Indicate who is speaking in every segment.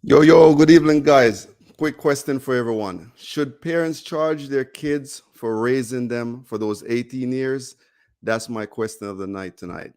Speaker 1: Yo, good evening, guys. Quick question for everyone. Should parents charge their kids for raising them for those 18 years? That's my question of the night tonight.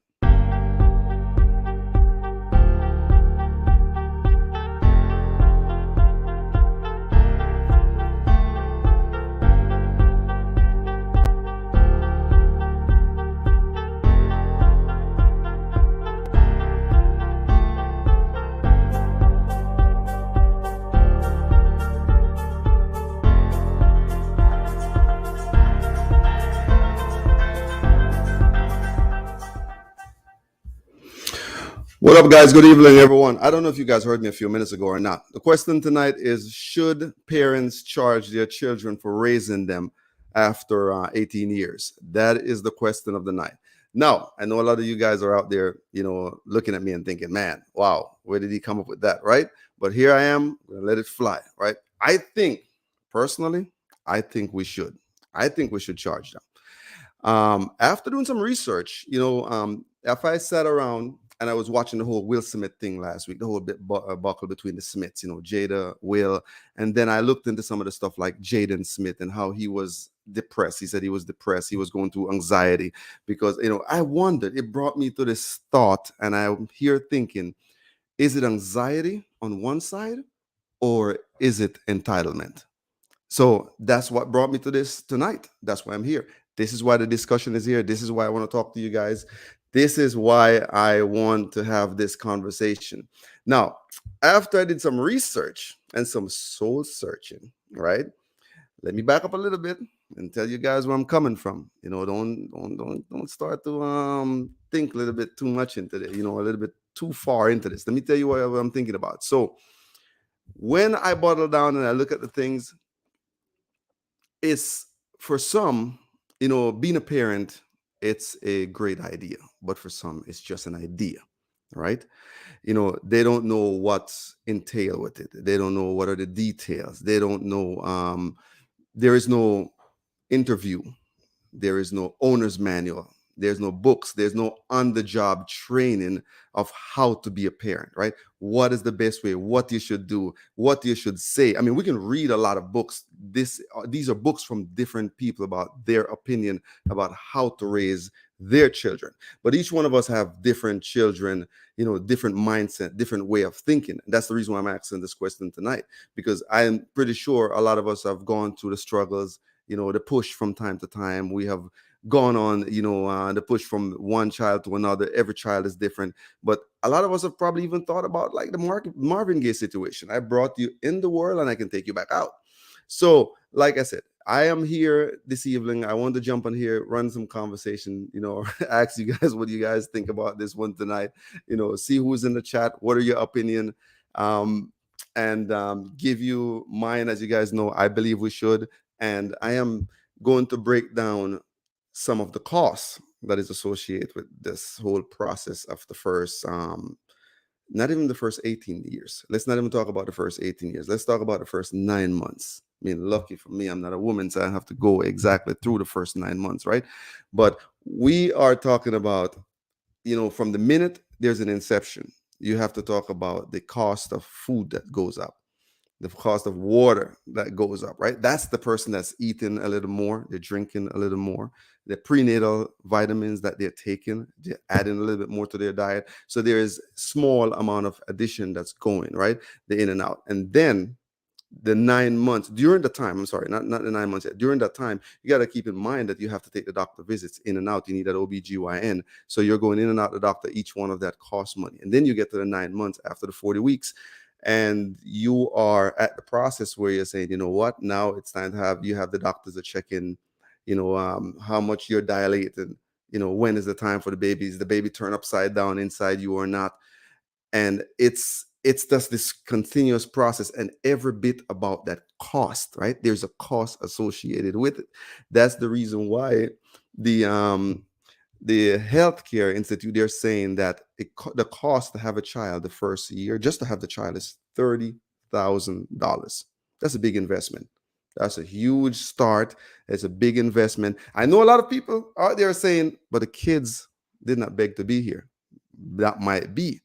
Speaker 1: What up, guys? Good evening, everyone. I don't know if you guys heard me a few minutes ago or not. The question tonight is: should parents charge their children for raising them after 18 years? That is the question of the night. Now, I know a lot of you guys are out there, looking at me and thinking, man, wow, where did he come up with that, right? But here I am, gonna let it fly, right? Personally, I think we should. I think we should charge them. After doing some research, if I sat around and I was watching the whole Will Smith thing last week, the whole buckle between the Smiths, Jada, Will, and then I looked into some of the stuff like Jaden Smith and how he was depressed. He said he was depressed. He was going through anxiety because, I wondered. It brought me to this thought, and I'm here thinking, is it anxiety on one side or is it entitlement? So that's what brought me to this tonight. That's why I'm here. This is why the discussion is here. This is why I want to talk to you guys. This is why I want to have this conversation. Now, after I did some research and some soul searching, right? Let me back up a little bit and tell you guys where I'm coming from. Don't start to think a little bit too much into it, a little bit too far into this. Let me tell you what I'm thinking about. So when I bottle down and I look at the things, it's for some, being a parent, it's a great idea, but for some, it's just an idea, right? They don't know what's entailed with it. They don't know what are the details. They don't know. There is no interview. There is no owner's manual. There's no books. There's no on-the-job training of how to be a parent, right? What is the best way? What you should do? What you should say? I mean, we can read a lot of books. These are books from different people about their opinion about how to raise their children. But each one of us have different children, different mindset, different way of thinking. And that's the reason why I'm asking this question tonight, because I'm pretty sure a lot of us have gone through the struggles, the push from time to time. We have gone on, the push from one child to another. Every child is different. But a lot of us have probably even thought about like the Marvin Gaye situation. I brought you in the world and I can take you back out. So, like I said, I am here this evening. I want to jump on here, run some conversation, ask you guys what you guys think about this one tonight, see who's in the chat. What are your opinion? And give you mine. As you guys know, I believe we should. And I am going to break down some of the costs that is associated with this whole process of the first not even the first 18 years. Let's not even talk about the first 18 years. Let's talk about the first 9 months. I mean, lucky for me, I'm not a woman, so I have to go exactly through the first 9 months, right? But we are talking about, from the minute there's an inception, you have to talk about the cost of food that goes up, the cost of water that goes up, right? That's the person that's eating a little more, they're drinking a little more, the prenatal vitamins that they're taking, they're adding a little bit more to their diet. So there is small amount of addition that's going, right? The in and out. And then the 9 months during the time, I'm sorry, not the 9 months yet. During that time, you got to keep in mind that you have to take the doctor visits in and out. You need that OBGYN. So you're going in and out the doctor. Each one of that costs money. And then you get to the 9 months after the 40 weeks. And you are at the process where you're saying, you know what, now it's time to have the doctors to check in, how much you're dilated, when is the time for the baby? Is the baby turn upside down inside you or not? And it's just this continuous process, and every bit about that cost, right? There's a cost associated with it. That's the reason why the healthcare institute, they're saying that the cost to have a child the first year, just to have the child, is $30,000. That's a big investment. That's a huge start. It's a big investment. I know a lot of people out there saying, but the kids did not beg to be here. That might be.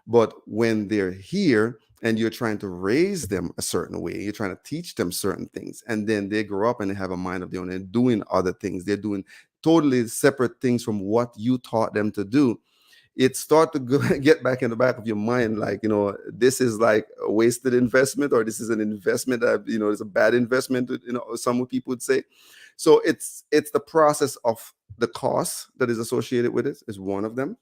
Speaker 1: But when they're here and you're trying to raise them a certain way. You're trying to teach them certain things, and then they grow up and they have a mind of their own and doing other things. They're doing totally separate things from what you taught them to do. It start to get back in the back of your mind, like, this is like a wasted investment, or this is an investment that, is a bad investment, some people would say. So it's the process of the cost that is associated with it is one of them,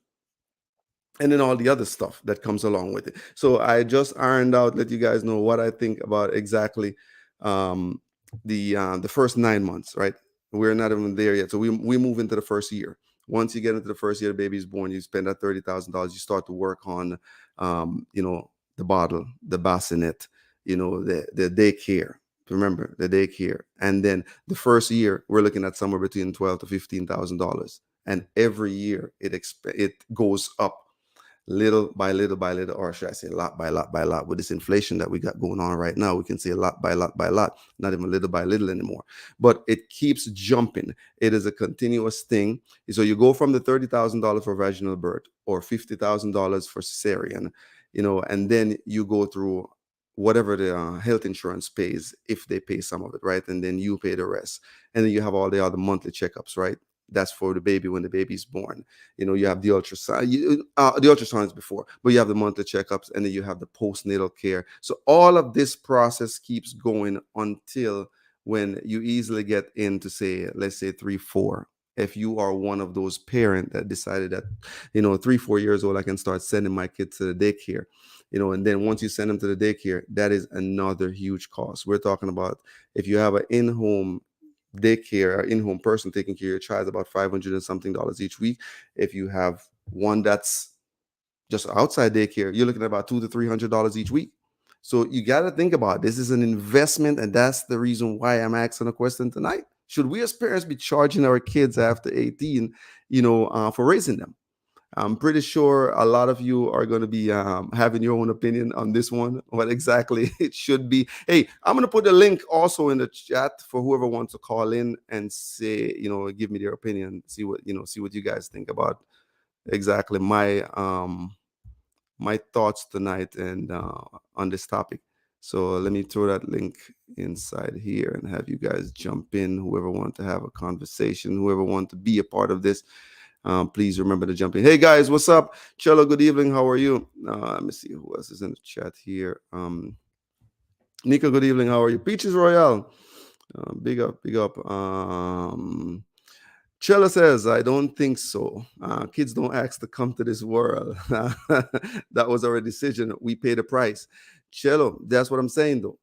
Speaker 1: and then all the other stuff that comes along with it. So I just ironed out, let you guys know what I think about exactly um, the first 9 months. Right, we're not even there yet. So we move into the first year. Once you get into the first year, the baby's born. You spend that $30,000. You start to work on, the bottle, the bassinet, the daycare. Remember the daycare, and then the first year we're looking at somewhere between $12,000 to $15,000, and every year it goes up little by little by little, or should I say lot by lot by lot. With this inflation that we got going on right now, we can say lot by lot by lot, not even little by little anymore. But it keeps jumping. It is a continuous thing. So you go from the $30,000 for vaginal birth, or $50,000 for cesarean, and then you go through whatever the health insurance pays, if they pay some of it, right? And then you pay the rest. And then you have all the other monthly checkups, right? That's for the baby when the baby's born. You have the ultrasound. The ultrasound is before, but you have the monthly checkups, and then you have the postnatal care. So all of this process keeps going until when you easily get into, say, let's say 3, 4. If you are one of those parent that decided that, 3, 4 years old, I can start sending my kids to the daycare, and then once you send them to the daycare, that is another huge cost. We're talking about, if you have an in-home daycare, or in-home person taking care of your child, about 500 and something dollars each week. If you have one that's just outside daycare, you're looking at about $200 to $300 each week. So you got to think about it. This is an investment, and that's the reason why I'm asking a question tonight. Should we as parents be charging our kids after 18, for raising them? I'm pretty sure a lot of you are going to be having your own opinion on this one, what exactly it should be. Hey, I'm going to put the link also in the chat for whoever wants to call in and say, give me their opinion, see what you guys think about exactly my thoughts tonight and on this topic. So let me throw that link inside here and have you guys jump in. Whoever wants to have a conversation, whoever wants to be a part of this, please remember to jump in. Hey guys, what's up? Cello, good evening. How are you? Let me see who else is in the chat here. Nico, good evening. How are you? Peaches Royale. Big up, big up. Chella says, I don't think so. Kids don't ask to come to this world. That was our decision. We pay the price. Cello, that's what I'm saying, though.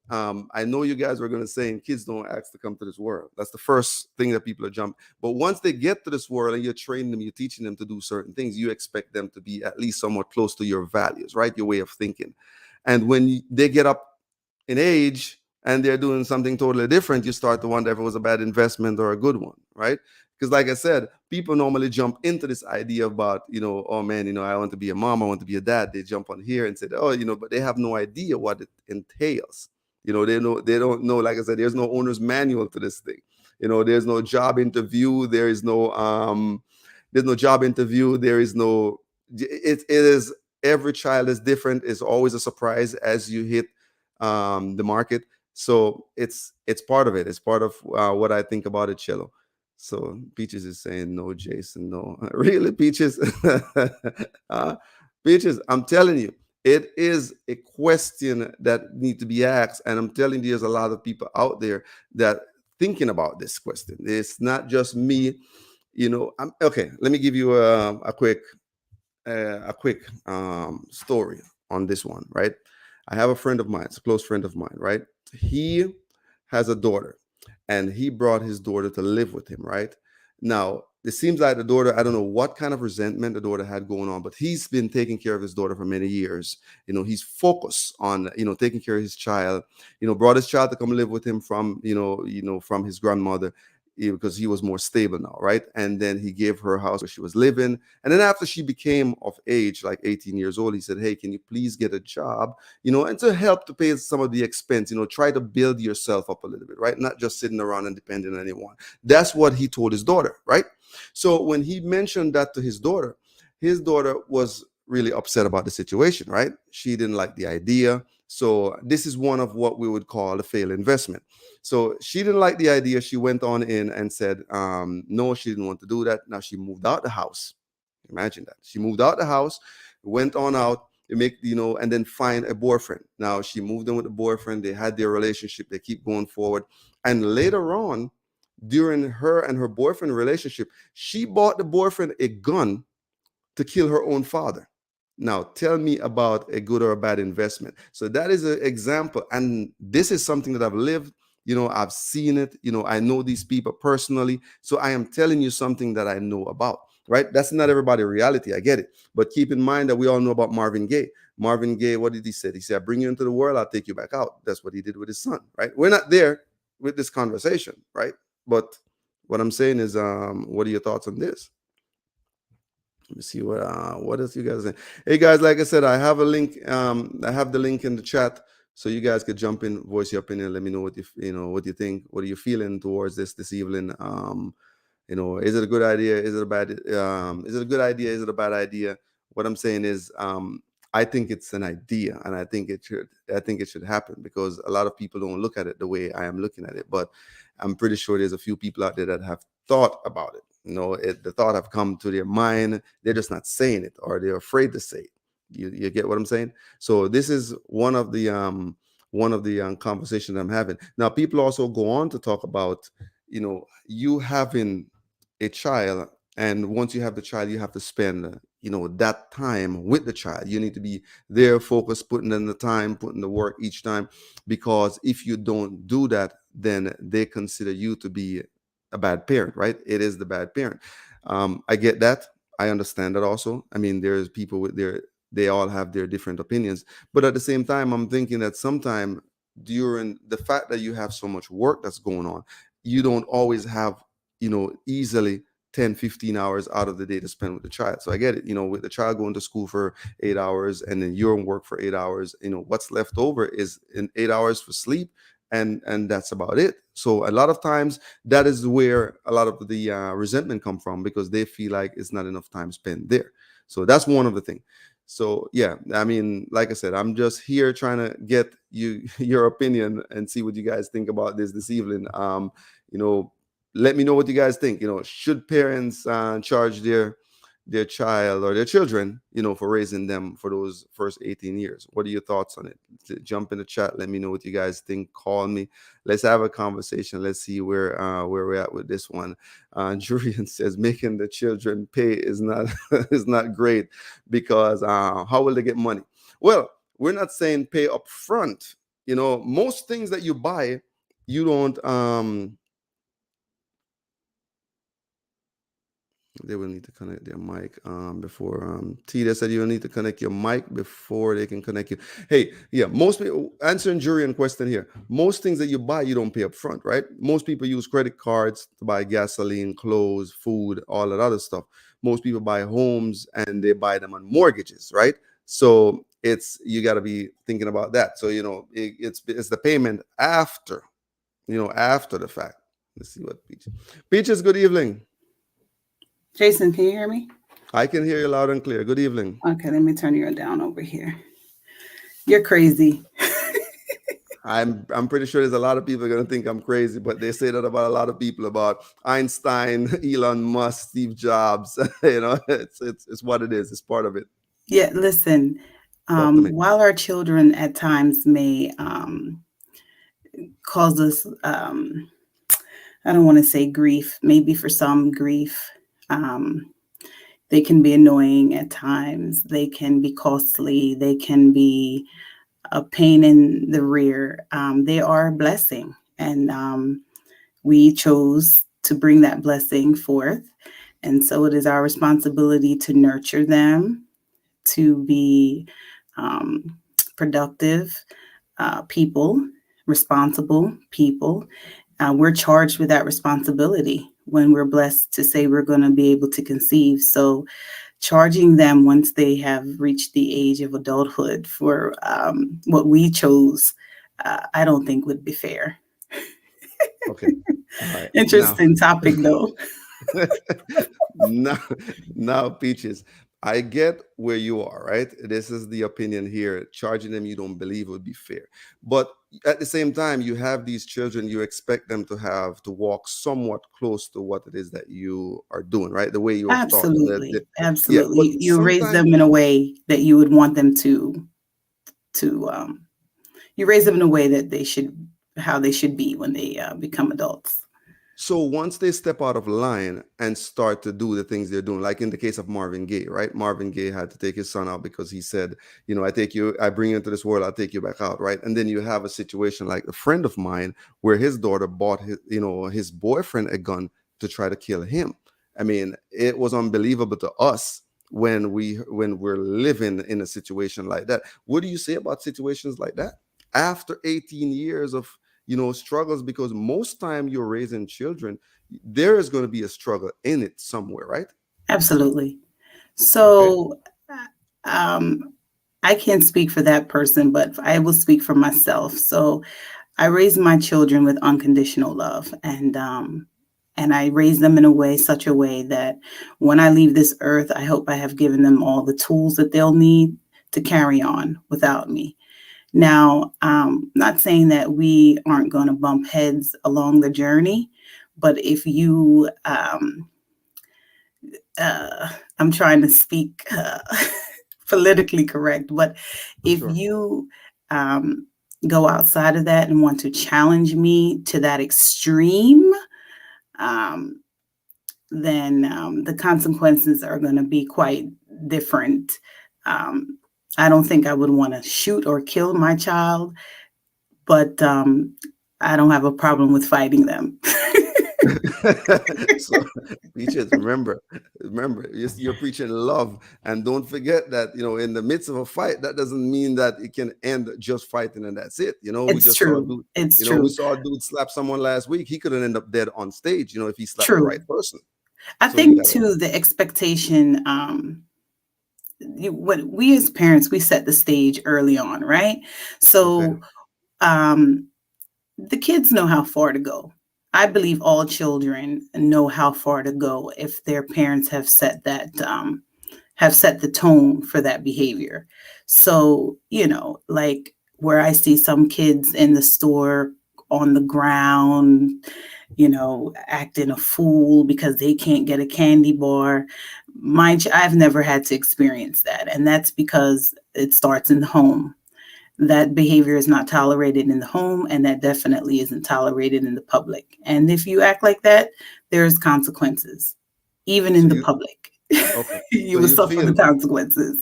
Speaker 1: I know you guys were going to say kids don't ask to come to this world. That's the first thing that people are jumping. But once they get to this world and you're training them, you're teaching them to do certain things, you expect them to be at least somewhat close to your values, right? Your way of thinking. And when they get up in age and they're doing something totally different, you start to wonder if it was a bad investment or a good one, right? Because like I said, people normally jump into this idea about, oh man, I want to be a mom, I want to be a dad. They jump on here and say, oh, but they have no idea what it entails. They don't know, like I said, there's no owner's manual to this thing. There's no job interview. There's no job interview. There is no, it is, every child is different. It's always a surprise as you hit the market. So it's part of it. It's part of what I think about it, Cello. So Peaches is saying no, Jason, no. Really, Peaches? Peaches, I'm telling you, it is a question that need to be asked. And I'm telling you, there's a lot of people out there that thinking about this question. It's not just me. Okay, let me give you a quick story on this one, right? I have a friend of mine, it's a close friend of mine, right? He has a daughter, and he brought his daughter to live with him, right? Now, it seems like the daughter, I don't know what kind of resentment the daughter had going on, but he's been taking care of his daughter for many years. He's focused on, taking care of his child, brought his child to come live with him from, from his grandmother, because he was more stable now, right? And then he gave her a house where she was living. And then after she became of age, like 18 years old, he said, hey, can you please get a job, and to help to pay some of the expense, try to build yourself up a little bit, right? Not just sitting around and depending on anyone. That's what he told his daughter, right? So when he mentioned that to his daughter was really upset about the situation, right? She didn't like the idea. So this is one of what we would call a failed investment. So she didn't like the idea. She went on in and said, no, she didn't want to do that. Now she moved out the house. Imagine that. She moved out the house, went on out, and then find a boyfriend. Now she moved in with a boyfriend. They had their relationship. They keep going forward. And later on, during her and her boyfriend relationship, she bought the boyfriend a gun to kill her own father. Now, tell me about a good or a bad investment. So that is an example. And this is something that I've lived. I've seen it. I know these people personally. So I am telling you something that I know about, right? That's not everybody's reality. I get it. But keep in mind that we all know about Marvin Gaye. Marvin Gaye, what did he say? He said, I bring you into the world, I'll take you back out. That's what he did with his son, right? We're not there with this conversation, right? But what I'm saying is, what are your thoughts on this? Let me see what else you guys are saying. Hey guys, like I said, I have a link. I have the link in the chat, so you guys could jump in, voice your opinion, let me know what what you think. What are you feeling towards this evening? Is it a good idea? Is it a bad? Is it a good idea? Is it a bad idea? What I'm saying is, I think it's an idea, and I think it should. I think it should happen because a lot of people don't look at it the way I am looking at it. But I'm pretty sure there's a few people out there that have thought about it. The thought have come to their mind. They're just not saying it, or they're afraid to say it. You get what I'm saying? So this is one of the conversations I'm having. Now, people also go on to talk about, you having a child, and once you have the child, you have to spend that time with the child. You need to be there, focused, putting in the time, putting the work each time, because if you don't do that, then they consider you to be a bad parent, right? It is the bad parent. I get that. I understand that also. I mean, there's people they all have their different opinions, but at the same time, I'm thinking that sometime during the fact that you have so much work that's going on, you don't always have easily 10, 15 hours out of the day to spend with the child. So I get it, with the child going to school for 8 hours and then you're in work for 8 hours, what's left over is in 8 hours for sleep, and that's about it. So a lot of times that is where a lot of the resentment come from, because they feel like it's not enough time spent there. So that's one of the things. So yeah, I mean, like I said, I'm just here trying to get you your opinion and see what you guys think about this evening. You know, let me know what you guys think. Should parents charge their child or their children, for raising them for those first 18 years? What are your thoughts on it? Jump in the chat. Let me know what you guys think. Call me. Let's have a conversation. Let's see where we're at with this one. Julian says making the children pay is not is not great, because how will they get money? Well, we're not saying pay up front. Most things that you buy, you don't they will need to connect their mic before Tita said you will need to connect your mic before they can connect you. Hey, yeah, most people, answering Julian question here, most things that you buy you don't pay up front, right? Most people use credit cards to buy gasoline, clothes, food, all that other stuff. Most people buy homes and they buy them on mortgages, right? So you got to be thinking about that. So it's the payment after after the fact. Let's see what Peaches, good evening.
Speaker 2: Jason, can you hear me?
Speaker 1: I can hear you loud and clear. Good evening.
Speaker 2: Okay, let me turn you down over here. You're crazy.
Speaker 1: I'm pretty sure there's a lot of people are going to think I'm crazy, but they say that about a lot of people, about Einstein, Elon Musk, Steve Jobs. It's what it is. It's part of it.
Speaker 2: Yeah, listen.
Speaker 1: Talk to me.
Speaker 2: While our children at times may cause us, I don't want to say grief, maybe for some grief. They can be annoying at times. They can be costly. They can be a pain in the rear. They are a blessing. And we chose to bring that blessing forth. And so it is our responsibility to nurture them, to be productive people, responsible people. We're charged with that responsibility when we're blessed to say we're going to be able to conceive. So charging them once they have reached the age of adulthood for what we chose, I don't think would be fair.
Speaker 1: Okay. All right.
Speaker 2: Interesting topic, though.
Speaker 1: now, Peaches, I get where you are, right? This is the opinion here. Charging them you don't believe would be fair. But at the same time, you have these children, you expect them to have to walk somewhat close to what it is that you are doing, right? The way you were taught.
Speaker 2: Absolutely,
Speaker 1: Yeah. But
Speaker 2: absolutely. You raise
Speaker 1: sometimes,
Speaker 2: them in a way that you would want them to you raise them in a way that they should how they should be when they become adults.
Speaker 1: so once they step out of line and start to do the things they're doing, like in the case of Marvin Gaye, right? Marvin Gaye had to take his son out because he said, I bring you into this world, I'll take you back out, right? And then you have a situation like a friend of mine where his daughter bought his boyfriend a gun to try to kill him. I mean, it was unbelievable to us when we're living in a situation like that. What do you say about situations like that? After 18 years of struggles, because most time you're raising children, there is going to be a struggle in it somewhere, right?
Speaker 2: Absolutely.
Speaker 1: Okay.
Speaker 2: So um, I can't speak for that person, but I will speak for myself. So I raised my children with unconditional love, and I raised them in a way, such a way that when I leave this earth, I hope I have given them all the tools that they'll need to carry on without me. Now, not saying that we aren't going to bump heads along the journey, but if you, I'm trying to speak politically correct, but if
Speaker 1: Sure.
Speaker 2: you um, go outside of that and want to challenge me to that extreme, um, then the consequences are going to be quite different. Um, I don't think I would want to shoot or kill my child, but I don't have a problem with fighting them.
Speaker 1: So, Peaches, remember, you're preaching love, and don't forget that in the midst of a fight, that doesn't mean that it can end just fighting and that's it. We
Speaker 2: It's
Speaker 1: just saw a
Speaker 2: true.
Speaker 1: dude.
Speaker 2: It's
Speaker 1: We
Speaker 2: true.
Speaker 1: saw a dude slap someone last week. He couldn't end up dead on stage. If he slapped the
Speaker 2: True.
Speaker 1: right person.
Speaker 2: I
Speaker 1: So you
Speaker 2: think
Speaker 1: gotta.
Speaker 2: too the expectation. What we as parents we set the stage early on, right?
Speaker 1: Okay.
Speaker 2: So um, the kids know how far to go. I believe all children know how far to go if their parents have set the tone for that behavior. So, like where I see some kids in the store on the ground, acting a fool because they can't get a candy bar. I've never had to experience that. And that's because it starts in the home. That behavior is not tolerated in the home, and that definitely isn't tolerated in the public. And if you act like that, there's consequences, even in
Speaker 1: So
Speaker 2: the
Speaker 1: you
Speaker 2: public.
Speaker 1: okay.
Speaker 2: You
Speaker 1: So
Speaker 2: will
Speaker 1: you
Speaker 2: suffer the
Speaker 1: feel.
Speaker 2: consequences.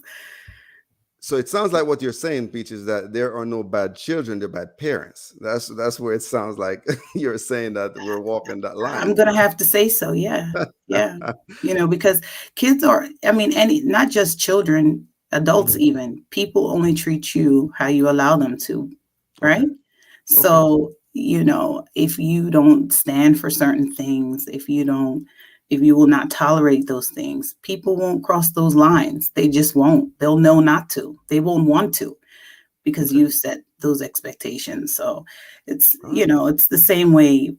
Speaker 1: So it sounds like what you're saying, Peach, is that there are no bad children, they're bad parents. That's where it sounds like you're saying that we're walking that
Speaker 2: I'm
Speaker 1: line.
Speaker 2: gonna have to say so. Yeah, yeah. Because kids are. I mean, not just children, adults
Speaker 1: Mhm.
Speaker 2: even. People only treat you how you allow them to, right?
Speaker 1: Okay. Okay.
Speaker 2: So if you don't stand for certain things, if you will not tolerate those things, people won't cross those lines. They just won't. They'll know not to. They won't want to because
Speaker 1: Okay.
Speaker 2: you've set those expectations. So it's
Speaker 1: All right.
Speaker 2: it's the same way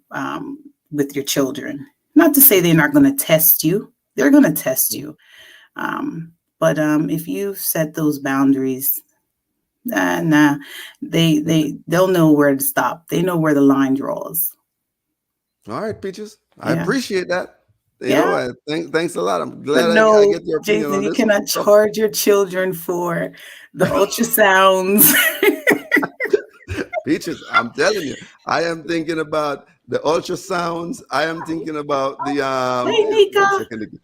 Speaker 2: with your children. Not to say they're
Speaker 1: Okay.
Speaker 2: not going to test you; they're going to test
Speaker 1: Mhm.
Speaker 2: you. But if you set those boundaries, nah,
Speaker 1: Okay.
Speaker 2: they'll know where to stop. They know where the line draws.
Speaker 1: All right, Peaches. I
Speaker 2: Yeah,
Speaker 1: appreciate that.
Speaker 2: yeah.
Speaker 1: Thanks a lot. I'm
Speaker 2: But
Speaker 1: glad I
Speaker 2: no,
Speaker 1: get your opinion
Speaker 2: Jason,
Speaker 1: on
Speaker 2: you
Speaker 1: this one.
Speaker 2: cannot charge your children for the ultrasounds.
Speaker 1: Peaches, I'm telling you, I am thinking about the ultrasounds. I am thinking about the
Speaker 2: Hey,
Speaker 1: one
Speaker 2: Nika.
Speaker 1: second,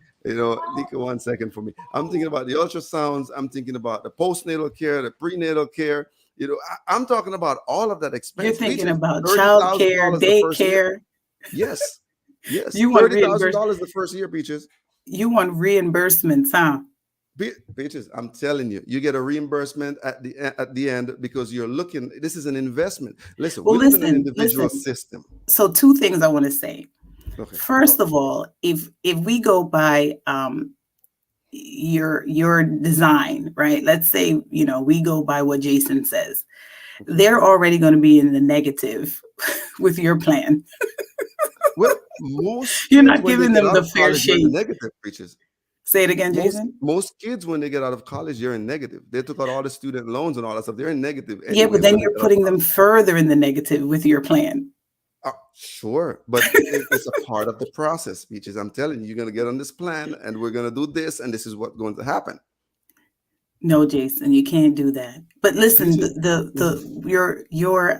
Speaker 1: Nika, 1 second for me. I'm thinking about the ultrasounds. I'm thinking about the postnatal care, the prenatal care. I'm talking about all of that
Speaker 2: You're
Speaker 1: expense.
Speaker 2: thinking
Speaker 1: Peaches,
Speaker 2: about
Speaker 1: thirty thousand
Speaker 2: childcare,
Speaker 1: dollars the first year.
Speaker 2: daycare.
Speaker 1: Yes, yes,
Speaker 2: You want
Speaker 1: thirty thousand
Speaker 2: reimburse.
Speaker 1: dollars the first year, Peaches.
Speaker 2: You want reimbursements, huh?
Speaker 1: Peaches, I'm telling you, you get a reimbursement at the end because you're looking. This is an investment. Listen,
Speaker 2: Well,
Speaker 1: we live in an
Speaker 2: listen,
Speaker 1: individual
Speaker 2: listen.
Speaker 1: system.
Speaker 2: So, two things I want to say.
Speaker 1: Okay,
Speaker 2: First
Speaker 1: talk
Speaker 2: of
Speaker 1: to me.
Speaker 2: all, if we go by your design, right? Let's say we go by what Jason says.
Speaker 1: Okay.
Speaker 2: They're already going to be in the negative with your plan.
Speaker 1: Well, most
Speaker 2: You're
Speaker 1: kids
Speaker 2: not
Speaker 1: when they
Speaker 2: giving
Speaker 1: get
Speaker 2: them
Speaker 1: out
Speaker 2: the
Speaker 1: of
Speaker 2: fair
Speaker 1: college are in the
Speaker 2: shake.
Speaker 1: negative, Peaches.
Speaker 2: Say it again,
Speaker 1: Most
Speaker 2: Jason.
Speaker 1: most kids when they get out of college, they're in negative. They took out all the student loans and all that stuff. They're in negative
Speaker 2: Yeah, but
Speaker 1: anyways
Speaker 2: then
Speaker 1: when they
Speaker 2: you're
Speaker 1: get out of
Speaker 2: putting them
Speaker 1: college.
Speaker 2: further in the negative with your plan.
Speaker 1: Sure, but it's a part of the process, Peaches. I'm telling you, you're gonna get on this plan, and we're gonna do this, and this is what's going to happen.
Speaker 2: No, Jason, you can't do that. But listen,
Speaker 1: Peaches, mhm.
Speaker 2: your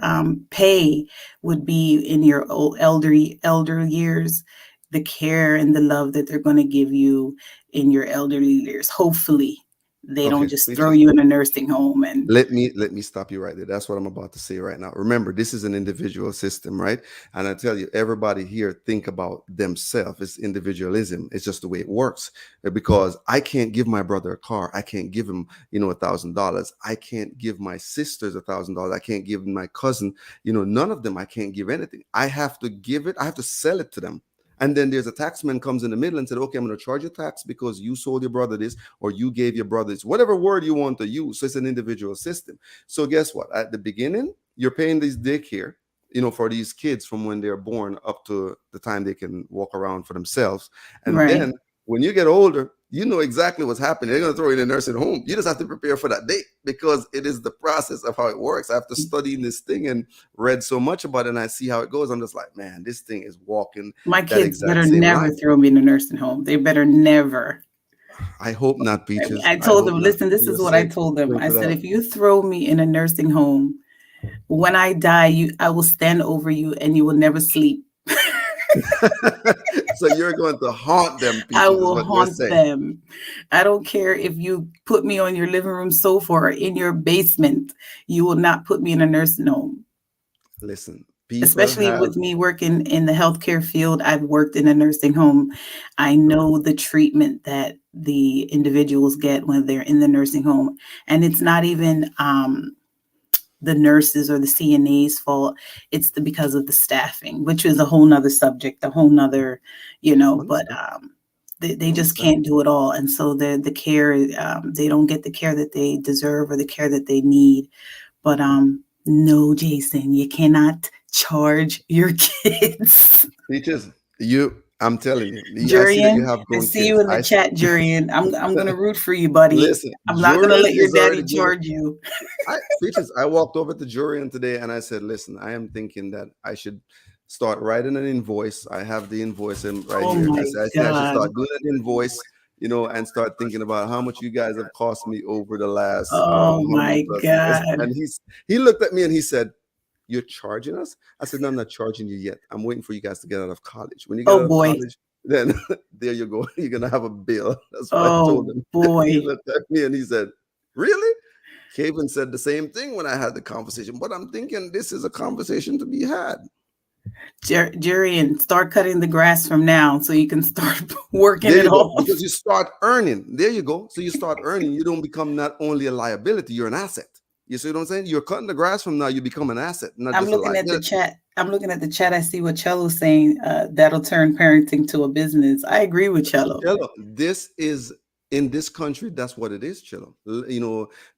Speaker 2: pay would be in your old elder years, the care and the love that they're going to give you in your elderly years. Hopefully, they don't
Speaker 1: Okay,
Speaker 2: just throw
Speaker 1: Peaches.
Speaker 2: you in a nursing home and
Speaker 1: Let me stop you right there. That's what I'm about to say right now. Remember, this is an individual system, right? And I tell you, everybody here think about themselves. It's individualism. It's just the way it works. Because I can't give my brother a car. I can't give him, $1,000. I can't give my sisters $1,000. I can't give my cousin, none of them. I can't give anything. I have to give it. I have to sell it to them. And then there's a taxman comes in the middle and said, okay, I'm going to charge you tax because you sold your brother this or you gave your brother this, whatever word you want to use. So it's an individual system. So guess what? At the beginning, you're paying this daycare, for these kids from when they're born up to the time they can walk around for themselves. And
Speaker 2: right.
Speaker 1: then when you get older, you know exactly what's happening. They're going to throw you in a nursing home. You just have to prepare for that date because it is the process of how it works. After studying this thing and read so much about it and I see how it goes, I'm just like, man, this thing is walking
Speaker 2: My
Speaker 1: that
Speaker 2: kids
Speaker 1: exact
Speaker 2: better
Speaker 1: same
Speaker 2: never
Speaker 1: line.
Speaker 2: throw me in a nursing home. They better never.
Speaker 1: I hope not, Peaches.
Speaker 2: I
Speaker 1: I
Speaker 2: told
Speaker 1: hope
Speaker 2: them,
Speaker 1: not.
Speaker 2: listen, this
Speaker 1: For your
Speaker 2: is what I
Speaker 1: sake,
Speaker 2: told them.
Speaker 1: pray
Speaker 2: I
Speaker 1: for
Speaker 2: said,
Speaker 1: that.
Speaker 2: if you throw me in a nursing home, when I die, I will stand over you and you will never sleep.
Speaker 1: So you're going to haunt them,
Speaker 2: I
Speaker 1: Peaches, is
Speaker 2: will
Speaker 1: what you're
Speaker 2: haunt
Speaker 1: saying.
Speaker 2: them. I don't care if you put me on your living room sofa or in your basement. You will not put me in a nursing home.
Speaker 1: Listen, people
Speaker 2: Especially
Speaker 1: have
Speaker 2: with me working in the healthcare field, I've worked in a nursing home. I
Speaker 1: sure,
Speaker 2: know the treatment that the individuals get when they're in the nursing home. And it's not even the nurses or the CNA's fault. It's because of the staffing, which is a whole nother subject, a whole nother, but
Speaker 1: understand,
Speaker 2: they just
Speaker 1: understand.
Speaker 2: can't do it all. And so the care, they don't get the care that they deserve or the care that they need. But no, Jason, you cannot charge your kids.
Speaker 1: Peaches, I'm telling you, I see that you
Speaker 2: Jurian,
Speaker 1: have
Speaker 2: I
Speaker 1: grown
Speaker 2: see you
Speaker 1: kids.
Speaker 2: in the chat, Jurian. I'm gonna root for you, buddy.
Speaker 1: Listen,
Speaker 2: I'm not gonna
Speaker 1: Jurian
Speaker 2: let your
Speaker 1: is
Speaker 2: daddy
Speaker 1: already giving.
Speaker 2: charge you.
Speaker 1: Peaches, I walked over to Jurian today and I said, listen, I am thinking that I should start writing an invoice. I have the invoice right
Speaker 2: Oh
Speaker 1: here.
Speaker 2: my
Speaker 1: I said I should
Speaker 2: God.
Speaker 1: start doing an invoice, and start thinking about how much you guys have cost me over the last
Speaker 2: Oh
Speaker 1: how many
Speaker 2: my
Speaker 1: plus years.
Speaker 2: God.
Speaker 1: And he looked at me and he said, you're charging us? I said, no, I'm not charging you yet. I'm waiting for you guys to get out of college. When you get
Speaker 2: Oh
Speaker 1: out of
Speaker 2: boy.
Speaker 1: college, then there you go. You're gonna have a bill. That's what I told
Speaker 2: Oh
Speaker 1: him. He
Speaker 2: boy.
Speaker 1: looked at me and he said, really? Kevin said the same thing when I had the conversation, but I'm thinking this is a conversation to be had.
Speaker 2: Jurian, start cutting the grass from now so you can start working
Speaker 1: There
Speaker 2: it
Speaker 1: you go.
Speaker 2: off.
Speaker 1: Because you start earning. There you go. So you start earning. You don't become not only a liability, you're an asset. You see what I'm saying? You're cutting the grass from now, you become an asset, not
Speaker 2: I'm
Speaker 1: just a
Speaker 2: looking at the
Speaker 1: liability.
Speaker 2: chat. I'm looking at the chat. I see what Cello's saying. That'll turn parenting to a business. I agree with Cello.
Speaker 1: Chelo, this is in this country, that's what it is, Chelo.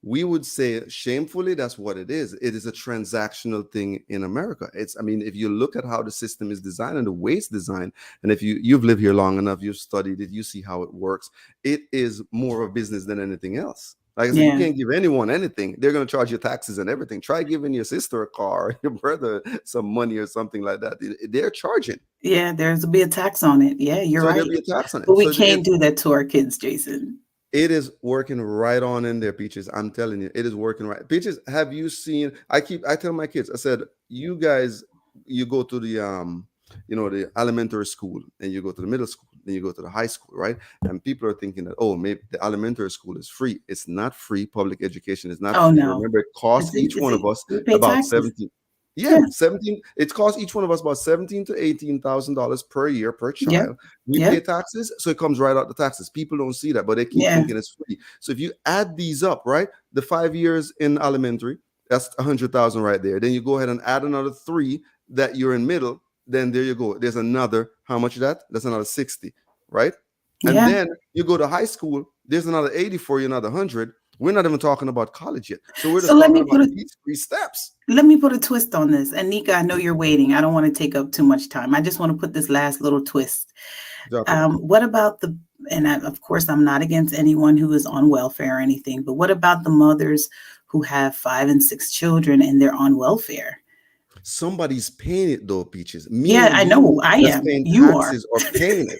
Speaker 1: We would say shamefully, that's what it is. It is a transactional thing in America. I mean, if you look at how the system is designed and the way it's designed, and if you've lived here long enough, you've studied it, you see how it works. It is more of a business than anything else. Like I said, you
Speaker 2: Yeah.
Speaker 1: can't give anyone anything. They're going to charge you taxes and everything. Try giving your sister a car, or your brother some money or something like that. They're charging.
Speaker 2: Yeah, there's will be a tax on it. Yeah, you're
Speaker 1: So there'll
Speaker 2: right.
Speaker 1: be a tax on
Speaker 2: But
Speaker 1: it.
Speaker 2: we
Speaker 1: So
Speaker 2: can't do that to our kids, Jason.
Speaker 1: it is working right on in there, Peaches. I'm telling you, it is working right. Peaches, have you seen? I tell my kids, I said, you guys, you go to the elementary school, and you go to the middle school, then you go to the high school, right? And people are thinking that, oh, maybe the elementary school is free. It's not free. Public education is not
Speaker 2: Oh
Speaker 1: free.
Speaker 2: no.
Speaker 1: Remember, it costs each one of us
Speaker 2: We pay
Speaker 1: about
Speaker 2: taxes.
Speaker 1: 17. Yeah,
Speaker 2: Yeah.
Speaker 1: 17. It costs each one of us about 17 to $18,000 per year per
Speaker 2: Yep.
Speaker 1: child. We pay
Speaker 2: Yep.
Speaker 1: taxes, so it comes right out the taxes. People don't see that, but they keep
Speaker 2: Yeah.
Speaker 1: thinking it's free. So if you add these up, right, the 5 years in elementary, that's 100,000 right there. Then you go ahead and add another three that you're in middle. Then there you go. There's another. How much is that? That's another 60, right? And
Speaker 2: Yeah.
Speaker 1: then you go to high school. There's another 80 for you, another 100. We're not even talking about college yet. So we're
Speaker 2: So
Speaker 1: just talking about these three steps.
Speaker 2: let me put a twist on this. And Nika, I know you're waiting. I don't want to take up too much time. I just want to put this last little twist.
Speaker 1: Drop it.
Speaker 2: What about of course, I'm not against anyone who is on welfare or anything, but what about the mothers who have 5 and 6 children and they're on welfare?
Speaker 1: Somebody's paying it though, Peaches. Me
Speaker 2: Yeah,
Speaker 1: and
Speaker 2: I know
Speaker 1: you
Speaker 2: I
Speaker 1: that's
Speaker 2: am.
Speaker 1: paying
Speaker 2: You are.
Speaker 1: taxes are paying it.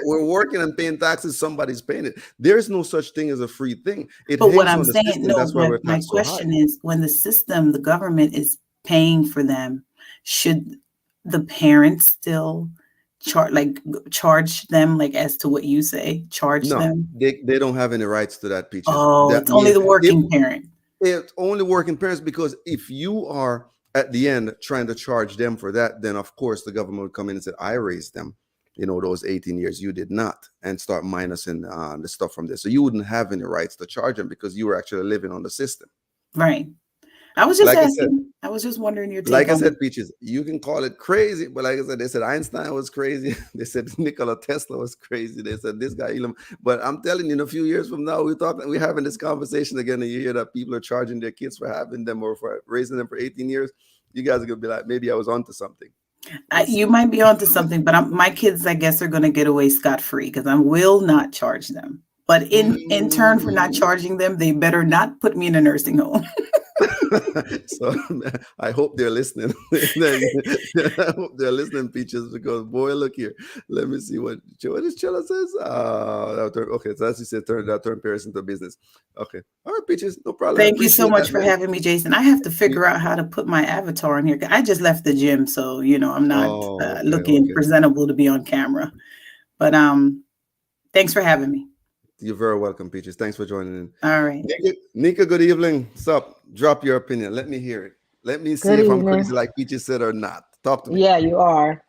Speaker 1: We're working and paying taxes, somebody's paying it. There's no such thing as a free thing. It
Speaker 2: But what
Speaker 1: hangs
Speaker 2: I'm
Speaker 1: on the
Speaker 2: saying,
Speaker 1: system.
Speaker 2: no,
Speaker 1: That's why we're
Speaker 2: my
Speaker 1: taxed so high.
Speaker 2: question is when the government is paying for them, should the parents still charge them like as to what you say, charge
Speaker 1: No,
Speaker 2: them?
Speaker 1: they don't have any rights to that, Peaches.
Speaker 2: Oh,
Speaker 1: That
Speaker 2: it's only
Speaker 1: means
Speaker 2: the
Speaker 1: if
Speaker 2: working parent.
Speaker 1: it's only working parents, because if you are at the end trying to charge them for that, then of course the government would come in and say, I raised them, those 18 years, you did not, and start minusing the stuff from there. So you wouldn't have any rights to charge them because you were actually living on the system.
Speaker 2: Right. I was just
Speaker 1: Like I said,
Speaker 2: asking. I was just wondering your take
Speaker 1: like I
Speaker 2: on it.
Speaker 1: said, Peaches, you can call it crazy, but like I said, they said Einstein was crazy. They said Nikola Tesla was crazy. They said this guy Elon. But I'm telling you, in a few years from now, we're having this conversation again, and you hear that people are charging their kids for having them or for raising them for 18 years. You guys are gonna be like, maybe I was onto something. We'll
Speaker 2: You
Speaker 1: see.
Speaker 2: might be onto something, but my kids, I guess, are going to get away scot-free because I will not charge them. But in turn for not
Speaker 1: Mm.
Speaker 2: charging them, they better not put me in a nursing home.
Speaker 1: So I hope they're listening. I hope they're listening, Peaches, because boy, look here. Let me see what this Chilla says. Okay, so as you said, turn Paris into business. Okay, all right, Peaches, no problem. I
Speaker 2: Thank you so
Speaker 1: appreciate
Speaker 2: much
Speaker 1: that,
Speaker 2: for
Speaker 1: man.
Speaker 2: having me, Jason. I have to figure out how to put my avatar in here. I just left the gym, so I'm not
Speaker 1: Oh, okay,
Speaker 2: looking
Speaker 1: okay.
Speaker 2: presentable to be on camera. But thanks for having me.
Speaker 1: You're very welcome, Peaches. Thanks for joining in.
Speaker 2: All right.
Speaker 1: Nika, good evening. Sup? Drop your opinion. Let me hear it. Let me see
Speaker 3: Good
Speaker 1: if I'm crazy
Speaker 3: evening.
Speaker 1: like Peaches said or not. Talk to me.
Speaker 3: Yeah, you are.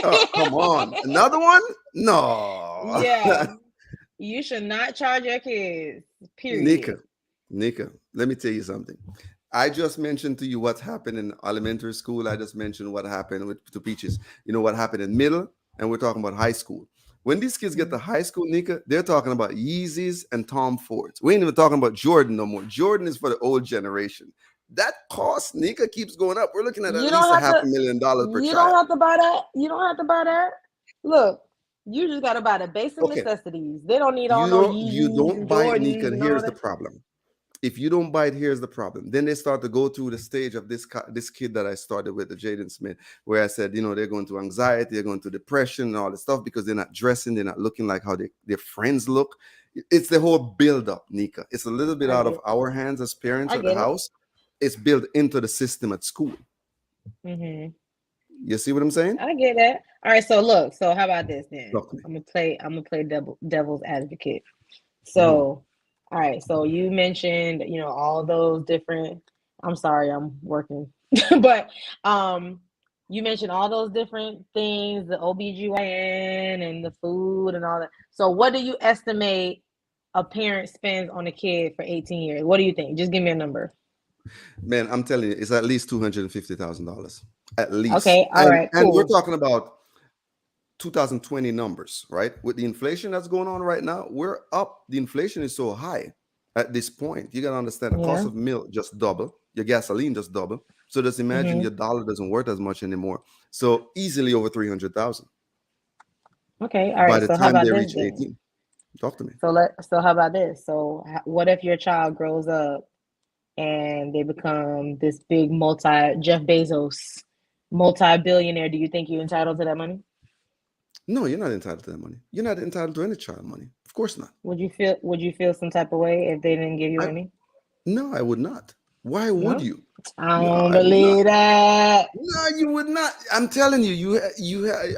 Speaker 1: Oh, come on. Another one? No.
Speaker 3: Yeah, you should not charge your kids,
Speaker 1: Nika,
Speaker 3: period.
Speaker 1: Nika, let me tell you something. I just mentioned to you what happened in elementary school. I just mentioned what happened to Peaches. You know what happened in middle, and we're talking about high school. When these kids get to high school, Nika, they're talking about Yeezys and Tom Fords. We ain't even talking about Jordan no more. Jordan is for the old generation. That cost, Nika, keeps going up. We're looking at
Speaker 3: You
Speaker 1: least
Speaker 3: don't
Speaker 1: a
Speaker 3: have
Speaker 1: half
Speaker 3: to.
Speaker 1: a million dollars per
Speaker 3: You don't
Speaker 1: child.
Speaker 3: have to buy that. You don't have to buy that. Look, you just gotta buy the basic
Speaker 1: Okay,
Speaker 3: necessities. They don't need all
Speaker 1: you
Speaker 3: no
Speaker 1: don't
Speaker 3: Yeezys and
Speaker 1: buy it, Nika,
Speaker 3: Jordans
Speaker 1: and
Speaker 3: and all
Speaker 1: here's the
Speaker 3: that.
Speaker 1: problem. If you don't buy it, here's the problem. Then they start to go through the stage of this kid that I started with, the Jaden Smith, where I said, they're going through anxiety, they're going through depression and all this stuff because they're not dressing, they're not looking like how their friends look. It's the whole build up, Nika. It's a little bit
Speaker 3: I
Speaker 1: out of
Speaker 3: get.
Speaker 1: our hands as parents
Speaker 3: I
Speaker 1: at the
Speaker 3: get it.
Speaker 1: house. It's built into the system at school.
Speaker 3: Hmm.
Speaker 1: You see what I'm saying?
Speaker 3: I get that. All right. So look. So how about this then?
Speaker 1: Talk to me.
Speaker 3: I'm gonna play devil's advocate.
Speaker 1: Mhm.
Speaker 3: So, all right. So you mentioned, all those different. I'm sorry, I'm working, but you mentioned all those different things, the OBGYN and the food and all that. So, what do you estimate a parent spends on a kid for 18 years? What do you think? Just give me a number.
Speaker 1: Man, I'm telling you, it's at least $250,000. At least.
Speaker 3: Okay. All
Speaker 1: And
Speaker 3: right.
Speaker 1: we're
Speaker 3: Cool.
Speaker 1: talking about 2020 numbers, right? With the inflation that's going on right now, we're up. The inflation is so high at this point. You got to understand the cost
Speaker 3: Yeah.
Speaker 1: of milk just double, your gasoline just double. So just imagine
Speaker 3: Mm-hmm.
Speaker 1: your dollar doesn't worth as much anymore. So easily over 300,000
Speaker 3: Okay. All
Speaker 1: by
Speaker 3: right.
Speaker 1: the
Speaker 3: So how
Speaker 1: time
Speaker 3: about
Speaker 1: they
Speaker 3: this
Speaker 1: reach
Speaker 3: then?
Speaker 1: 18. Talk to me.
Speaker 3: So how about this? So what if your child grows up and they become this big Jeff Bezos multi-billionaire? Do you think you're entitled to that money?
Speaker 1: No, you're not entitled to that money. You're not entitled to any child money. Of course not.
Speaker 3: Would you feel some type of way if they didn't give you
Speaker 1: I
Speaker 3: any?
Speaker 1: No, I would not. Why would
Speaker 3: No?
Speaker 1: you?
Speaker 3: I
Speaker 1: No,
Speaker 3: don't
Speaker 1: I would not.
Speaker 3: believe that.
Speaker 1: No, you would not. I'm telling you,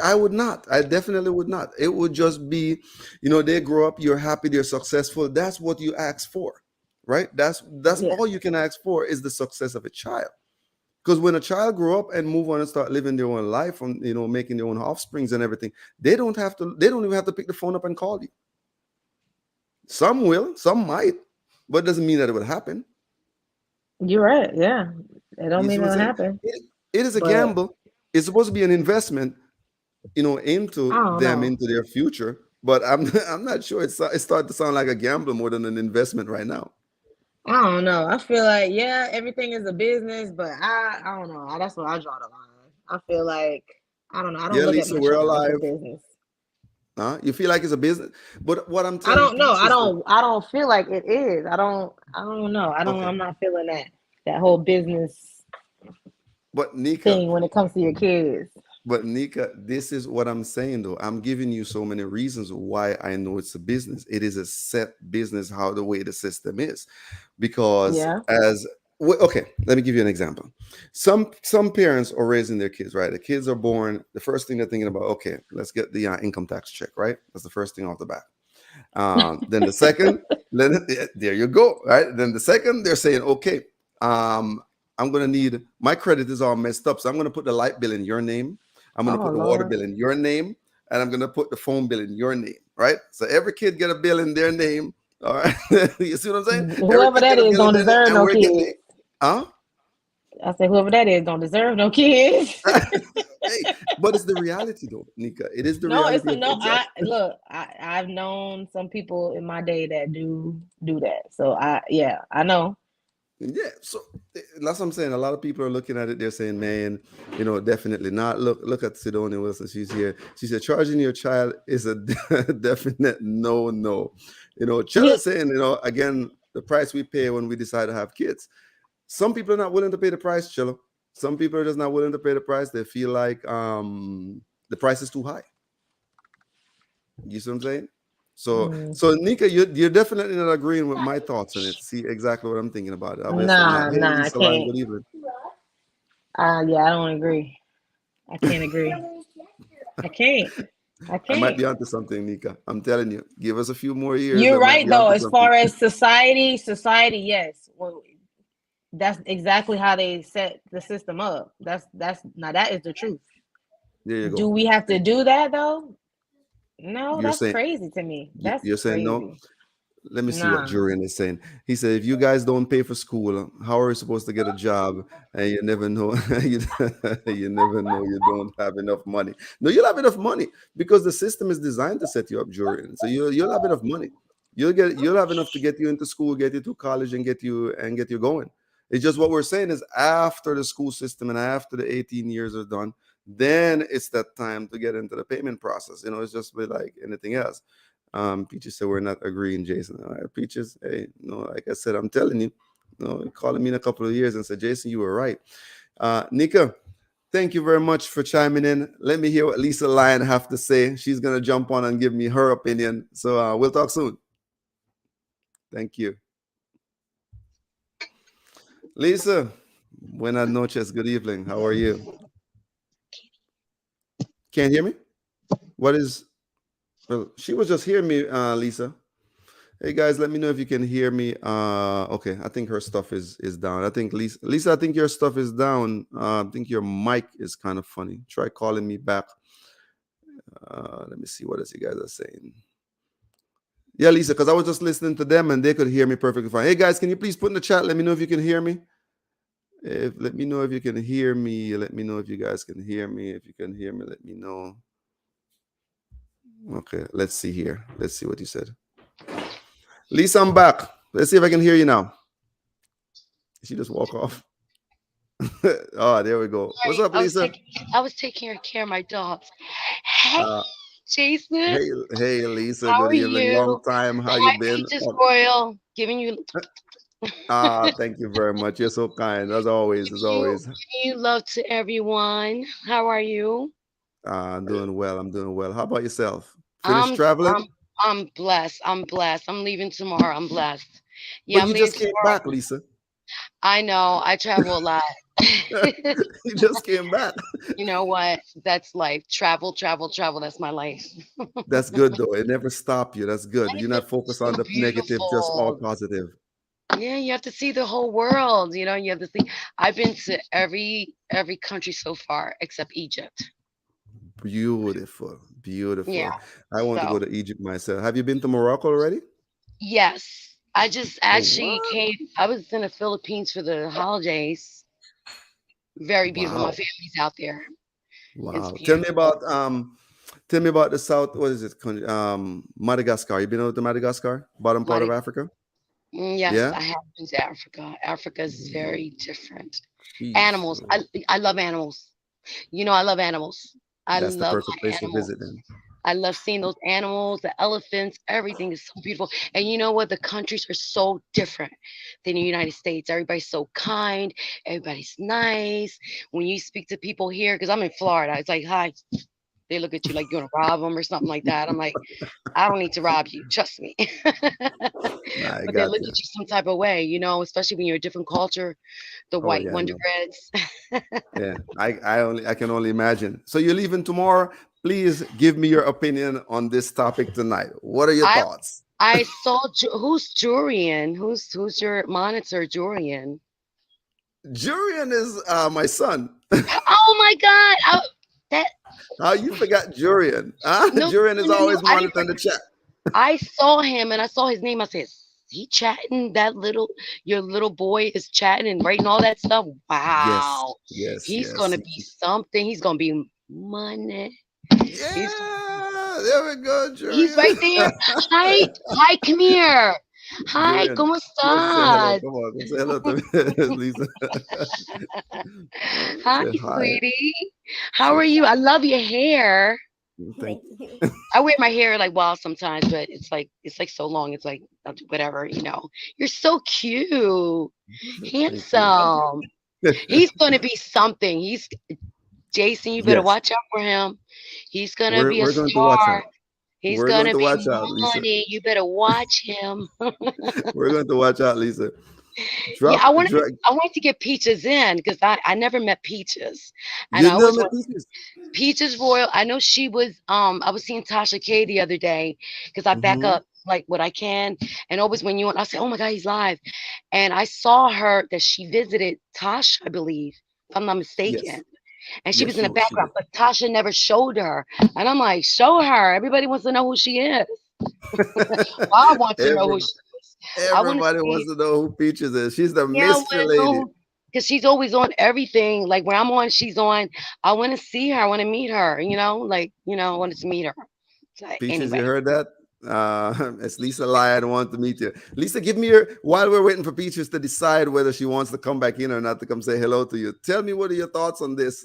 Speaker 1: I would not. I definitely would not. It would just be, they grow up, you're happy, they're successful. That's what you ask for, right? That's
Speaker 3: Yeah.
Speaker 1: all you can ask for is the success of a child. Because when a child grow up and move on and start living their own life and making their own offsprings and everything, they don't have to. They don't even have to pick the phone up and call you. Some will, some might, but it doesn't mean that it would happen.
Speaker 3: You're right. Yeah. It don't
Speaker 1: You see
Speaker 3: mean
Speaker 1: what I'm
Speaker 3: it'll
Speaker 1: saying?
Speaker 3: happen.
Speaker 1: It is a
Speaker 3: But
Speaker 1: gamble. It's supposed to be an investment,
Speaker 3: I
Speaker 1: into
Speaker 3: don't
Speaker 1: them,
Speaker 3: know.
Speaker 1: into their future. But I'm I'm not sure. It's starting to sound like a gamble more than an investment right now.
Speaker 3: I don't know. I feel like, yeah, everything is a business, but I don't know. That's where I draw the line. I feel like I don't know. I don't
Speaker 1: Yeah,
Speaker 3: look at
Speaker 1: Lisa,
Speaker 3: my
Speaker 1: we're
Speaker 3: children like a
Speaker 1: alive.
Speaker 3: business.
Speaker 1: You feel like it's a business, but what I'm
Speaker 3: I
Speaker 1: telling
Speaker 3: don't know.
Speaker 1: Peach is that
Speaker 3: I don't feel like it is. I don't know.
Speaker 1: okay.
Speaker 3: I'm not feeling that whole business
Speaker 1: But Nika,
Speaker 3: thing when it comes to your kids.
Speaker 1: But Nika, this is what I'm saying though. I'm giving you so many reasons why I know it's a business. It is a set business how the way the system is. Because
Speaker 3: Yeah.
Speaker 1: okay, let me give you an example. Some parents are raising their kids, right? The kids are born, the first thing they're thinking about, okay, let's get the income tax check, right? That's the first thing off the bat. Then the second, there you go, right? Then the second, they're saying, okay, um, I'm gonna need my credit is all messed up, so I'm gonna put the light bill in your name. I'm gonna
Speaker 3: Oh
Speaker 1: put the water
Speaker 3: Lord.
Speaker 1: bill in your name, and I'm gonna put the phone bill in your name, right? So every kid get a bill in their name. All right, you see what I'm saying? Every
Speaker 3: Whoever
Speaker 1: kid
Speaker 3: that
Speaker 1: get a
Speaker 3: is
Speaker 1: bill in
Speaker 3: don't
Speaker 1: their name,
Speaker 3: deserve
Speaker 1: and
Speaker 3: no
Speaker 1: we're getting it.
Speaker 3: kids.
Speaker 1: Huh?
Speaker 3: I said whoever that is don't deserve no kids.
Speaker 1: Hey, but it's the reality though, Nika. It is the
Speaker 3: No, it's
Speaker 1: reality of
Speaker 3: no.
Speaker 1: things.
Speaker 3: I look. I've known some people in my day that do that. So yeah, I know.
Speaker 1: Yeah, so that's what I'm saying. A lot of people are looking at it. They're saying, "Man, definitely not." Look at Sidonia Wilson. She's here. She said, "Charging your child is a definite no, no."
Speaker 3: Yeah.
Speaker 1: Chella saying, again, the price we pay when we decide to have kids. Some people are not willing to pay the price, Chella. Some people are just not willing to pay the price. They feel like the price is too high. You see what I'm saying? So,
Speaker 3: Mm,
Speaker 1: so Nika, you're definitely not agreeing with my thoughts on it. See exactly what I'm thinking about it. Obviously, not. Hey,
Speaker 3: nah, I
Speaker 1: Lisa Line,
Speaker 3: can't.
Speaker 1: good evening.
Speaker 3: Yeah, I don't agree. I can't agree. I can't. I
Speaker 1: I might
Speaker 3: can't.
Speaker 1: be onto something, Nika. I'm telling you. Give us a few more years. I
Speaker 3: You're
Speaker 1: might
Speaker 3: right
Speaker 1: be
Speaker 3: though.
Speaker 1: onto
Speaker 3: As
Speaker 1: something.
Speaker 3: far as society, yes. Well, that's exactly how they set the system up. That's now that is the truth.
Speaker 1: There you
Speaker 3: Do
Speaker 1: go.
Speaker 3: we have to do that though? No,
Speaker 1: You're
Speaker 3: that's
Speaker 1: saying
Speaker 3: crazy to me. That's
Speaker 1: you're saying no.
Speaker 3: crazy.
Speaker 1: Let me see what
Speaker 3: Nah.
Speaker 1: Julian is saying. He said, if you guys don't pay for school, how are you supposed to get a job? And you never know, you never know you don't have enough money. No, you'll have enough money because the system is designed to set you up, Julian. So you'll have enough money. You'll have enough to get you into school, get you to college, and get you going. It's just what we're saying is after the school system and after the 18 years are done, then it's that time to get into the payment process. It's just like anything else. Peaches said we're not agreeing, Jason. All right, Peaches. Hey, like I said, I'm telling you, calling me in a couple of years and said, Jason, you were right. Nika, thank you very much for chiming in. Let me hear what Lisa Lyon have to say. She's gonna jump on and give me her opinion. So we'll talk soon. Thank you, Lisa. Buenas noches. Good evening. How are you? Can't hear me? What is? Well, she was just hearing me, Lisa. Hey guys, let me know if you can hear me. Okay, I think her stuff is down. I think Lisa, I think your stuff is down. I think your mic is kind of funny. Try calling me back. Let me see what else you guys are saying. Yeah, Lisa, because I was just listening to them and they could hear me perfectly fine. Hey guys, can you please put in the chat? Let me know if you can hear me. Let me know if you can hear me. Let me know if you guys can hear me. If you can hear me, let me know. Okay, let's see here. Let's see what you said. Lisa, I'm back. Let's see if I can hear you now. Did she just walk off? Oh, there we go. What's
Speaker 4: Sorry,
Speaker 1: up, Lisa?
Speaker 4: I was taking care of my dogs. Hey,
Speaker 1: Uh,
Speaker 4: Jason,
Speaker 1: hey, Lisa.
Speaker 4: how
Speaker 1: Good
Speaker 4: are
Speaker 1: evening. Long
Speaker 4: you?
Speaker 1: time. How you
Speaker 4: Hi,
Speaker 1: been?
Speaker 4: Peaches Royal, giving you
Speaker 1: Thank you very much. You're so kind, as always. As
Speaker 4: you
Speaker 1: always.
Speaker 4: giving you love to everyone. How are you?
Speaker 1: I'm doing well. I'm doing well. How about yourself? Finished
Speaker 4: I'm
Speaker 1: traveling?
Speaker 4: I'm I'm blessed. I'm blessed. I'm leaving tomorrow. I'm blessed. Yeah,
Speaker 1: But
Speaker 4: I'm
Speaker 1: you
Speaker 4: leaving
Speaker 1: just came back,
Speaker 4: tomorrow.
Speaker 1: Lisa.
Speaker 4: I know. I travel a lot.
Speaker 1: You just came back.
Speaker 4: You know what? That's life. Travel, travel, travel. That's my life.
Speaker 1: That's good though. It never stopped you. That's good. You're not focused on
Speaker 4: So
Speaker 1: the negative, just all
Speaker 4: beautiful.
Speaker 1: positive.
Speaker 4: Yeah, you have to see the whole world. You have to see. I've been to every country so far except Egypt.
Speaker 1: Beautiful. Beautiful.
Speaker 4: Yeah.
Speaker 1: I want to go
Speaker 4: So
Speaker 1: to Egypt myself. Have you been to Morocco already?
Speaker 4: yes, I just
Speaker 1: Oh,
Speaker 4: actually
Speaker 1: what?
Speaker 4: came. I was in the Philippines for the holidays. Very beautiful. My
Speaker 1: Wow.
Speaker 4: family's out there. It's
Speaker 1: Wow.
Speaker 4: beautiful.
Speaker 1: Tell me about the south. What is it? Madagascar. You been out to Madagascar? Bottom part of
Speaker 4: My
Speaker 1: Africa?
Speaker 4: yes,
Speaker 1: Yeah?
Speaker 4: I have been to Africa. Africa is very different.
Speaker 1: Jeez.
Speaker 4: Animals. I love animals. I love animals. I
Speaker 1: That's the
Speaker 4: love
Speaker 1: perfect
Speaker 4: my
Speaker 1: place to
Speaker 4: animals.
Speaker 1: visit then.
Speaker 4: I love seeing those animals, the elephants, everything is so beautiful. And you know what? The countries are so different than the United States. Everybody's so kind, everybody's nice. When you speak to people here, because I'm in Florida, it's like, hi. They look at you like you're gonna rob them or something like that. I'm like, I don't need to rob you, trust me.
Speaker 1: Nah, I
Speaker 4: But they
Speaker 1: got
Speaker 4: look
Speaker 1: you.
Speaker 4: at you some type of way, especially when you're a different culture, the
Speaker 1: Oh
Speaker 4: white
Speaker 1: yeah, I
Speaker 4: Wonder
Speaker 1: know.
Speaker 4: Breads.
Speaker 1: Yeah, I can only imagine. So you're leaving tomorrow. Please give me your opinion on this topic tonight. What are your
Speaker 4: I
Speaker 1: thoughts?
Speaker 4: I saw who's Jurian? Who's your monitor, Jurian?
Speaker 1: Jurian is my son.
Speaker 4: Oh my God! That
Speaker 1: How you forgot Jurian? Huh?
Speaker 4: no,
Speaker 1: Jurian
Speaker 4: no,
Speaker 1: is
Speaker 4: no, no.
Speaker 1: always
Speaker 4: I didn't.
Speaker 1: monitoring the chat.
Speaker 4: I saw him and I saw his name. I said, he chatting that your little boy is chatting and writing all that stuff.
Speaker 1: Yes,
Speaker 4: Wow.
Speaker 1: yes,
Speaker 4: He's
Speaker 1: yes.
Speaker 4: gonna be something. He's gonna be money. He's
Speaker 1: Yeah, there we go,
Speaker 4: he's
Speaker 1: Jurian.
Speaker 4: right there. Hi, hi, come here. Hi,
Speaker 1: Jurian,
Speaker 4: ¿cómo
Speaker 1: come say hello.
Speaker 4: estás?
Speaker 1: Come on, come say hello to me, Lisa.
Speaker 4: Hi,
Speaker 1: Say hi.
Speaker 4: sweetie. How
Speaker 1: Say
Speaker 4: are you? I love your hair.
Speaker 1: thank
Speaker 3: Thank you.
Speaker 4: I wear my hair like wild sometimes, but it's like so long. It's like I'll do whatever. You're so cute,
Speaker 1: thank you.
Speaker 4: handsome. He's gonna be something. He's Jason. You better
Speaker 1: Yes,
Speaker 4: watch out for him. He's gonna be a
Speaker 1: we're going to watch
Speaker 4: star.
Speaker 1: out.
Speaker 4: He's
Speaker 1: We're going
Speaker 4: gonna
Speaker 1: to
Speaker 4: be
Speaker 1: watch out, Lisa.
Speaker 4: money. You better watch him.
Speaker 1: We're going to watch out, Lisa.
Speaker 4: Yeah,
Speaker 1: Drop, drag.
Speaker 4: I wanted to get Peaches in because I never met Peaches, and
Speaker 1: You
Speaker 4: I
Speaker 1: never
Speaker 4: always
Speaker 1: met
Speaker 4: want
Speaker 1: Peaches.
Speaker 4: Peaches Royal. I know she was. I was seeing Tasha K the other day because I back
Speaker 1: Hmm.
Speaker 4: up like what I can, and always when you want, I say, "Oh my God, he's live," and I saw her that she visited Tasha, I believe, if I'm not
Speaker 1: Yes,
Speaker 4: mistaken, and she
Speaker 1: yes,
Speaker 4: was in the
Speaker 1: she
Speaker 4: background,
Speaker 1: did.
Speaker 4: but Tasha never showed her, and I'm like, "Show her! Everybody wants to know who she is. Well, I want to know who
Speaker 1: Every,
Speaker 4: she is. I want to
Speaker 1: everybody
Speaker 4: see."
Speaker 1: wants to know who Peaches is. She's the
Speaker 4: Yeah, I
Speaker 1: mystery
Speaker 4: wanna
Speaker 1: lady.
Speaker 4: know because she's always on everything. Like where I'm on, she's on. I want to see her. I want to meet her. I wanted to meet her. So
Speaker 1: Peaches, you
Speaker 4: anyway,
Speaker 1: heard that? It's Lisa Lyad want to meet you. Lisa, give me your, while we're waiting for Peaches to decide whether she wants to come back in or not to come say hello to you. Tell me, what are your thoughts on this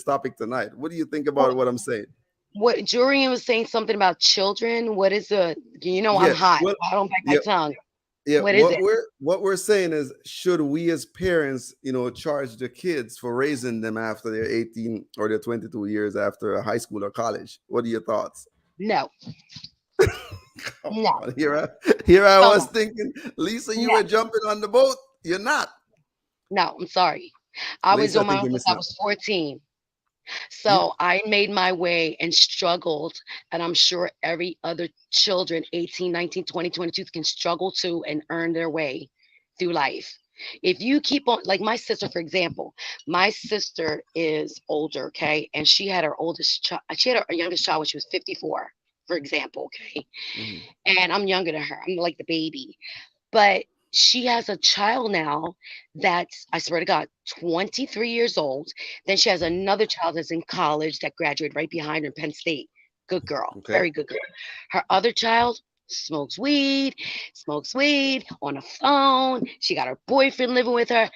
Speaker 1: topic tonight? What do you think about
Speaker 4: what,
Speaker 1: what I'm saying?
Speaker 4: what Jurian was saying something about children. What is the? I'm
Speaker 1: Yeah,
Speaker 4: hot.
Speaker 1: well,
Speaker 4: I don't bite my
Speaker 1: yeah,
Speaker 4: tongue.
Speaker 1: yeah.
Speaker 4: What is it?
Speaker 1: What we're saying is, should we as parents, charge the kids for raising them after they're 18 or they're 22 years after high school or college? What are your thoughts?
Speaker 4: No,
Speaker 1: Come
Speaker 4: no,
Speaker 1: on, here I
Speaker 4: come
Speaker 1: was
Speaker 4: on,
Speaker 1: thinking, Lisa, you
Speaker 4: no,
Speaker 1: were jumping on the boat. You're not.
Speaker 4: no. I'm sorry. I was
Speaker 1: Lisa, I
Speaker 4: on my
Speaker 1: think
Speaker 4: own
Speaker 1: you're
Speaker 4: since
Speaker 1: missing
Speaker 4: I
Speaker 1: out.
Speaker 4: was 14.
Speaker 1: You,
Speaker 4: So I made my way and struggled. And I'm sure every other children, 18, 19, 20, 22, can struggle too and earn their way through life. If you keep on, like my sister, for example, my sister is older, okay? And she had her oldest child, she had her youngest child when she was 54, for example, okay?
Speaker 1: mhm.
Speaker 4: And I'm younger than her. I'm like the baby. But she has a child now that's, I swear to God, 23 years old. Then she has another child that's in college that graduated right behind her in Penn State. Good girl,
Speaker 1: Okay.
Speaker 4: very good girl. Her other child smokes weed on a phone. She got her boyfriend living with her,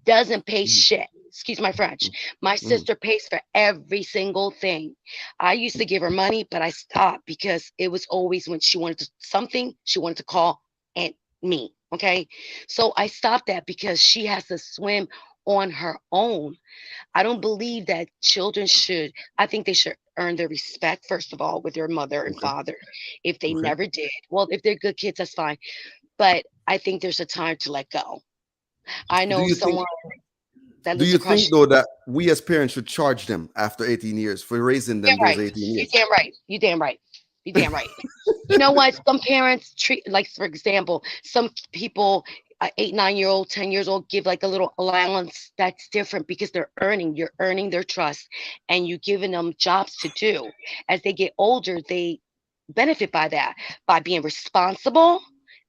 Speaker 4: doesn't pay
Speaker 1: Mhm,
Speaker 4: shit. Excuse my French.
Speaker 1: mhm,
Speaker 4: My
Speaker 1: mhm.
Speaker 4: sister pays for every single thing. I used to give her money, but I stopped because it was always when she wanted something, she wanted to call Aunt me. Okay. So I stopped that because she has to swim on her own. I don't believe that children should, I think they should earn their respect, first of all, with their mother and
Speaker 1: Okay.
Speaker 4: father. If they
Speaker 1: Okay.
Speaker 4: never did, well, if they're good kids, that's fine. But I think there's a time to let go. I
Speaker 1: Do
Speaker 4: know
Speaker 1: you think
Speaker 4: someone that
Speaker 1: do
Speaker 4: lives
Speaker 1: you
Speaker 4: across.
Speaker 1: think though that we as parents should charge them after 18 years for raising
Speaker 4: Damn
Speaker 1: them those
Speaker 4: right.
Speaker 1: 18
Speaker 4: You
Speaker 1: years?
Speaker 4: damn right. You damn right. You damn right. You know what? Some parents treat like, for example, some people, 8, 9 year old, 10 years old, give like a little allowance. That's different because they're earning. You're earning their trust, and you're giving them jobs to do. As they get older, they benefit by that by being responsible.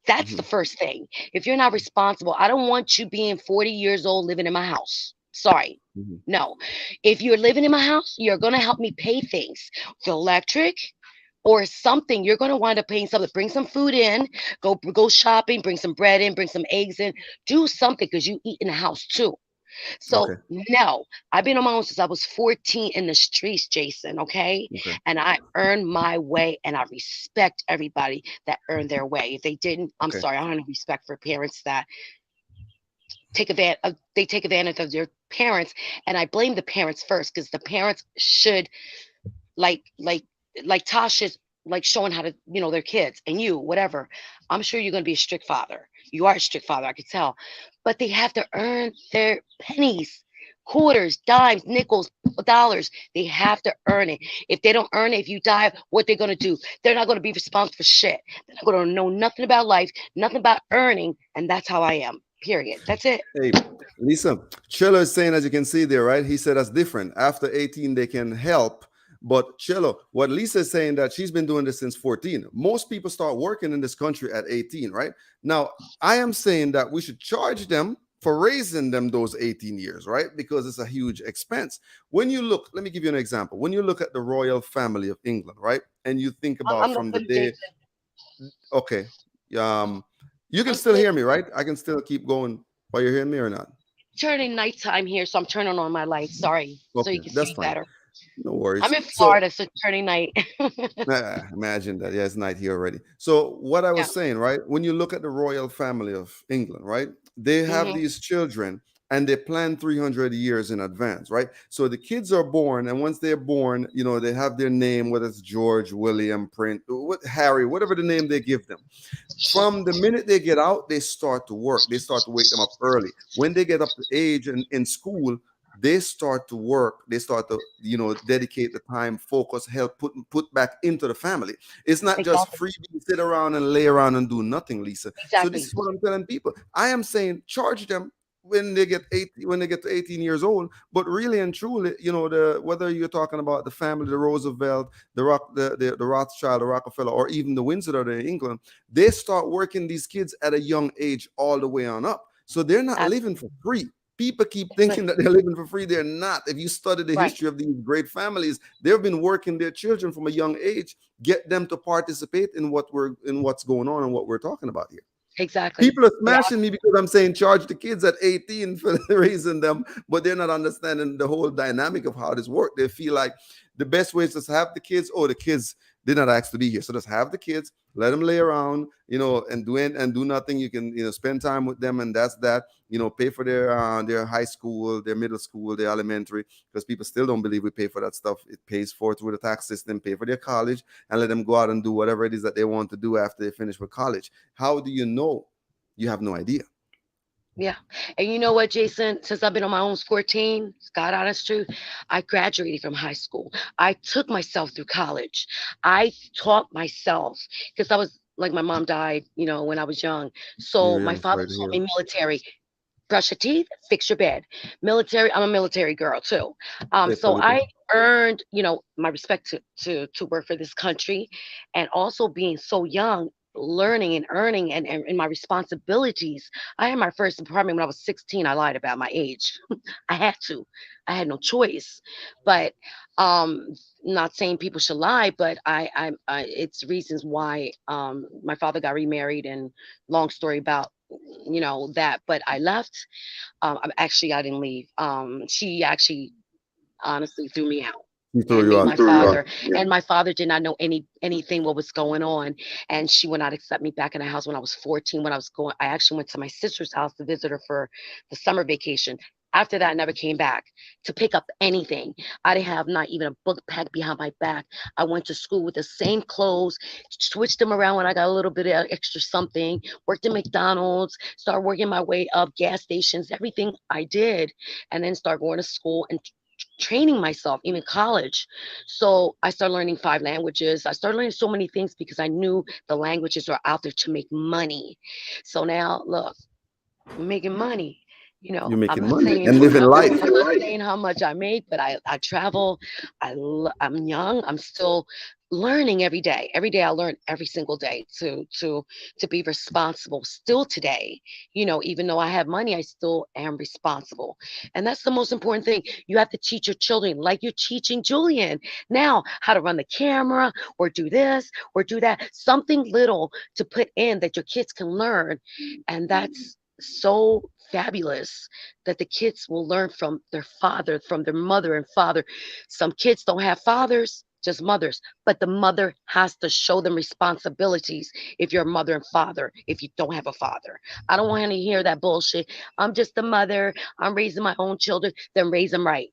Speaker 4: That's the
Speaker 1: Mhm,
Speaker 4: first thing. If you're not responsible, I don't want you being 40 years old living in my house. Sorry.
Speaker 1: mhm,
Speaker 4: No. If you're living in my house, you're going to help me pay things. The electric or something, you're going to wind up paying something. Bring some food in, go shopping, bring some bread in, bring some eggs in, do something because you eat in the house too. So
Speaker 1: Okay.
Speaker 4: no, I've been on my own since I was 14 in the streets, Jason. Okay.
Speaker 1: Okay.
Speaker 4: And I earned my way, and I respect everybody that earned their way. If they didn't, I'm
Speaker 1: Okay.
Speaker 4: sorry. I don't have respect for parents that take advantage of their parents. And I blame the parents first, because the parents should, like like like Tasha's, like showing how to, their kids, and you, whatever. I'm sure you're going to be a strict father. You are a strict father, I could tell. But they have to earn their pennies, quarters, dimes, nickels, dollars. They have to earn it. If they don't earn it, if you die, what they're going to do? They're not going to be responsible for shit. They're not going to know nothing about life, nothing about earning. And that's how I am. Period. That's it.
Speaker 1: Hey, Lisa, Cello is saying, as you can see there, right? He said that's different. After 18, they can help. But Cello, what Lisa is saying, that she's been doing this since 14. Most people start working in this country at 18, right? Now, I am saying that we should charge them for raising them those 18 years, right? Because it's a huge expense. When you look, let me give you an example. When you look at the royal family of England, right? And you think about
Speaker 4: I'm
Speaker 1: from the
Speaker 4: listening,
Speaker 1: day,
Speaker 4: Jason.
Speaker 1: okay, you can
Speaker 4: I'm
Speaker 1: still
Speaker 4: listening.
Speaker 1: hear me, right? I can still keep going while you're hearing me or not.
Speaker 4: Turning nighttime here, so I'm turning on my lights. Sorry, so
Speaker 1: Okay,
Speaker 4: you can see
Speaker 1: that's
Speaker 4: me
Speaker 1: fine.
Speaker 4: better.
Speaker 1: No
Speaker 4: I'm
Speaker 1: worries.
Speaker 4: in
Speaker 1: So
Speaker 4: Florida, so it's turning night.
Speaker 1: imagine that. Yeah, it's night here already. So what I
Speaker 4: Yeah.
Speaker 1: was saying, right? When you look at the royal family of England, right? They have
Speaker 4: Hmm.
Speaker 1: these children and they plan 300 years in advance, right? So the kids are born, and once they're born, they have their name, whether it's George, William, Prince, Harry, whatever the name they give them. From the minute they get out, they start to work. They start to wake them up early. When they get up to age and in school, they start to work. They start to, dedicate the time, focus, help put back into the family. It's not just
Speaker 4: Exactly.
Speaker 1: freebie, sit around and lay around and do nothing, Lisa. So this
Speaker 4: Exactly.
Speaker 1: is what I'm telling people. I am saying charge them when they get when they get to 18 years old. But really and truly, whether you're talking about the family, the Roosevelt, the Rothschild, the Rockefeller, or even the Windsor that are in England, they start working these kids at a young age all the way on up. So they're not living
Speaker 4: Absolutely.
Speaker 1: for free. People keep thinking that they're living for free. They're not. If you study the
Speaker 4: Right.
Speaker 1: history of these great families, they've been working their children from a young age, get them to participate in what's going on and what we're talking about here.
Speaker 4: Exactly.
Speaker 1: People are
Speaker 4: You're
Speaker 1: smashing me because I'm saying charge the kids at 18 for raising them, but they're not understanding the whole dynamic of how this works. They feel like the best way is just have the kids. Oh, the kids did not ask to be here, so just have the kids, let them lay around, and do nothing. You can spend time with them, and that's that. Pay for their high school, their middle school, their elementary, because people still don't believe we pay for that stuff. It pays for through the tax system. Pay for their college and let them go out and do whatever it is that they want to do after they finish with college. How do you know? You have no idea.
Speaker 4: Yeah. And you know what, Jason? Since I've been on my own 14, God honest truth, I graduated from high school. I took myself through college. I taught myself, because I was like, my mom died, when I was young.
Speaker 1: You're
Speaker 4: So my
Speaker 1: young.
Speaker 4: father
Speaker 1: Sorry to
Speaker 4: taught
Speaker 1: hear.
Speaker 4: me military. Brush your teeth, fix your bed. Military, I'm a military girl too.
Speaker 1: Hey,
Speaker 4: So
Speaker 1: Felipe.
Speaker 4: I earned, my respect to work for this country, and also being so young, learning and earning, and my responsibilities. I had my first apartment when I was 16. I lied about my age. I had to. I had no choice. But not saying people should lie, but it's reasons why my father got remarried, and long story about that. But I left. I didn't leave. She actually honestly threw me out
Speaker 1: He threw
Speaker 4: and
Speaker 1: you
Speaker 4: made
Speaker 1: out.
Speaker 4: my father, and my father did not know anything what was going on, and she would not accept me back in the house when I was 14. When I actually went to my sister's house to visit her for the summer vacation. After that, I never came back to pick up anything. I didn't have not even a book packed behind my back. I went to school with the same clothes, switched them around when I got a little bit of extra something, worked at McDonald's, started working my way up, gas stations, everything I did, and then start going to school and training myself, even college. So I started learning 5 languages. I started learning so many things because I knew the languages are out there to make money. So now, look, I'm making money.
Speaker 1: You're
Speaker 4: I'm
Speaker 1: making
Speaker 4: not
Speaker 1: money
Speaker 4: saying
Speaker 1: and living life.
Speaker 4: I'm not saying how much I make, but I travel. I'm young. I'm still learning every day. Every day I learn every single day to be responsible. Still today, even though I have money, I still am responsible, and that's the most important thing. You have to teach your children, like you're teaching Julian now, how to run the camera, or do this or do that. Something little to put in that your kids can learn, and that's so fabulous that the kids will learn from their father, from their mother and father. Some kids don't have fathers, just mothers, but the mother has to show them responsibilities if you're a mother and father, if you don't have a father. I don't want to hear that bullshit. I'm just a mother. I'm raising my own children. Then raise them right.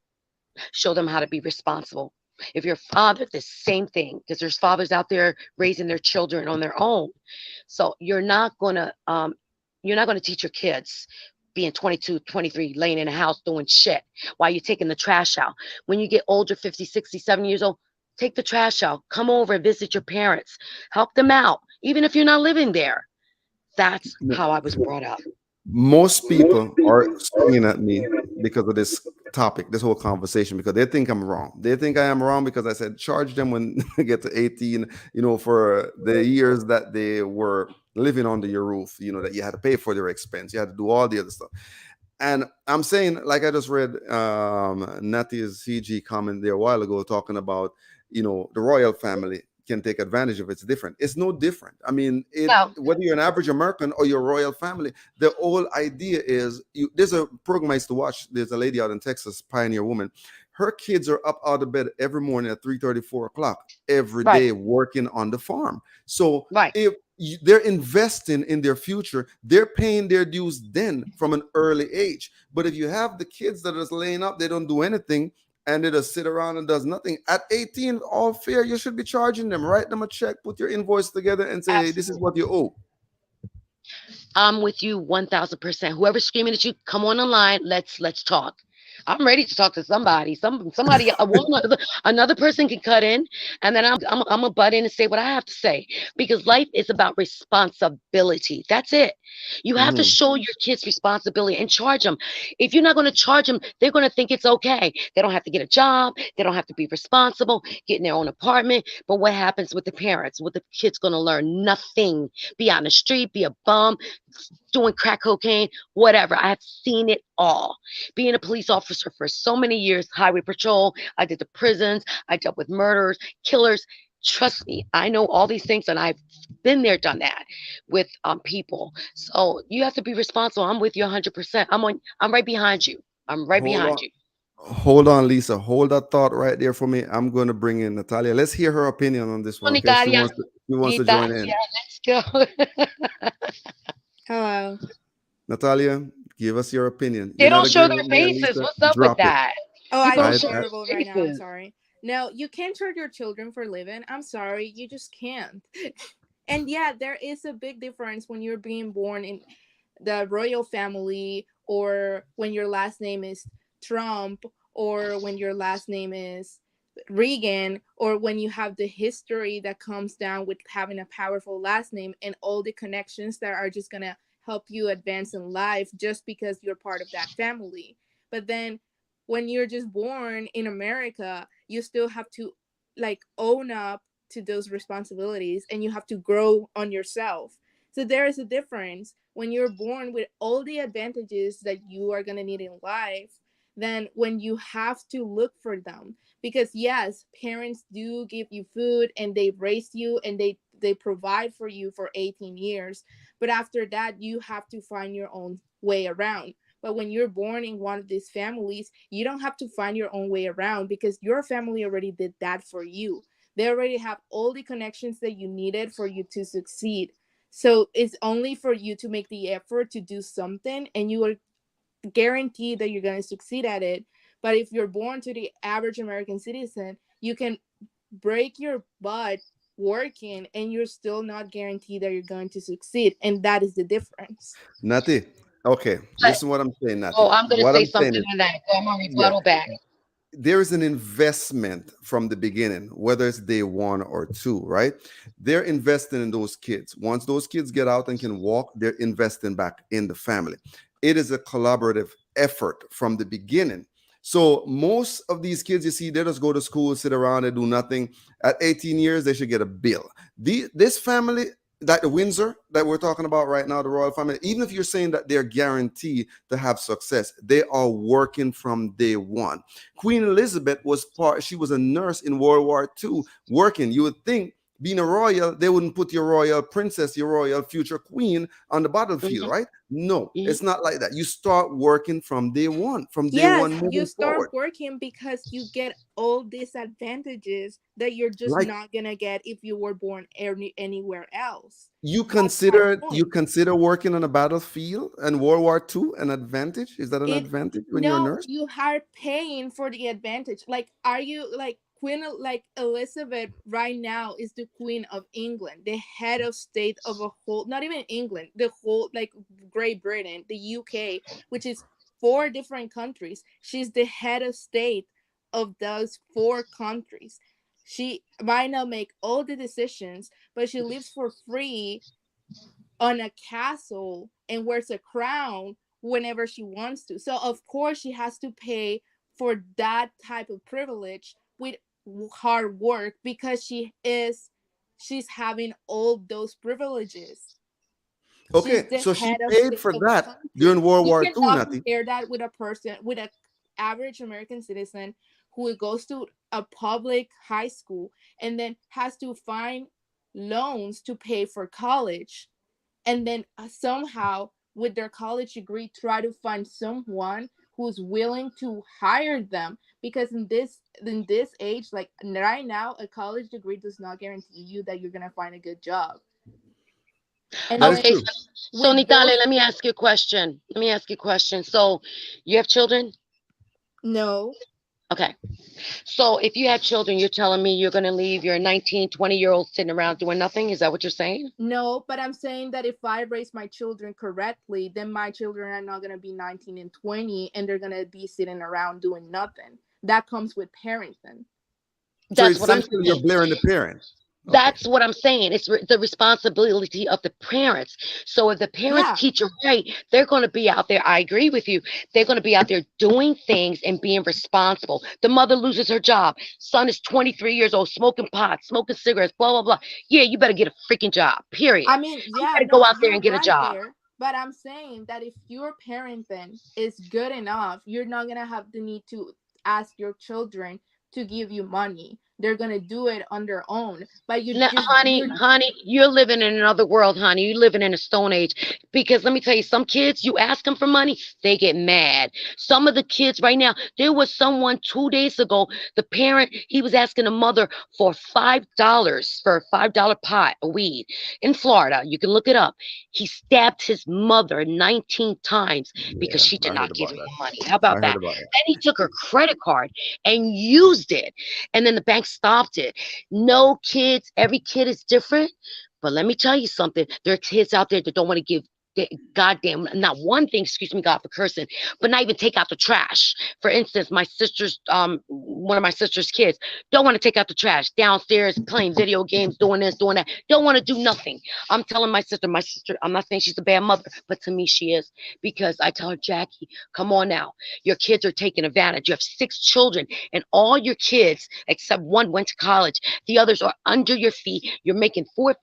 Speaker 4: Show them how to be responsible. If you're a father, the same thing, because there's fathers out there raising their children on their own. So you're not gonna teach your kids being 22, 23, laying in a house doing shit while you're taking the trash out. When you get older, 50, 60, 70 years old, take the trash out. Come over and visit your parents. Help them out, even if you're not living there. That's how I was brought up.
Speaker 1: Most people are swinging at me because of this topic, this whole conversation, because they think I'm wrong. They think I am wrong because I said charge them when they get to 18, for the years that they were living under your roof, that you had to pay for their expense. You had to do all the other stuff. And I'm saying, like I just read Nati's CG comment there a while ago talking about, the royal family can take advantage of it. It's different. It's no different. I mean,
Speaker 4: No,
Speaker 1: whether you're an average American or your royal family, the whole idea is there's a program I used to watch. There's a lady out in Texas, pioneer woman. Her kids are up out of bed every morning at 3:30, 4 o'clock every
Speaker 4: right,
Speaker 1: day working on the farm. So
Speaker 4: right.
Speaker 1: if they're investing in their future, they're paying their dues then from an early age. But if you have the kids that are just laying up, they don't do anything, and they just sit around and does nothing. At 18, all fair, you should be charging them. Write them a check, put your invoice together, and say, hey, this is
Speaker 4: Absolutely.
Speaker 1: what you owe.
Speaker 4: I'm with you 1000%. Whoever's screaming at you, come on the line. Let's talk. I'm ready to talk to somebody. Somebody, another person can cut in, and then I'm a butt in and say what I have to say, because life is about responsibility. That's it. You have to
Speaker 1: Mhm.
Speaker 4: show your kids responsibility and charge them. If you're not going to charge them, they're going to think it's okay. They don't have to get a job. They don't have to be responsible, get in their own apartment. But what happens with the parents? What the kids going to learn? Nothing. Be on the street, be a bum, doing crack cocaine, whatever. I have seen it all. Being a police officer for so many years, highway patrol, I did the prisons, I dealt with murderers, killers. Trust me, I know all these things, and I've been there, done that with people. So you have to be responsible. I'm with you 100%. I'm right behind you. I'm right
Speaker 1: Hold
Speaker 4: behind
Speaker 1: on.
Speaker 4: you.
Speaker 1: Hold on, Lisa. Hold that thought right there for me. I'm going to bring in Natalia. Let's hear her opinion on this one. Okay,
Speaker 4: Italia,
Speaker 1: she wants to join in.
Speaker 4: Italia, let's go.
Speaker 5: Hello.
Speaker 1: Natalia, give us your opinion.
Speaker 4: They
Speaker 1: You're not
Speaker 4: don't show
Speaker 1: agreeing
Speaker 4: their
Speaker 1: with me and
Speaker 4: faces.
Speaker 1: Lisa.
Speaker 4: What's up with
Speaker 1: Drop it.
Speaker 4: that?
Speaker 5: Oh, I
Speaker 4: People don't
Speaker 5: look
Speaker 4: show
Speaker 1: I
Speaker 5: terrible
Speaker 4: their
Speaker 5: right now. I'm
Speaker 4: faces.
Speaker 5: sorry. No, you can't charge your children for living. I'm sorry. You just can't. And yeah, there is a big difference when you're being born in the royal family, or when your last name is Trump, or when your last name is Reagan, or when you have the history that comes down with having a powerful last name and all the connections that are just going to help you advance in life just because you're part of that family. But then when you're just born in America, you still have to like own up to those responsibilities, and you have to grow on yourself. So there is a difference when you're born with all the advantages that you are going to need in life than when you have to look for them. Because yes, parents do give you food and they raise you and they provide for you for 18 years, but after that you have to find your own way around. But when you're born in one of these families, you don't have to find your own way around because your family already did that for you. They already have all the connections that you needed for you to succeed. So it's only for you to make the effort to do something, and you are guaranteed that you're going to succeed at it. But if you're born to the average American citizen, you can break your butt working and you're still not guaranteed that you're going to succeed. And that is the difference.
Speaker 1: Nati, okay,
Speaker 4: But
Speaker 1: listen what I'm saying,
Speaker 4: oh,
Speaker 1: Nati.
Speaker 4: I'm gonna
Speaker 1: What
Speaker 4: say
Speaker 1: I'm saying
Speaker 4: something
Speaker 1: is,
Speaker 4: to that. So I'm gonna
Speaker 1: yeah,
Speaker 4: rebuttal back.
Speaker 1: there is an investment from the beginning, whether it's day one or two, right? They're investing in those kids. Once those kids get out and can walk, they're investing back in the family. It is a collaborative effort from the beginning. So most of these kids, you see, they just go to school, sit around, and do nothing. At 18 years, they should get a bill. This family, like the Windsor that we're talking about right now, the royal family, even if you're saying that they're guaranteed to have success, they are working from day one. Queen Elizabeth was she was a nurse in World War II working. You would think Being a royal, they wouldn't put your royal princess, your royal future queen on the battlefield,
Speaker 4: Mhm,
Speaker 1: right? No,
Speaker 4: mhm.
Speaker 1: it's not like that. You start working from day
Speaker 5: Yes,
Speaker 1: one
Speaker 5: you
Speaker 1: moving
Speaker 5: start
Speaker 1: forward.
Speaker 5: working because you get all these advantages that you're just
Speaker 1: Like
Speaker 5: not gonna get if you were born anywhere else.
Speaker 1: you
Speaker 5: That's my
Speaker 1: consider you
Speaker 5: point.
Speaker 1: consider working on a battlefield and World War II an advantage? Is that an
Speaker 5: It
Speaker 1: advantage when you're a
Speaker 5: No,
Speaker 1: nurse?
Speaker 5: you are paying for the advantage. Like, are you like like Elizabeth right now is the Queen of England, the head of state of a whole, not even England, the whole, like, Great Britain, the UK, which is four different countries. She's the head of state of those four countries. She might not make all the decisions, but she lives for free on a castle and wears a crown whenever she wants to. So of course she has to pay for that type of privilege with hard work, because she's having all those privileges. She's
Speaker 1: Okay,
Speaker 5: the
Speaker 1: so she
Speaker 5: head of
Speaker 1: paid
Speaker 5: state
Speaker 1: for
Speaker 5: of the
Speaker 1: that
Speaker 5: country.
Speaker 1: during World
Speaker 5: You
Speaker 1: War II,
Speaker 5: cannot
Speaker 1: Natty.
Speaker 5: compare that with a person, with an average American citizen who goes to a public high school and then has to find loans to pay for college, and then somehow with their college degree try to find someone who's willing to hire them, because in this age, like right now, a college degree does not guarantee you that you're going to find a good job. And
Speaker 1: That is
Speaker 5: then
Speaker 4: Okay,
Speaker 1: true.
Speaker 4: so
Speaker 5: with
Speaker 4: Nitale,
Speaker 5: those,
Speaker 4: let me ask you a question. Let me ask you a question. So, you have children?
Speaker 5: no,
Speaker 4: Okay. So, if you have children, you're telling me you're going to leave your 19, 20-year-old sitting around doing nothing? Is that what you're saying?
Speaker 5: no, but I'm saying that if I raise my children correctly, then my children are not going to be 19 and 20 and they're going to be sitting around doing nothing. That comes with parenting.
Speaker 1: So
Speaker 4: That's what I'm
Speaker 1: essentially, you're
Speaker 4: saying.
Speaker 1: blaring the parent. Okay.
Speaker 4: That's what I'm saying. It's the responsibility of the parents. So if the parents
Speaker 5: Yeah.
Speaker 4: teach it right, they're going to be out there. I agree with you. They're going to be out there doing things and being responsible. The mother loses her job. Son is 23 years old, smoking pot, smoking cigarettes, blah, blah, blah. Yeah, you better get a freaking job, period.
Speaker 5: I mean,
Speaker 4: You
Speaker 5: yeah,
Speaker 4: better go
Speaker 5: no,
Speaker 4: out there
Speaker 5: you're
Speaker 4: and get a
Speaker 5: right
Speaker 4: job.
Speaker 5: there. But I'm saying that if your parenting is good enough, you're not going to have the need to ask your children to give you money. They're going to do it on their own. But you
Speaker 4: Now,
Speaker 5: just,
Speaker 4: honey, you're living in another world, honey. You're living in a stone age. Because let me tell you, some kids, you ask them for money, they get mad. Some of the kids right now, there was someone 2 days ago, the parent, he was asking the mother for $5 for a $5 pot of weed in Florida. You can look it up. He stabbed his mother 19 times because
Speaker 1: Yeah,
Speaker 4: she
Speaker 1: I
Speaker 4: did
Speaker 1: heard
Speaker 4: not give
Speaker 1: about
Speaker 4: him
Speaker 1: that.
Speaker 4: the money. How
Speaker 1: I
Speaker 4: about
Speaker 1: heard
Speaker 4: that?
Speaker 1: about that.
Speaker 4: Then he took her credit card and used it. And then the bank stopped it. No kids, every kid is different. But let me tell you something. There are kids out there that don't want to give goddamn not one thing, excuse me, God, for cursing, but not even take out the trash. For instance, my sister's one of my sister's kids don't want to take out the trash downstairs, playing video games, doing this, doing that, don't want to do nothing. I'm telling my sister, I'm not saying she's a bad mother, but to me she is, because I tell her, Jackie, come on now, your kids are taking advantage. You have 6 children and all your kids except one went to college, the others are under your feet. You're making $4,000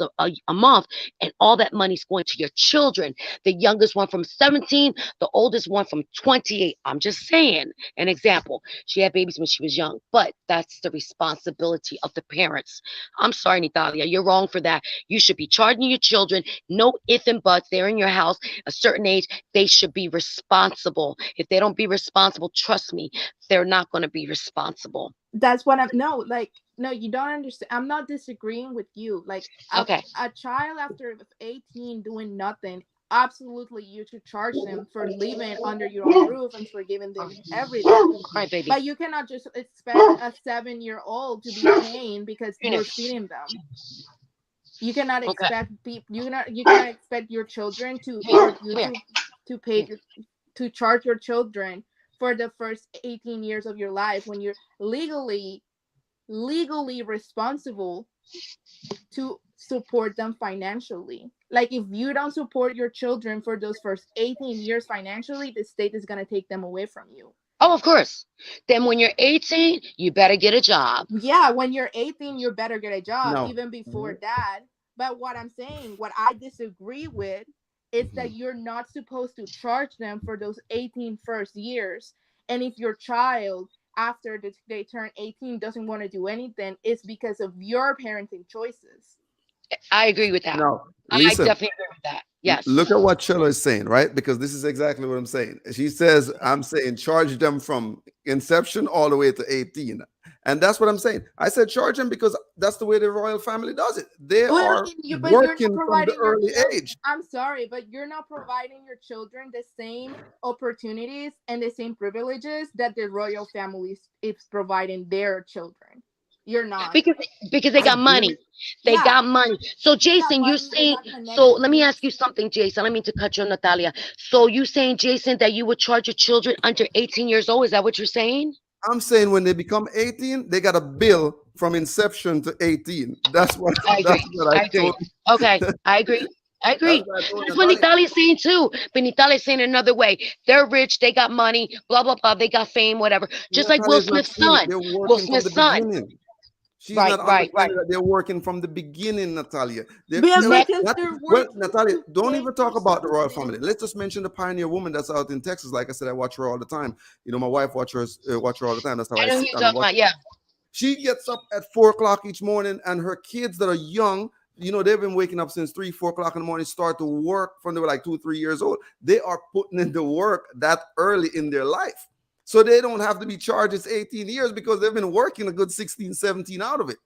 Speaker 4: or $5,000 a month, and all that money's going to your children. The youngest one from 17, the oldest one from 28. I'm just saying an example. She had babies when she was young, but that's the responsibility of the parents. I'm sorry, Natalia, you're wrong for that. You should be charging your children. No if and buts. They're in your house, a certain age. They should be responsible. If they don't be responsible, trust me, they're not going to be responsible.
Speaker 5: that's what I'm, no, like, no, you don't understand. I'm not disagreeing with you. Like,
Speaker 4: Okay.
Speaker 5: a child after 18 doing nothing, absolutely you should charge them for living under your own roof and for giving
Speaker 4: All
Speaker 5: them everything.
Speaker 4: right, baby.
Speaker 5: But you cannot just expect a 7-year-old to be paying because you're
Speaker 4: Finish.
Speaker 5: feeding them. You cannot
Speaker 4: Okay.
Speaker 5: expect people, you cannot expect your children to,
Speaker 4: Come here.
Speaker 5: for you
Speaker 4: Come here.
Speaker 5: to pay to charge your children for the first 18 years of your life when you're legally responsible to support them financially. Like, if you don't support your children for those first 18 years financially, the state is going to take them away from you.
Speaker 4: Oh, of course. Then when you're 18, you better get a job.
Speaker 5: Yeah, when you're 18, you better get a job,
Speaker 1: No.
Speaker 5: even before that. But what I'm saying, what I disagree with, is that
Speaker 1: Mhm.
Speaker 5: you're not supposed to charge them for those 18 first years. And if your child after they turn 18 doesn't want to do anything, it's because of your parenting choices.
Speaker 4: I agree with that.
Speaker 1: Now,
Speaker 4: I
Speaker 1: listen,
Speaker 4: definitely agree with that. Yes.
Speaker 1: look at what Chella is saying, right? Because this is exactly what I'm saying. She says, I'm saying charge them from inception all the way to 18. And that's what I'm saying. I said charge them because that's the way the royal family does it. They
Speaker 5: Well,
Speaker 1: are
Speaker 5: but you're not
Speaker 1: working from the
Speaker 5: providing your
Speaker 1: early
Speaker 5: children.
Speaker 1: age.
Speaker 5: I'm sorry, but you're not providing your children the same opportunities and the same privileges that the royal family is providing their children. You're not.
Speaker 4: because because they
Speaker 1: I
Speaker 4: got
Speaker 1: get
Speaker 4: money.
Speaker 1: it.
Speaker 4: They
Speaker 5: Yeah,
Speaker 4: got money. So
Speaker 5: they got
Speaker 4: Jason, you're
Speaker 5: money. They
Speaker 4: saying,
Speaker 5: got
Speaker 4: so let me
Speaker 5: connections.
Speaker 4: ask you something, Jason. I mean to cut you, Natalia. So you saying, Jason, that you would charge your children under 18 years old? Is that what you're saying?
Speaker 1: I'm saying when they become 18, they got a bill from inception to 18. That's what
Speaker 4: I
Speaker 1: that's
Speaker 4: agree.
Speaker 1: what I
Speaker 4: I
Speaker 1: told
Speaker 4: agree. Okay, I agree. I
Speaker 1: that's
Speaker 4: agree.
Speaker 1: what I told
Speaker 4: That's what
Speaker 1: Natalia.
Speaker 4: Natalia's saying too. But Natalia's saying it another way. They're rich, they got money, blah blah blah. They got fame, whatever. Just like
Speaker 1: Natalia
Speaker 4: Will
Speaker 1: is not
Speaker 4: Smith's
Speaker 1: seeing it.
Speaker 4: son.
Speaker 1: They're
Speaker 4: Will
Speaker 1: working from the
Speaker 4: Smith's son.
Speaker 1: beginning. She's
Speaker 4: Right,
Speaker 1: not
Speaker 4: right, right.
Speaker 1: understanding that they're working from the beginning, Natalia.
Speaker 5: Yeah,
Speaker 4: Next,
Speaker 5: because
Speaker 1: Not,
Speaker 5: they're
Speaker 1: well,
Speaker 5: working
Speaker 1: Natalia,
Speaker 5: to
Speaker 1: don't
Speaker 5: pay
Speaker 1: even
Speaker 5: for
Speaker 1: talk about the royal
Speaker 5: something.
Speaker 1: family. Let's just mention the pioneer woman that's out in Texas. Like I said, I watch her all the time. You know, my wife watch her all the time. That's how
Speaker 4: I
Speaker 1: I
Speaker 4: know who
Speaker 1: sit
Speaker 4: you're
Speaker 1: down and
Speaker 4: talking
Speaker 1: watch.
Speaker 4: about. Yeah.
Speaker 1: She gets up at 4 o'clock each morning, and her kids that are young, you know, they've been waking up since 3, 4 o'clock in the morning, start to work from they were like 2, 3 years old. They are putting in the work that early in their life. So they don't have to be charged as 18 years because they've been working a good 16, 17 out of it.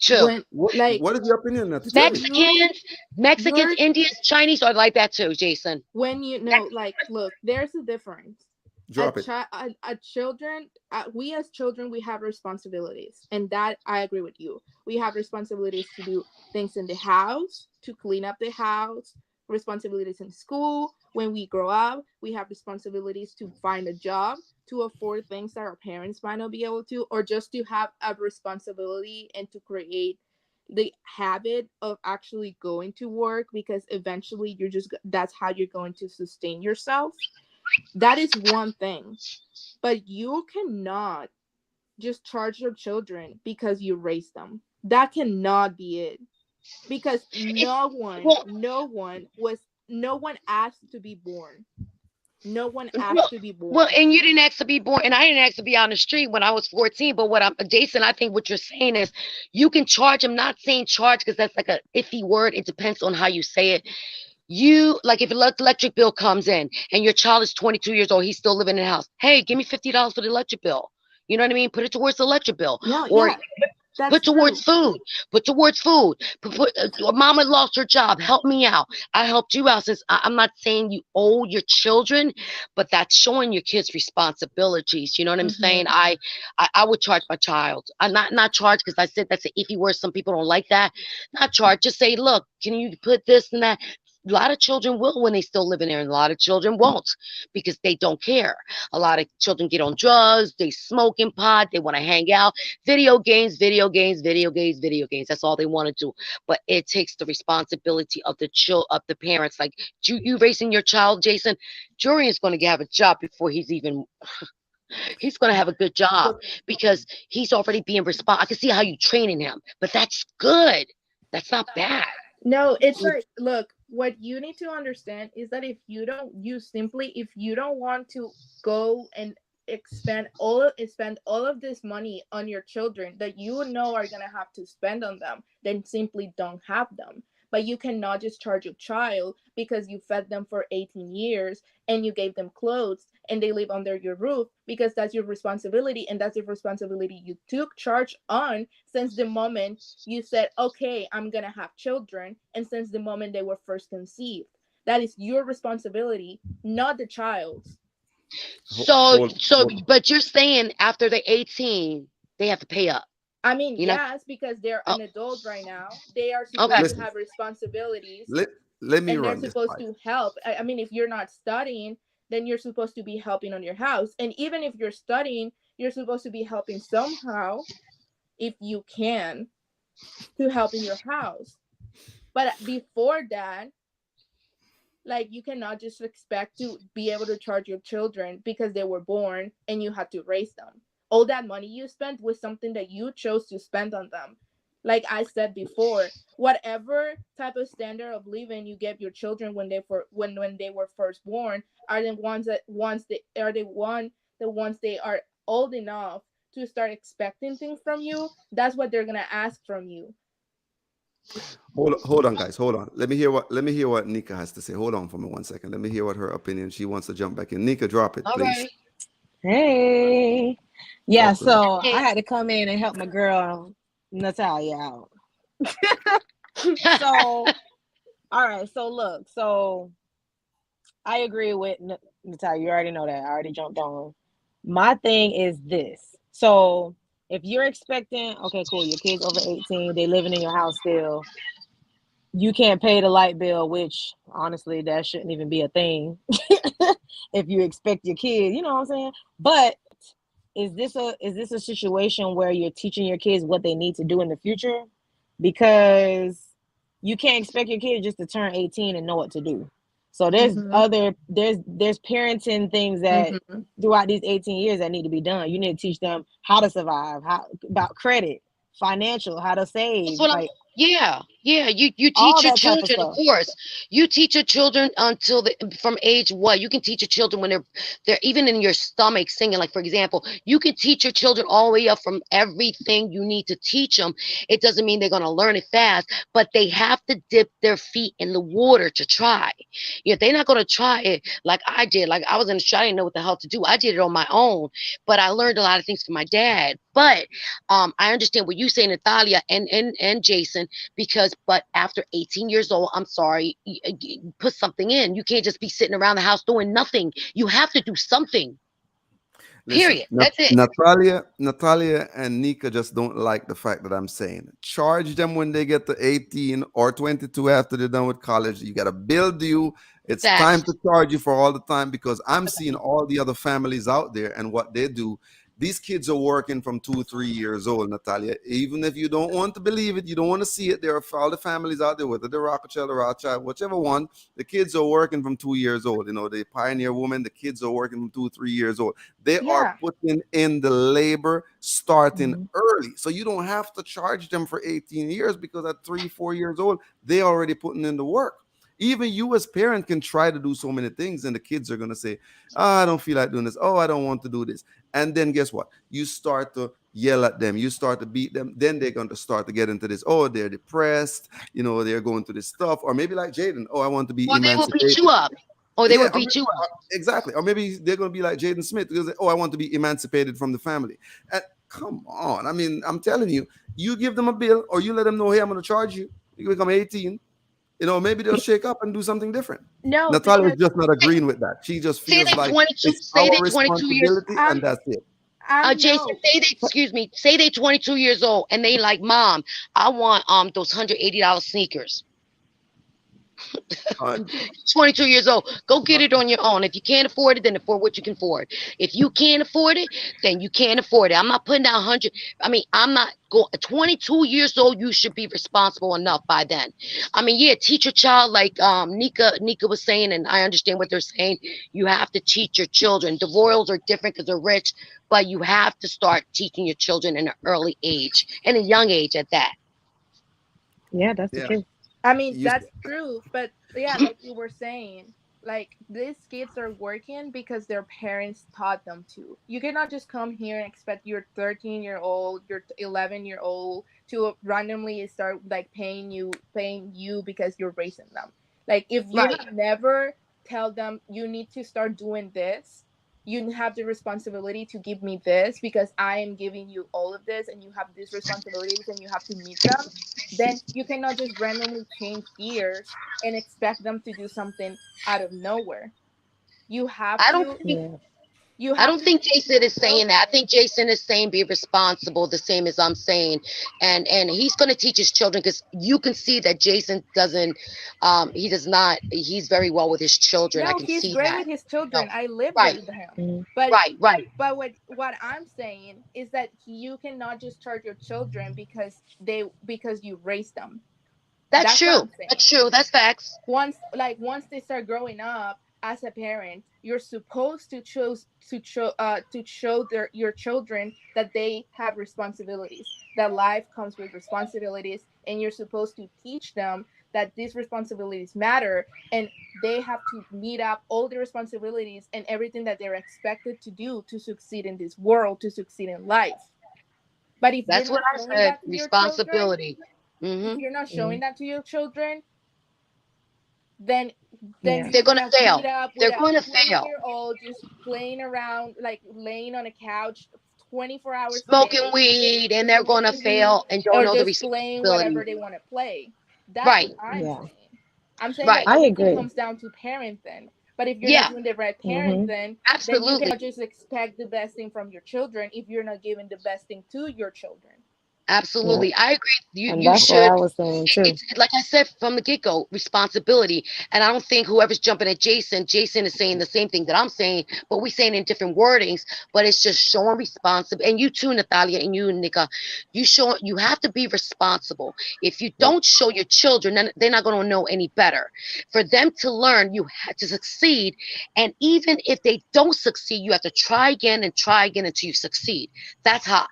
Speaker 4: True.
Speaker 5: When
Speaker 1: What
Speaker 5: like
Speaker 1: is your opinion, Natty? Tell me.
Speaker 4: Mexicans,
Speaker 5: you're
Speaker 4: Indians, Chinese are like that too, Jason.
Speaker 5: when you know, like, look, there's a difference.
Speaker 1: Drop it.
Speaker 5: A children, we as children, we have responsibilities, and that I agree with you. We have responsibilities to do things in the house, to clean up the house, responsibilities in school. When we grow up, we have responsibilities to find a job, to afford things that our parents might not be able to, or just to have a responsibility and to create the habit of actually going to work, because eventually that's how you're going to sustain yourself. That is one thing. But you cannot just charge your children because you raised them. That cannot be it. Because
Speaker 4: It's well,
Speaker 5: no one asked to be born. No one asked
Speaker 4: well,
Speaker 5: to be
Speaker 4: well,
Speaker 5: born.
Speaker 4: and you didn't ask to be born, and I didn't ask to be on the street when I was 14. But what I'm, Jason, I think what you're saying is you can charge. I'm not saying charge because that's like a iffy word. It depends on how you say it. You like if electric bill comes in and your child is 22 years old, he's still living in the house. Hey, give me $50 for the electric bill. You know what I mean? Put it towards the electric bill,
Speaker 5: No,
Speaker 4: or
Speaker 5: yeah, that's
Speaker 4: put towards
Speaker 5: true.
Speaker 4: food. Put towards food. Mama lost her job. Help me out. I helped you out. Since I'm not saying you owe your children, but that's showing your kids responsibilities. You know what I'm saying?
Speaker 5: Hmm.
Speaker 4: I would charge my child. I not charge because I said that's an iffy word. Some people don't like that. Not charge. Just say, look, can you put this and that? A lot of children will when they still live in there, and a lot of children won't because they don't care. A lot of children get on drugs, they smoking pot, they want to hang out, video games, video games, video games, video games. That's all they want to do. But it takes the responsibility of the parents. Like you raising your child, Jason. Jury is going to have a job before he's going to have a good job because he's already being responsible. I can see how you training him, but that's good. That's not bad.
Speaker 5: No, it's like, look, what you need to understand is that if you don't want to go and spend all of this money on your children that you know are gonna have to spend on them, then simply don't have them. But you cannot just charge a child because you fed them for 18 years and you gave them clothes and they live under your roof, because that's your responsibility, and that's the responsibility you took charge on since the moment you said, okay, I'm going to have children, and since the moment they were first conceived. That is your responsibility, not the child's.
Speaker 1: Hold.
Speaker 4: But you're saying after they're 18, they have to pay up.
Speaker 5: I mean,
Speaker 4: You know?
Speaker 5: yes, because they're
Speaker 4: Oh,
Speaker 5: an adult right now. They are supposed
Speaker 4: okay.
Speaker 5: to
Speaker 1: Listen,
Speaker 5: have responsibilities,
Speaker 1: let me
Speaker 5: and they're
Speaker 1: run this
Speaker 5: supposed
Speaker 1: by
Speaker 5: to help. I mean, if you're not studying, then you're supposed to be helping on your house. And even if you're studying, you're supposed to be helping somehow, if you can, to help in your house. But before that, like, you cannot just expect to be able to charge your children because they were born and you had to raise them. All that money you spent was something that you chose to spend on them. Like I said before, whatever type of standard of living you give your children when they were first born are the ones that once they are the ones they are old enough to start expecting things from you, that's what they're gonna ask from you.
Speaker 1: Hold on, guys. Hold on. Let me hear what Nika has to say. Hold on for me 1 second. Let me hear what her opinion. She wants to jump back in. Nika, drop it,
Speaker 4: All
Speaker 1: please.
Speaker 4: right.
Speaker 3: Hey. Yeah,
Speaker 1: Talk to me.
Speaker 3: so I
Speaker 4: Hey.
Speaker 3: had to come in and help my girl Natalia out. So, all right. So look, so I agree with Natalia. You already know that. I already jumped on. My thing is this. So if you're expecting, okay, cool, your kid's over 18, they living in your house still. You can't pay the light bill, which honestly, that shouldn't even be a thing. If you expect your kid, you know what I'm saying? But is this a situation where you're teaching your kids what they need to do in the future? Because you can't expect your kid just to turn 18 and know what to do. So there's
Speaker 5: Mm-hmm.
Speaker 3: other there's parenting things that
Speaker 5: Mm-hmm.
Speaker 3: throughout these 18 years that need to be done. You need to teach them how to survive, how about credit, financial, how to
Speaker 4: That's
Speaker 3: save,
Speaker 4: what I'm.
Speaker 3: like
Speaker 4: Yeah. You
Speaker 3: all
Speaker 4: teach your
Speaker 3: that type of
Speaker 4: children, of
Speaker 3: stuff.
Speaker 4: course. You teach your children until from age what? You can teach your children when they're even in your stomach singing. Like for example, you can teach your children all the way up from everything you need to teach them. It doesn't mean they're gonna learn it fast, but they have to dip their feet in the water to try. Yeah, they're not gonna try it like I did. Like I was in the show, I didn't know what the hell to do. I did it on my own, but I learned a lot of things from my dad. But I understand what you say, Natalia and Jason, because but after 18 years old, I'm sorry, put something in. You can't just be sitting around the house doing nothing. You have to do something.
Speaker 1: Listen,
Speaker 4: Period. That's it.
Speaker 1: Natalia and Nika just don't like the fact that I'm saying charge them when they get to 18 or 22 after they're done with college. You got to build you. It's time
Speaker 4: Facts.
Speaker 1: to charge you for all the time because I'm seeing all the other families out there and what they do. These kids are working from 2, 3 years old, Natalia. Even if you don't want to believe it, you don't want to see it. There are all the families out there, whether they're Rothschild or Rothschild, whichever one, the kids are working from 2 years old. You know, the pioneer woman, the kids are working from 2, 3 years old. They are
Speaker 5: Yeah.
Speaker 1: putting in the labor starting
Speaker 3: Mhm.
Speaker 1: early. So you don't have to charge them for 18 years because at 3, 4 years old, they already putting in the work. Even you as parent can try to do so many things, and the kids are gonna say, oh, I don't feel like doing this. Oh, I don't want to do this. And then guess what? You start to yell at them, you start to beat them, then they're going to start to get into this. Oh, they're depressed, they're going through this stuff. Or maybe like Jaden, oh, I want to be
Speaker 4: Or they will beat you
Speaker 1: emancipated.
Speaker 4: up. Or they
Speaker 1: Yeah,
Speaker 4: will beat you up.
Speaker 1: exactly. Or maybe they're going to be like Jaden Smith because oh, I want to be emancipated from the family. And come on, I mean, I'm telling you, you give them a bill or you let them know, hey, I'm going to charge you. You become 18. Maybe they'll shake up and do something different.
Speaker 5: No,
Speaker 1: Natalia is
Speaker 5: because
Speaker 1: just not agreeing with that. She just
Speaker 4: Say
Speaker 1: feels
Speaker 4: they
Speaker 1: like
Speaker 4: 22.
Speaker 1: it's
Speaker 4: Say
Speaker 1: our
Speaker 4: they 22 years.
Speaker 1: responsibility and that's it.
Speaker 4: Jason,
Speaker 5: no.
Speaker 4: say they, excuse me, say they 22 years old and they like, Mom, I want those $180 sneakers.
Speaker 1: Uh,
Speaker 4: 22 years old. Go get
Speaker 1: uh,
Speaker 4: it on your own. If you can't afford it, then afford what you can afford. If you can't afford it, then you can't afford it. I'm not putting down 100. I mean, I'm not going. 22 years old, you should be responsible enough by then. I mean, yeah, teach your child like Nika was saying, and I understand what they're saying. You have to teach your children. The royals are different because they're rich, but you have to start teaching your children in an early age and a young age at that.
Speaker 3: Yeah, that's the
Speaker 1: yeah.
Speaker 3: truth.
Speaker 5: I mean,
Speaker 1: You,
Speaker 5: that's true, but yeah, like you were saying, like these kids are working because their parents taught them to. You cannot just come here and expect your 13-year-old, your 11-year-old to randomly start like paying you because you're raising them. Like if you
Speaker 4: Right.
Speaker 5: have never tell them you need to start doing this, you have the responsibility to give me this because I am giving you all of this and you have these responsibilities and you have to meet them, then you cannot just randomly change gears and expect them to do something out of nowhere. You have
Speaker 4: I don't
Speaker 5: to
Speaker 4: think
Speaker 3: Yeah.
Speaker 5: you
Speaker 4: I
Speaker 5: have
Speaker 4: don't
Speaker 5: to
Speaker 4: think Jason is
Speaker 5: show
Speaker 4: saying that. I think Jason is saying be responsible, the same as I'm saying, and he's going to teach his children because you can see that Jason doesn't, he does not. He's very well with his children. I
Speaker 5: no,
Speaker 4: can
Speaker 5: he's
Speaker 4: see
Speaker 5: great
Speaker 4: that.
Speaker 5: with his
Speaker 4: No,
Speaker 5: children. I live
Speaker 4: right,
Speaker 5: with him.
Speaker 3: Mhm.
Speaker 5: But
Speaker 4: right.
Speaker 5: what I'm saying is that you cannot just charge your children because you raised them.
Speaker 4: That's
Speaker 5: That's what
Speaker 4: true.
Speaker 5: I'm saying.
Speaker 4: That's true. That's facts.
Speaker 5: Once they start growing up as a parent, you're supposed to choose to show your children that they have responsibilities, that life comes with responsibilities, and you're supposed to teach them that these responsibilities matter, and they have to meet up all the responsibilities and everything that they're expected to do to succeed in this world, to succeed in life. But if you're
Speaker 4: That's what
Speaker 5: not
Speaker 4: I
Speaker 5: showing
Speaker 4: said.
Speaker 5: that to your children,
Speaker 4: Responsibility.
Speaker 5: if
Speaker 4: Hmm.
Speaker 5: you're not
Speaker 3: Mm.
Speaker 5: showing that to your children, then
Speaker 3: Yeah.
Speaker 5: you're
Speaker 4: They're gonna
Speaker 5: gonna meet
Speaker 4: fail.
Speaker 5: up with
Speaker 4: They're
Speaker 5: a
Speaker 4: going to
Speaker 5: 20
Speaker 4: fail.
Speaker 5: year old just playing around, like laying on a couch 24 hours a
Speaker 4: Smoking
Speaker 5: day, just
Speaker 4: weed, and they're going to
Speaker 5: smoking weed,
Speaker 4: fail and don't
Speaker 5: or
Speaker 4: know the
Speaker 5: just playing whatever
Speaker 4: responsibility.
Speaker 5: they want to play. That's what
Speaker 4: Right.
Speaker 5: I'm
Speaker 3: Yeah.
Speaker 5: saying. I'm saying that
Speaker 4: Right.
Speaker 3: I
Speaker 5: everything
Speaker 3: agree.
Speaker 5: comes down to parenting. But if you're not
Speaker 4: Yeah.
Speaker 5: doing the right
Speaker 3: Mm-hmm.
Speaker 5: parenting, then you
Speaker 4: Absolutely.
Speaker 5: cannot just expect the best thing from your children if you're not giving the best thing to your children.
Speaker 3: Yeah.
Speaker 4: Absolutely. I agree. You
Speaker 3: And
Speaker 4: you
Speaker 3: that's what
Speaker 4: should.
Speaker 3: I was saying too.
Speaker 4: It's like I said from the get go, responsibility. And I don't think whoever's jumping at Jason is saying the same thing that I'm saying, but we're saying in different wordings. But it's just showing responsible. And you too, Natalia, and you, Nika, you have to be responsible. If you
Speaker 1: Yep.
Speaker 4: don't show your children, then they're not going to know any better. For them to learn, you have to succeed. And even if they don't succeed, you have to try again until you succeed. That's how.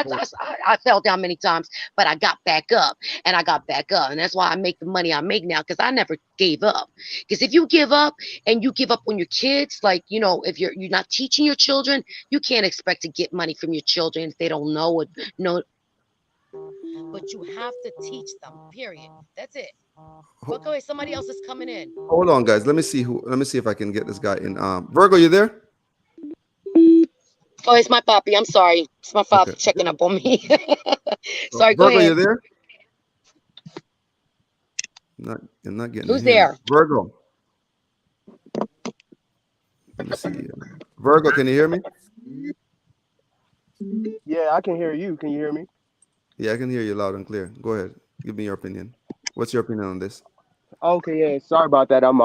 Speaker 1: Oh,
Speaker 4: I fell down many times, but I got back up and I got back up. And that's why I make the money I make now because I never gave up. Because if you give up and you give up on your kids, like, if you're not teaching your children, you can't expect to get money from your children if they don't know it. No, but you have to teach them, period. That's it.
Speaker 1: ho-
Speaker 4: But go ahead, somebody else is coming in.
Speaker 1: hold on, guys. Let me see if I can get this guy in. Virgo, you there?
Speaker 4: Oh, it's my papi. I'm sorry. It's my father
Speaker 1: Okay.
Speaker 4: checking up on me. Sorry, go
Speaker 1: Virgo, you
Speaker 4: ahead.
Speaker 1: there? Not, you're not getting
Speaker 4: Who's
Speaker 1: him.
Speaker 4: there?
Speaker 1: Virgo. Let me see. Virgo, can you hear me?
Speaker 6: Yeah, I can hear you. Can you hear me?
Speaker 1: Yeah, I can hear you loud and clear. Go ahead. Give me your opinion. What's your opinion on this?
Speaker 6: Okay, yeah. Sorry about that. I'm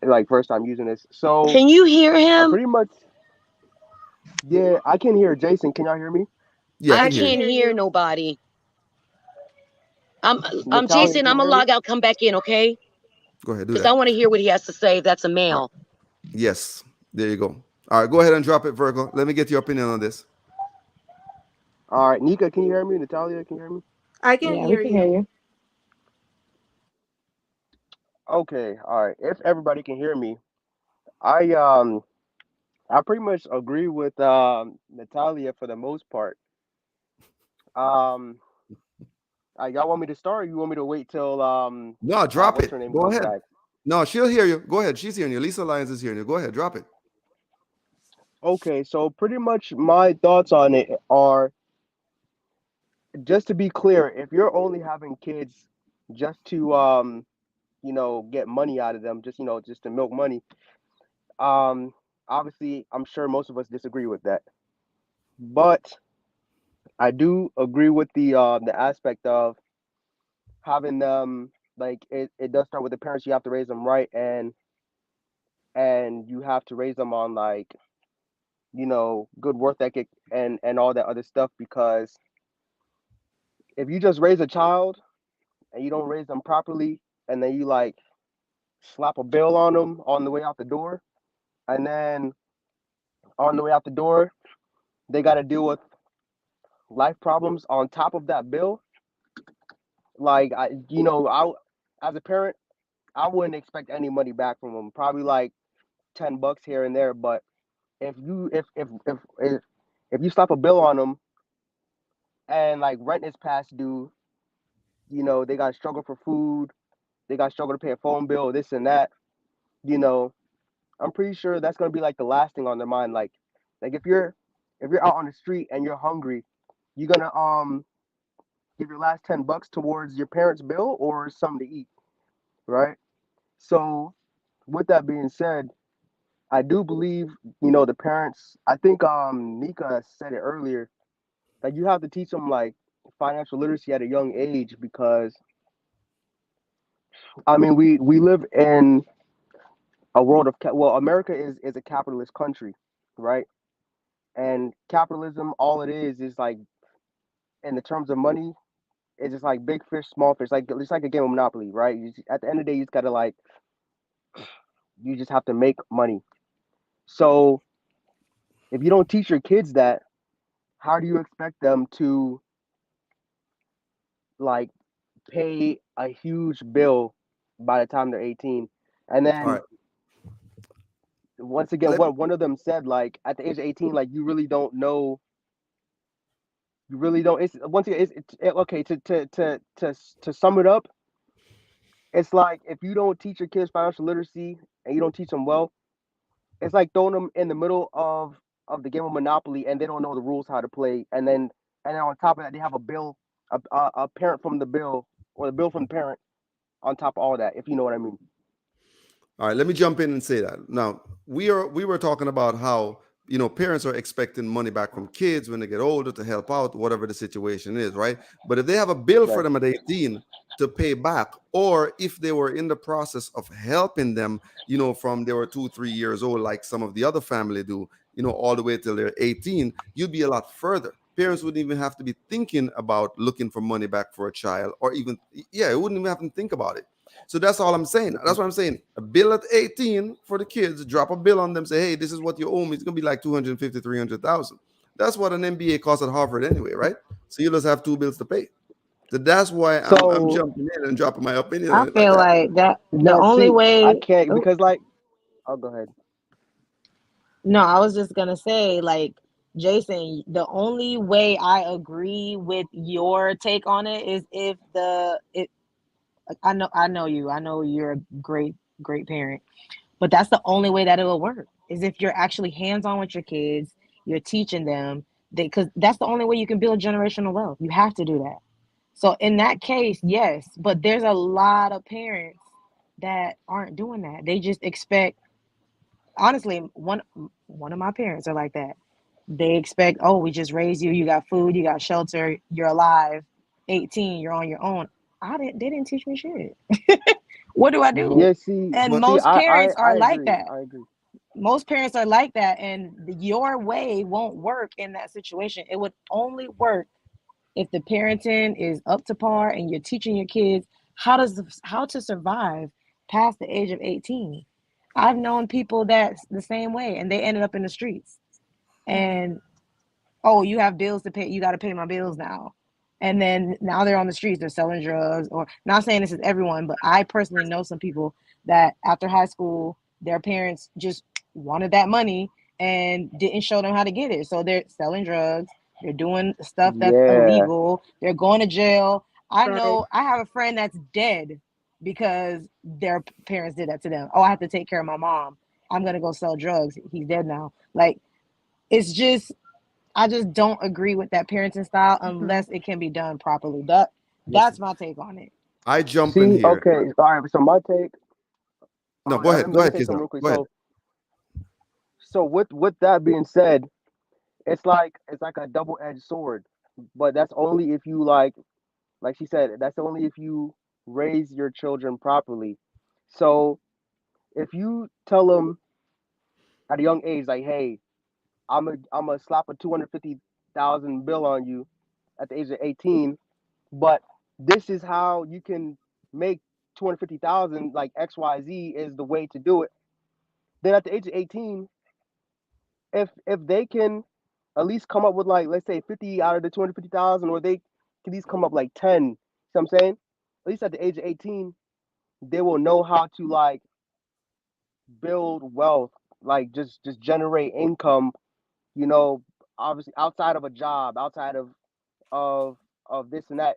Speaker 6: like first time using this. So
Speaker 4: Can you hear
Speaker 6: I
Speaker 4: him?
Speaker 6: pretty much yeah, I can hear Jason. Can y'all hear me?
Speaker 1: Yeah, I
Speaker 4: I
Speaker 5: I
Speaker 1: can hear
Speaker 5: can
Speaker 1: you.
Speaker 4: can't
Speaker 5: hear
Speaker 4: hear
Speaker 5: you.
Speaker 4: nobody. I'm
Speaker 6: Natalia,
Speaker 4: Jason.
Speaker 6: can
Speaker 4: I'm
Speaker 6: you
Speaker 4: gonna
Speaker 6: hear me?
Speaker 4: log out, come back in, okay?
Speaker 1: Go ahead, do
Speaker 4: Because I
Speaker 1: that.
Speaker 4: want to hear what he has to say. If that's a
Speaker 1: All right.
Speaker 4: male.
Speaker 1: Yes, there you go. All right, go ahead and drop it, Virgo. Let me get your opinion on this.
Speaker 6: All right, Nika, can you hear me? Natalia, can you hear me?
Speaker 5: I can
Speaker 3: Yeah, we
Speaker 5: hear
Speaker 3: can hear
Speaker 5: you.
Speaker 3: you.
Speaker 6: Okay, all right. If everybody can hear me, I I pretty much agree with Natalia for the most part. Um, y'all want me to start? Or you want me to wait till
Speaker 1: No, drop
Speaker 6: what's
Speaker 1: it.
Speaker 6: her name
Speaker 1: Go
Speaker 6: comes
Speaker 1: ahead.
Speaker 6: back?
Speaker 1: No, she'll hear you. Go ahead. She's hearing you. Lisa Lyons is hearing you. Go ahead. Drop it.
Speaker 6: Okay, so pretty much my thoughts on it are, just to be clear, if you're only having kids just to get money out of them, just just to milk money, um obviously I'm sure most of us disagree with that. But I do agree with the aspect of having them, like it does start with the parents. You have to raise them right, and you have to raise them on, like, good work ethic and all that other stuff, because if you just raise a child and you don't raise them properly, and then you like slap a bill on them on the way out the door, and then on the way out the door they got to deal with life problems on top of that bill. Like, as a parent, I wouldn't expect any money back from them. Probably like $10 here and there. But if you slap a bill on them, and like rent is past due, they got to struggle for food, they got to struggle to pay a phone bill, this and that. You know, I'm pretty sure that's gonna be like the last thing on their mind. Like if you're out on the street and you're hungry, you gonna give your last $10 towards your parents' bill or something to eat, right? So with that being said, I do believe, the parents. I think Nika said it earlier, that you have to teach them like financial literacy at a young age, because I mean we live in a world of well, America is a capitalist country, right? And capitalism, all it is like, in the terms of money, it's just like big fish, small fish. Like it's like a game of Monopoly, right? At the end of the day, you just gotta like, you just have to make money. So if you don't teach your kids that, how do you expect them to like pay a huge bill by the time they're 18. And
Speaker 1: All
Speaker 6: then
Speaker 1: right.
Speaker 6: once again,
Speaker 1: Let
Speaker 6: one of them said like at the age of 18, like you really don't know, you really don't. It's once again, okay. To sum it up, it's like if you don't teach your kids financial literacy and you don't teach them well, it's like throwing them in the middle of the game of Monopoly and they don't know the rules how to play, and then on top of that they have a bill, a parent from the bill or the bill from the parent on top of all that, if you know what I mean.
Speaker 1: All right, let me jump in and say that. Now, we were talking about how, parents are expecting money back from kids when they get older to help out whatever the situation is, right? But if they have a bill for
Speaker 6: Right.
Speaker 1: them at 18 to pay back, or if they were in the process of helping them, from they were 2 3 years old, like some of the other family do, all the way till they're 18, you'd be a lot further. Parents wouldn't even have to be thinking about looking for money back for a child, or even, yeah, it wouldn't even have to think about it. So that's all I'm saying. That's what I'm saying. A bill at 18 for the kids, drop a bill on them, say, hey, this is what you owe me. It's going to be like 250, 300,000. That's what an MBA costs at Harvard anyway, right? So you just have two bills to pay. So that's why I'm
Speaker 6: So
Speaker 1: jumping in and dropping my opinion
Speaker 3: I
Speaker 1: on it like
Speaker 3: feel
Speaker 1: that.
Speaker 3: like that the
Speaker 6: now,
Speaker 3: only
Speaker 6: see, I
Speaker 3: way.
Speaker 6: can't
Speaker 3: Oh,
Speaker 6: because like, oh, go ahead.
Speaker 3: no, I was just gonna say, like, Jason, the only way I agree with your take on it is if the it. I know you. I know you're a great parent. But that's the only way that it will work is if you're actually hands on with your kids, you're teaching them, because that's the only way you can build generational wealth. You have to do that. So in that case, yes, but there's a lot of parents that aren't doing that. They just expect, honestly, one of my parents are like that. They expect, oh, we just raised you, you got food, you got shelter, you're alive, 18, you're on your own. They didn't teach me shit. What do I do?
Speaker 1: No,
Speaker 6: Yeah, see,
Speaker 3: And
Speaker 1: but
Speaker 6: see,
Speaker 3: most
Speaker 6: I I,
Speaker 3: parents are
Speaker 6: I
Speaker 3: like
Speaker 6: agree.
Speaker 3: that.
Speaker 6: I agree.
Speaker 3: Most parents are like that, and your way won't work in that situation. It would only work if the parenting is up to par and you're teaching your kids how to survive past the age of 18. I've known people that's the same way and they ended up in the streets. And oh, you have bills to pay, you got to pay my bills now. And then now they're on the streets, they're selling drugs, or not saying this is everyone, but I personally know some people that after high school, their parents just wanted that money and didn't show them how to get it. So they're selling drugs, they're doing stuff that's
Speaker 6: Yeah,
Speaker 3: illegal, they're going to jail. I
Speaker 5: Right.
Speaker 3: know I have a friend that's dead because their parents did that to them. Oh, I have to take care of my mom. I'm going to go sell drugs. He's dead now. Like, it's just, I just don't agree with that parenting style unless it can be done properly. That's
Speaker 1: listen,
Speaker 3: my take on it.
Speaker 1: I jump in
Speaker 6: see,
Speaker 1: here.
Speaker 6: okay, all right. So my take.
Speaker 1: No,
Speaker 6: All
Speaker 1: go
Speaker 6: right,
Speaker 1: ahead. Go
Speaker 6: let me
Speaker 1: ahead,
Speaker 6: say something
Speaker 1: Kizna.
Speaker 6: real quick.
Speaker 1: Go ahead.
Speaker 6: So with that being said, it's like a double edged sword, but that's only if you like she said, that's only if you raise your children properly. So if you tell them at a young age, like, hey, I'm a slap a 250,000 bill on you at the age of 18, but this is how you can make 250,000, like XYZ is the way to do it. Then at the age of 18, if they can at least come up with like let's say 50 out of the 250,000, or they can at least come up like 10. You know what I'm saying? At least at the age of 18, they will know how to like build wealth, like just generate income. You know, obviously outside of a job, outside of of this and that.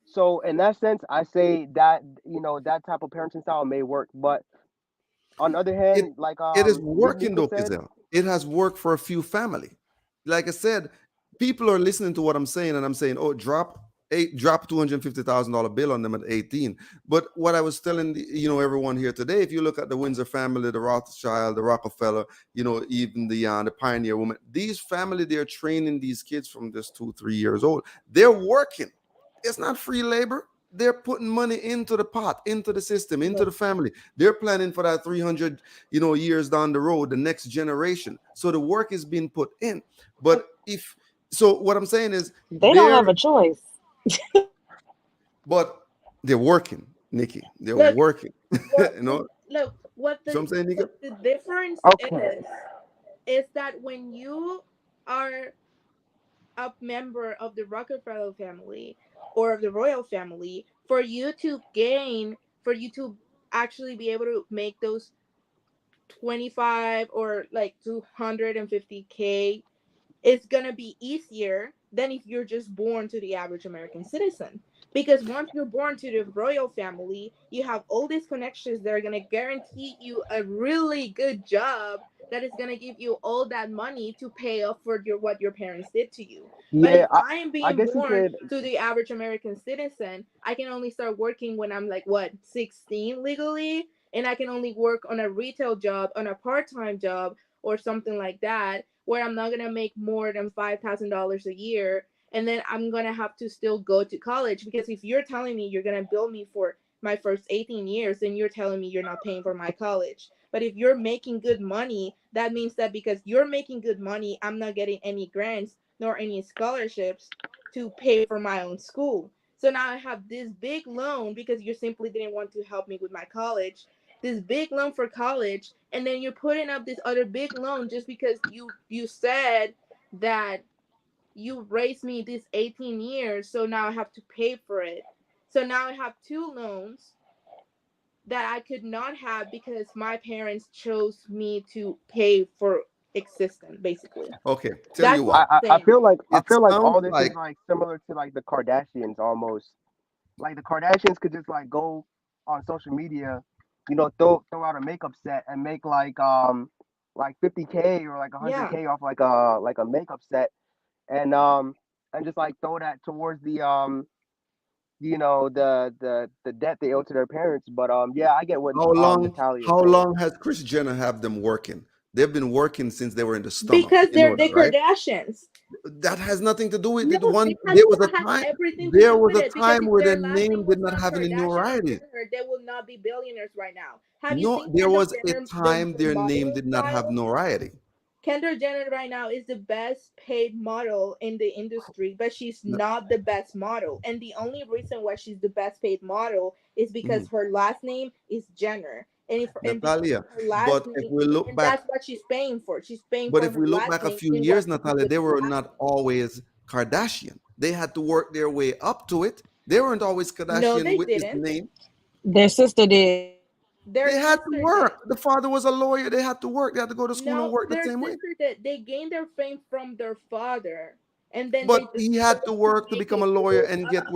Speaker 6: So in that sense, I say that that type of parenting style may work. But on the other
Speaker 1: it
Speaker 6: hand, like
Speaker 1: it is
Speaker 6: Nick
Speaker 1: working
Speaker 6: Nika
Speaker 1: though,
Speaker 6: said,
Speaker 1: Kizel. It has worked for a few family. Like I said, people are listening to what I'm saying, and I'm saying, oh, drop $250,000 bill on them at 18. But what I was telling everyone here today, if you look at the Windsor family, the Rothschild, the Rockefeller, even the Pioneer woman, these family, they're training these kids from just 2 3 years old. They're working. It's not free labor. They're putting money into the pot, into the system, into
Speaker 5: Look,
Speaker 1: the family. They're planning for that 300, years down the road, the next generation. So the work is being put in. But if so, what I'm saying is
Speaker 3: They don't
Speaker 1: they're
Speaker 3: have a choice.
Speaker 1: but they're working, Nikki. They're
Speaker 5: look,
Speaker 1: working.
Speaker 5: what,
Speaker 1: you know,
Speaker 5: look,
Speaker 1: so I'm saying, Nikki,
Speaker 5: what the difference
Speaker 6: okay,
Speaker 5: is that when you are a member of the Rockefeller family or of the royal family, for you to gain, for you to actually be able to make those 25 or like 250K, it's going to be easier than if you're just born to the average American citizen. Because once you're born to the royal family, you have all these connections that are going to guarantee you a really good job that is going to give you all that money to pay off for what your parents did to you. But
Speaker 6: Yeah,
Speaker 5: if I am
Speaker 6: I
Speaker 5: being
Speaker 6: guess you
Speaker 5: born
Speaker 6: could.
Speaker 5: to the average American citizen, I can only start working when I'm like, what, 16 legally? And I can only work on a retail job, on a part time job, or something like that, where I'm not gonna make more than $5,000 a year, and then I'm gonna have to still go to college. Because if you're telling me you're gonna bill me for my first 18 years, then you're telling me you're not paying for my college. But if you're making good money, that means that because you're making good money, I'm not getting any grants nor any scholarships to pay for my own school. So now I have this big loan because you simply didn't want to help me with my college, this big loan for college, and then you're putting up this other big loan just because you said that you raised me these 18 years, so now I have to pay for it. So now I have two loans that I could not have because my parents chose me to pay for existence, basically.
Speaker 1: Okay, tell you
Speaker 5: That's what
Speaker 1: what.
Speaker 5: I'm saying.
Speaker 6: I
Speaker 1: It
Speaker 6: feel like
Speaker 1: sounds
Speaker 6: all this is
Speaker 1: like
Speaker 6: like similar to like the Kardashians almost. Like the Kardashians could just like go on social media, throw out a makeup set and make like 50K or like
Speaker 5: Yeah.
Speaker 6: 100K off like a makeup set, and just like throw that towards the the debt they owe to their parents. But yeah, I get what
Speaker 1: how long
Speaker 6: Natalia is
Speaker 1: how
Speaker 6: saying.
Speaker 1: long has Chris Jenner have them working? They've been working since they were in the stomach.
Speaker 5: Because
Speaker 1: You know
Speaker 5: they're
Speaker 1: that,
Speaker 5: the
Speaker 1: right?
Speaker 5: Kardashians.
Speaker 1: That has nothing to do with
Speaker 5: No,
Speaker 1: it. One,
Speaker 5: it has,
Speaker 1: there was
Speaker 5: it
Speaker 1: a
Speaker 5: has
Speaker 1: time,
Speaker 5: everything to
Speaker 1: there
Speaker 5: do
Speaker 1: was
Speaker 5: with
Speaker 1: a
Speaker 5: it. Because
Speaker 1: time
Speaker 5: if
Speaker 1: where
Speaker 5: their
Speaker 1: their
Speaker 5: last
Speaker 1: name
Speaker 5: name
Speaker 1: did
Speaker 5: was
Speaker 1: not
Speaker 5: not
Speaker 1: have any
Speaker 5: Kardashian or
Speaker 1: notoriety.
Speaker 5: Jenner, they will not be billionaires right now. Have you
Speaker 1: No,
Speaker 5: seen
Speaker 1: there
Speaker 5: Kendall
Speaker 1: was a
Speaker 5: Jenner,
Speaker 1: time
Speaker 5: the
Speaker 1: their name
Speaker 5: modeling
Speaker 1: did not have
Speaker 5: style?
Speaker 1: notoriety.
Speaker 5: Kendall Jenner right now is the best paid model in the industry, but she's
Speaker 1: Na-
Speaker 5: not the best model. And the only reason why she's the best paid model is
Speaker 1: mhm.
Speaker 5: because her last name is Jenner. And because
Speaker 1: Natalia,
Speaker 5: of her last
Speaker 1: but if
Speaker 5: name,
Speaker 1: we look
Speaker 5: and
Speaker 1: back,
Speaker 5: that's what she's paying for. She's paying
Speaker 1: but
Speaker 5: for
Speaker 1: if
Speaker 5: her
Speaker 1: we look
Speaker 5: last
Speaker 1: back a
Speaker 5: name
Speaker 1: few
Speaker 5: and what
Speaker 1: years,
Speaker 5: comes
Speaker 1: Natalia,
Speaker 5: with
Speaker 1: they
Speaker 5: her
Speaker 1: were
Speaker 5: last
Speaker 1: not
Speaker 5: name.
Speaker 1: always Kardashian. They had to work their way up to it. They weren't always
Speaker 5: No,
Speaker 1: Kardashian
Speaker 5: they
Speaker 1: with this
Speaker 5: didn't.
Speaker 1: name.
Speaker 3: Their sister did.
Speaker 5: Their
Speaker 1: They had to
Speaker 5: sister did.
Speaker 1: work. The father was a lawyer. They had to work. They had to go to school and
Speaker 5: No,
Speaker 1: work the
Speaker 5: their
Speaker 1: same way.
Speaker 5: sister did. They gained their fame from their father, and then they
Speaker 1: But
Speaker 5: just
Speaker 1: he had to
Speaker 5: chose to
Speaker 1: work to
Speaker 5: make
Speaker 1: become
Speaker 5: it
Speaker 1: a lawyer
Speaker 5: blow
Speaker 1: and
Speaker 5: up.
Speaker 1: get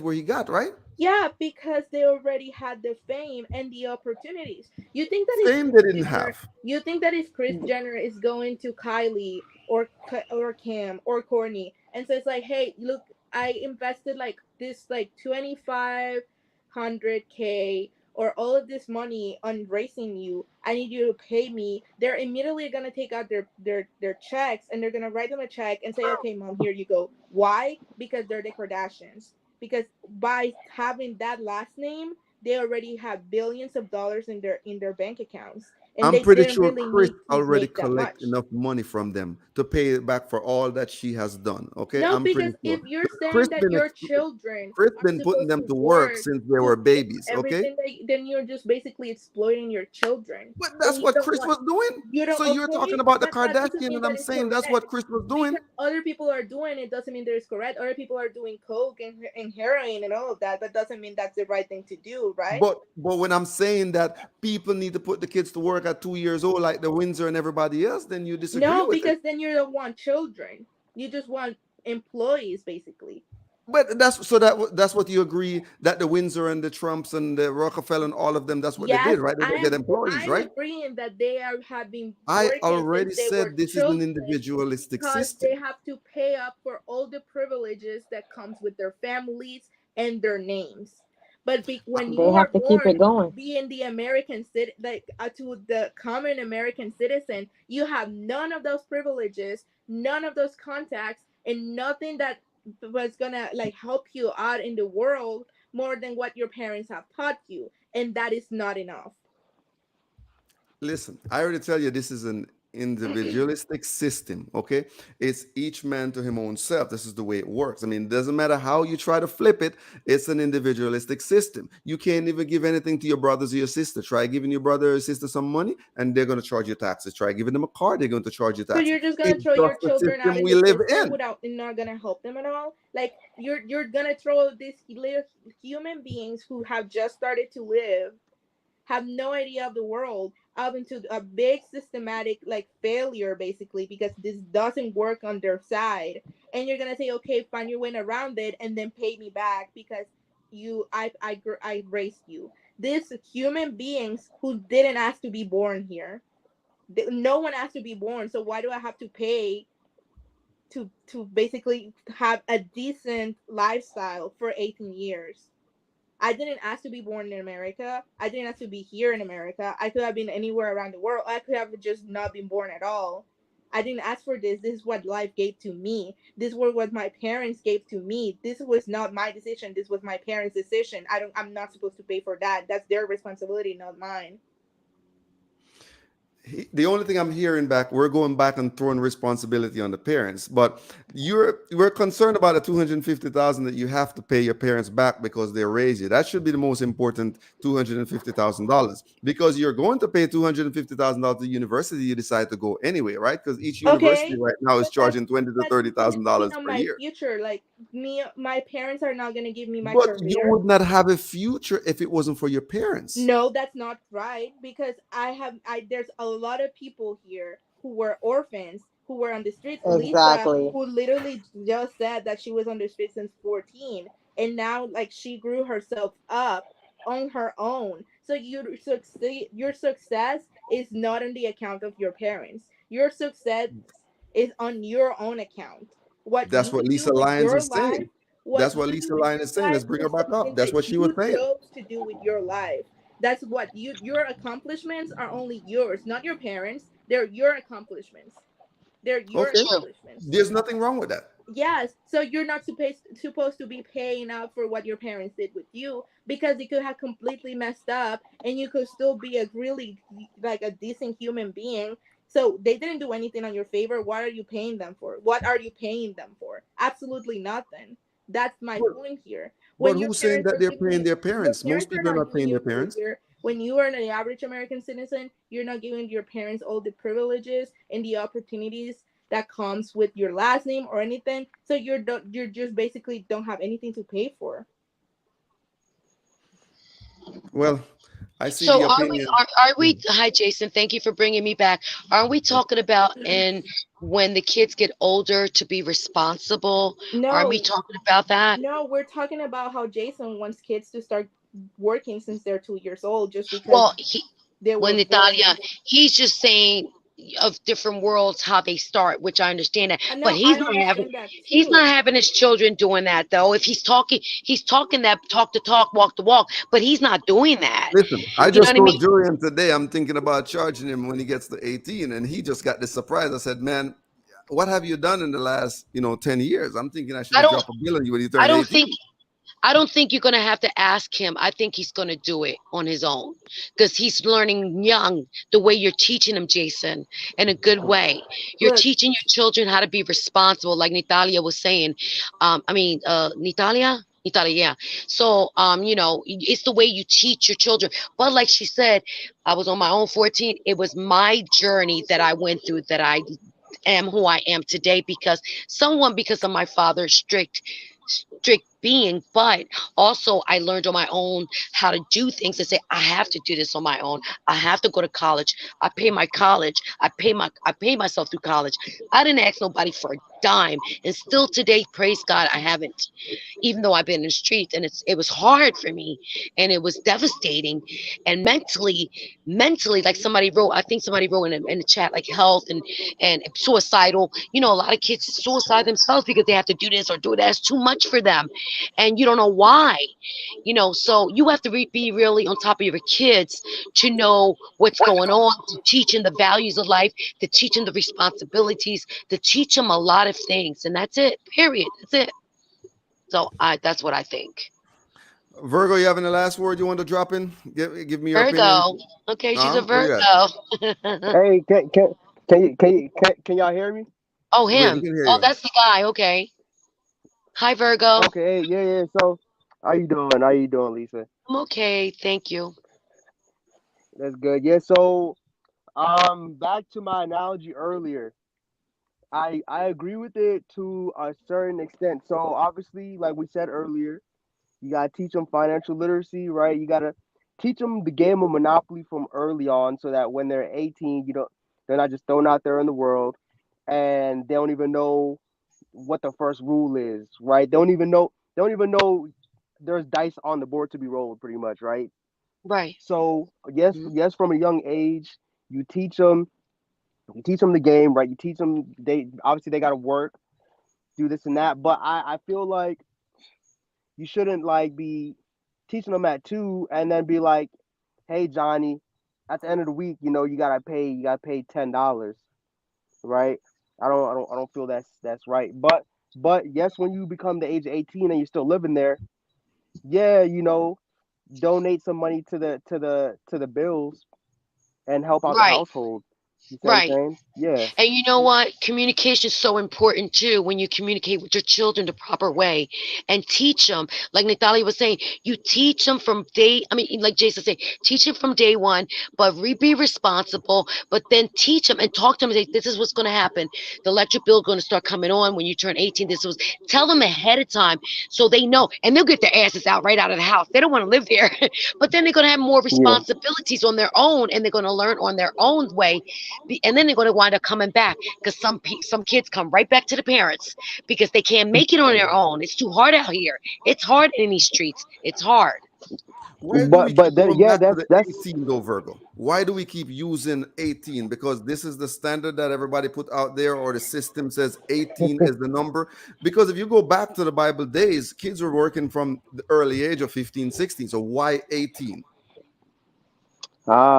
Speaker 1: where he got, right?
Speaker 5: Yeah, because they already had the fame and the opportunities. You think that if
Speaker 1: Fame
Speaker 5: Chris
Speaker 1: they didn't
Speaker 5: Jenner,
Speaker 1: have.
Speaker 5: you think that if Chris Jenner is going to Kylie or Cam or Courtney and says like, "Hey, look, I invested like this like 2,500K or all of this money on raising you. I need you to pay me." They're immediately gonna take out their checks and they're gonna write them a check and say, "Okay, mom, here you go." Why? Because they're the Kardashians, because by having that last name, they already have billions of dollars in their bank accounts, and
Speaker 1: I'm
Speaker 5: they
Speaker 1: pretty
Speaker 5: didn't
Speaker 1: sure
Speaker 5: really
Speaker 1: Chris
Speaker 5: need to
Speaker 1: already
Speaker 5: make that
Speaker 1: collect
Speaker 5: much.
Speaker 1: enough money from them to pay it back for all that she has done. Okay,
Speaker 5: No,
Speaker 1: I'm pretty
Speaker 5: because
Speaker 1: sure.
Speaker 5: if you're
Speaker 1: 'Cause
Speaker 5: saying that your children
Speaker 1: Chris
Speaker 5: are
Speaker 1: been putting
Speaker 5: supposed
Speaker 1: them
Speaker 5: to
Speaker 1: to work
Speaker 5: work
Speaker 1: since they
Speaker 5: to
Speaker 1: were
Speaker 5: pay for
Speaker 1: babies. Okay,
Speaker 5: everything, then you're just basically exploiting your children.
Speaker 1: but
Speaker 5: And
Speaker 1: that's what Chris was doing.
Speaker 5: you don't,
Speaker 1: So you're talking
Speaker 5: okay,
Speaker 1: about the
Speaker 5: but that doesn't
Speaker 1: Kardashian,
Speaker 5: mean
Speaker 1: and
Speaker 5: that
Speaker 1: I'm
Speaker 5: it's
Speaker 1: saying that's what
Speaker 5: correct.
Speaker 1: Chris was doing.
Speaker 5: Because other people are doing it doesn't mean that it's correct. Other people are doing coke and heroin and all of that. That doesn't mean that's the right thing to do, right?
Speaker 1: But when I'm saying that people need to put the kids to work at 2 years old, like the Windsor and everybody else, then you disagree
Speaker 5: No,
Speaker 1: with it.
Speaker 5: because then you don't want children. You just want employees, basically.
Speaker 1: But that's what you agree that the Windsor and the Trumps and the Rockefeller and all of them, that's what they did,
Speaker 5: Yes,
Speaker 1: right? They get employees,
Speaker 5: I'm
Speaker 1: right?
Speaker 5: agreeing that they are have been
Speaker 1: I
Speaker 5: working since
Speaker 1: already
Speaker 5: they were
Speaker 1: said this is an
Speaker 5: children
Speaker 1: individualistic
Speaker 5: because they
Speaker 1: system.
Speaker 5: have to pay up for all the privileges that comes with their families and their names. But when
Speaker 3: They
Speaker 5: you are
Speaker 3: have to keep
Speaker 5: born
Speaker 3: it going.
Speaker 5: being the American like to the common American citizen, you have none of those privileges, none of those contacts, and nothing that was gonna like help you out in the world more than what your parents have taught you, and that is not enough.
Speaker 1: Listen, I already tell you this is an individualistic system. Okay, it's each man to him own self. This is the way it works. I mean, it doesn't matter how you try to flip it. It's an individualistic system. You can't even give anything to your brothers or your sister. Try giving your brother or sister some money, and they're going to charge you taxes. Try giving them a car, they're going to charge you
Speaker 5: So
Speaker 1: taxes.
Speaker 5: you're just gonna
Speaker 1: It's
Speaker 5: throw your
Speaker 1: just the
Speaker 5: children out
Speaker 1: system
Speaker 5: in
Speaker 1: we
Speaker 5: the
Speaker 1: live
Speaker 5: system
Speaker 1: in.
Speaker 5: without and not gonna help them at all. Like you're gonna throw these little human beings who have just started to live, have no idea of the world, up into a big systematic like failure basically because this doesn't work on their side, and you're gonna say, okay, find your way around it, and then pay me back because I raised you. These human beings who didn't ask to be born here. No one asked to be born, so why do I have to pay to basically have a decent lifestyle for 18 years? I didn't ask to be born in America. I didn't ask to be here in America. I could have been anywhere around the world. I could have just not been born at all. I didn't ask for this. This is what life gave to me. This was what my parents gave to me. This was not my decision. This was my parents' decision. I'm not supposed to pay for that. That's their responsibility, not mine.
Speaker 1: The only thing I'm hearing back, we're going back and throwing responsibility on the parents. But we're concerned about the 250,000 that you have to pay your parents back because they raised you. That should be the most important $250,000 because you're going to pay $250,000 to the university you decide to go anyway, right? Because each university
Speaker 5: Okay,
Speaker 1: right now is
Speaker 5: but that's
Speaker 1: charging twenty to
Speaker 5: that's
Speaker 1: thirty thousand
Speaker 5: depending
Speaker 1: dollars
Speaker 5: on
Speaker 1: per
Speaker 5: my
Speaker 1: year.
Speaker 5: future. Like my parents are not gonna give me my
Speaker 1: But you
Speaker 5: career.
Speaker 1: would not have a future if it wasn't for your parents.
Speaker 5: No, that's not right because I there's a lot of people here who were orphans who were on the streets. Lisa,
Speaker 3: Exactly.
Speaker 5: who literally just said that she was on the streets since 14, and now like she grew herself up on her own. So your success is not on the account of your parents. Your success is on your own account. What
Speaker 1: That's
Speaker 5: you
Speaker 1: what
Speaker 5: do
Speaker 1: Lisa
Speaker 5: with
Speaker 1: Lyons
Speaker 5: your
Speaker 1: is
Speaker 5: life,
Speaker 1: saying.
Speaker 5: what
Speaker 1: That's what
Speaker 5: you do
Speaker 1: Lisa
Speaker 5: with
Speaker 1: Lyons
Speaker 5: your
Speaker 1: is saying.
Speaker 5: life
Speaker 1: Let's bring her
Speaker 5: is
Speaker 1: back
Speaker 5: something
Speaker 1: up. That's
Speaker 5: that
Speaker 1: what she was
Speaker 5: you
Speaker 1: saying.
Speaker 5: chose to do with your life. That's what your accomplishments are only yours, not your parents. They're your accomplishments. They're your
Speaker 1: Okay.
Speaker 4: True.
Speaker 5: accomplishments.
Speaker 1: There's nothing wrong with that.
Speaker 5: Yes, so you're not supposed to be paying up for what your parents did with you because you could have completely messed up and you could still be a really like a decent human being. So they didn't do anything on your favor. What are you paying them for? What are you paying them for? Absolutely nothing. That's my
Speaker 1: But,
Speaker 5: point here.
Speaker 1: but
Speaker 5: When your
Speaker 1: who's saying
Speaker 5: parents
Speaker 1: that
Speaker 5: are
Speaker 1: they're
Speaker 5: giving
Speaker 1: paying
Speaker 5: you
Speaker 1: their
Speaker 5: your
Speaker 1: parents? Most
Speaker 5: parents are
Speaker 1: people are
Speaker 5: not
Speaker 1: not
Speaker 5: giving
Speaker 1: paying
Speaker 5: you
Speaker 1: their
Speaker 5: a
Speaker 1: parents.
Speaker 5: career. When you are an average American citizen, you're not giving your parents all the privileges and the opportunities that comes with your last name or anything. So you're just basically don't have anything to pay for.
Speaker 1: Well, I see the
Speaker 4: So are we
Speaker 1: opinion.
Speaker 4: are we hi Jason, thank you for bringing me back. Aren't we talking about in when the kids get older to be responsible? Aren't we
Speaker 5: No,
Speaker 4: talking about that?
Speaker 5: no, we're talking about how Jason wants kids to start working since they're 2 years old, just because
Speaker 4: Well,
Speaker 5: they
Speaker 4: when
Speaker 5: were born
Speaker 4: Natalia,
Speaker 5: in.
Speaker 4: he's just saying of different worlds how they start, which I understand that.
Speaker 5: I
Speaker 4: But
Speaker 5: know I understand that
Speaker 4: he's not
Speaker 5: too.
Speaker 4: having his children doing that though. If he's talking that talk the talk, walk the walk, but he's not doing that.
Speaker 1: Listen, I
Speaker 4: You know
Speaker 1: just
Speaker 4: what I
Speaker 1: told
Speaker 4: mean?
Speaker 1: Julian today I'm thinking about charging him when he gets to 18, and he just got this surprise. I said, "Man, what have you done in the last 10 years?" I'm thinking I should
Speaker 4: I
Speaker 1: just
Speaker 4: don't
Speaker 1: drop a bill on you when you
Speaker 4: I
Speaker 1: turn
Speaker 4: don't
Speaker 1: 18.
Speaker 4: think I don't think you're going to have to ask him. I think he's going to do it on his own because he's learning young the way you're teaching him, Jason, in a good way. You're
Speaker 5: Look,
Speaker 4: teaching your children how to be responsible, like Natalia was saying. Natalia? Natalia, yeah. So, it's the way you teach your children. But like she said, I was on my own 14. It was my journey that I went through that I am who I am today because of my father's strict being, but also I learned on my own how to do things and say I have to do this on my own. I have to go to college. I pay my college. I pay myself through college. I didn't ask nobody for a dime, and still today, praise God, I haven't, even though I've been in the streets, and it was hard for me and it was devastating, and mentally, like somebody wrote, I think somebody wrote in the chat, like health and suicidal. A lot of kids suicide themselves because they have to do this or do that. It's too much for them, and you don't know why. So you have to be really on top of your kids to know what's going on, to teach them the values of life, to teach them the responsibilities, to teach them a lot of things, and that's it. Period. That's it. So that's what I think.
Speaker 1: Virgo, you having the last word you want to drop in? Give me your opinion.
Speaker 4: Virgo. Okay, she's a
Speaker 1: Where you at?
Speaker 4: Virgo.
Speaker 6: Hey, can y'all hear me?
Speaker 4: Oh,
Speaker 1: We
Speaker 4: him.
Speaker 1: can hear
Speaker 4: Oh,
Speaker 1: you.
Speaker 4: that's the guy. Okay. Hi, Virgo.
Speaker 6: Okay, hey, yeah. So, how you doing? How you doing, Lisa?
Speaker 4: I'm okay. Thank you.
Speaker 6: That's good. Yeah. So, back to my analogy earlier. I agree with it to a certain extent. So obviously, like we said earlier, you gotta teach them financial literacy, right? You gotta teach them the game of Monopoly from early on, so that when they're 18, they're not just thrown out there in the world, and they don't even know what the first rule is, right? They don't even know there's dice on the board to be rolled, pretty much, right?
Speaker 4: Right.
Speaker 6: So
Speaker 4: Mhm.
Speaker 6: yes, from a young age, you teach them, you teach them the game, right? You teach them they obviously they got to work, do this and that, but I feel like you shouldn't like be teaching them at 2 and then be like, hey Johnny, at the end of the week, you gotta pay $10, right? I don't feel that's right. But yes, when you become the age of 18 and you're still living there, yeah, donate some money to the bills and help out the
Speaker 4: Right.
Speaker 6: household. You see what I'm
Speaker 4: Right.
Speaker 6: saying? Yeah.
Speaker 4: And you know what? Communication is so important too when you communicate with your children the proper way and teach them. Like Natalia was saying, you teach them from I mean, like Jason said, teach them from day one, but be responsible, but then teach them and talk to them. And say, this is what's going to happen. The electric bill is going to start coming on when you turn 18. Tell them ahead of time so they know, and they'll get their asses out right out of the house. They don't want to live there, but then they're going to have more
Speaker 6: Yeah.
Speaker 4: responsibilities on their own and they're going to learn on their own way and then they're going to wind up coming back because some kids come right back to the parents because they can't make it on their own. It's too hard out here. It's hard in these streets. It's hard.
Speaker 1: Why do we keep
Speaker 6: But then
Speaker 1: going
Speaker 6: yeah,
Speaker 1: back to
Speaker 6: that's
Speaker 1: the
Speaker 6: that's
Speaker 1: 18 though, Virgo? Why do we keep using 18? Because this is the standard that everybody put out there, or the system says 18 is the number. Because if you go back to the Bible days, kids were working from the early age of 15, 16. So why 18?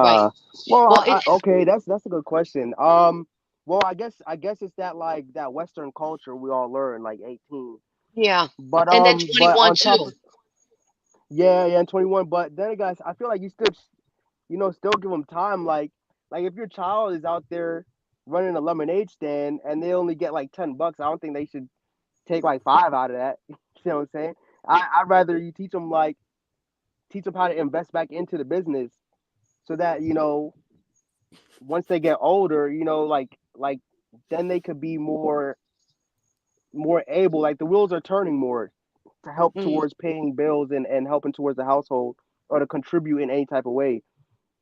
Speaker 4: Right.
Speaker 6: ah well
Speaker 4: Well,
Speaker 6: okay, that's a good question. Well, I guess it's that like that Western culture we all learn like 18.
Speaker 4: yeah. And then
Speaker 6: But
Speaker 4: 21
Speaker 6: on top
Speaker 4: too.
Speaker 6: of yeah, and 21. But then guys, I feel like you still still give them time. Like if your child is out there running a lemonade stand and they only get like $10, I don't think they should take like five out of that. You know what I'm saying? I'd rather you teach them how to invest back into the business so that once they get older, like then they could be more able. Like the wheels are turning more to help
Speaker 4: Mm,
Speaker 6: towards paying bills and helping towards the household or to contribute in any type of way.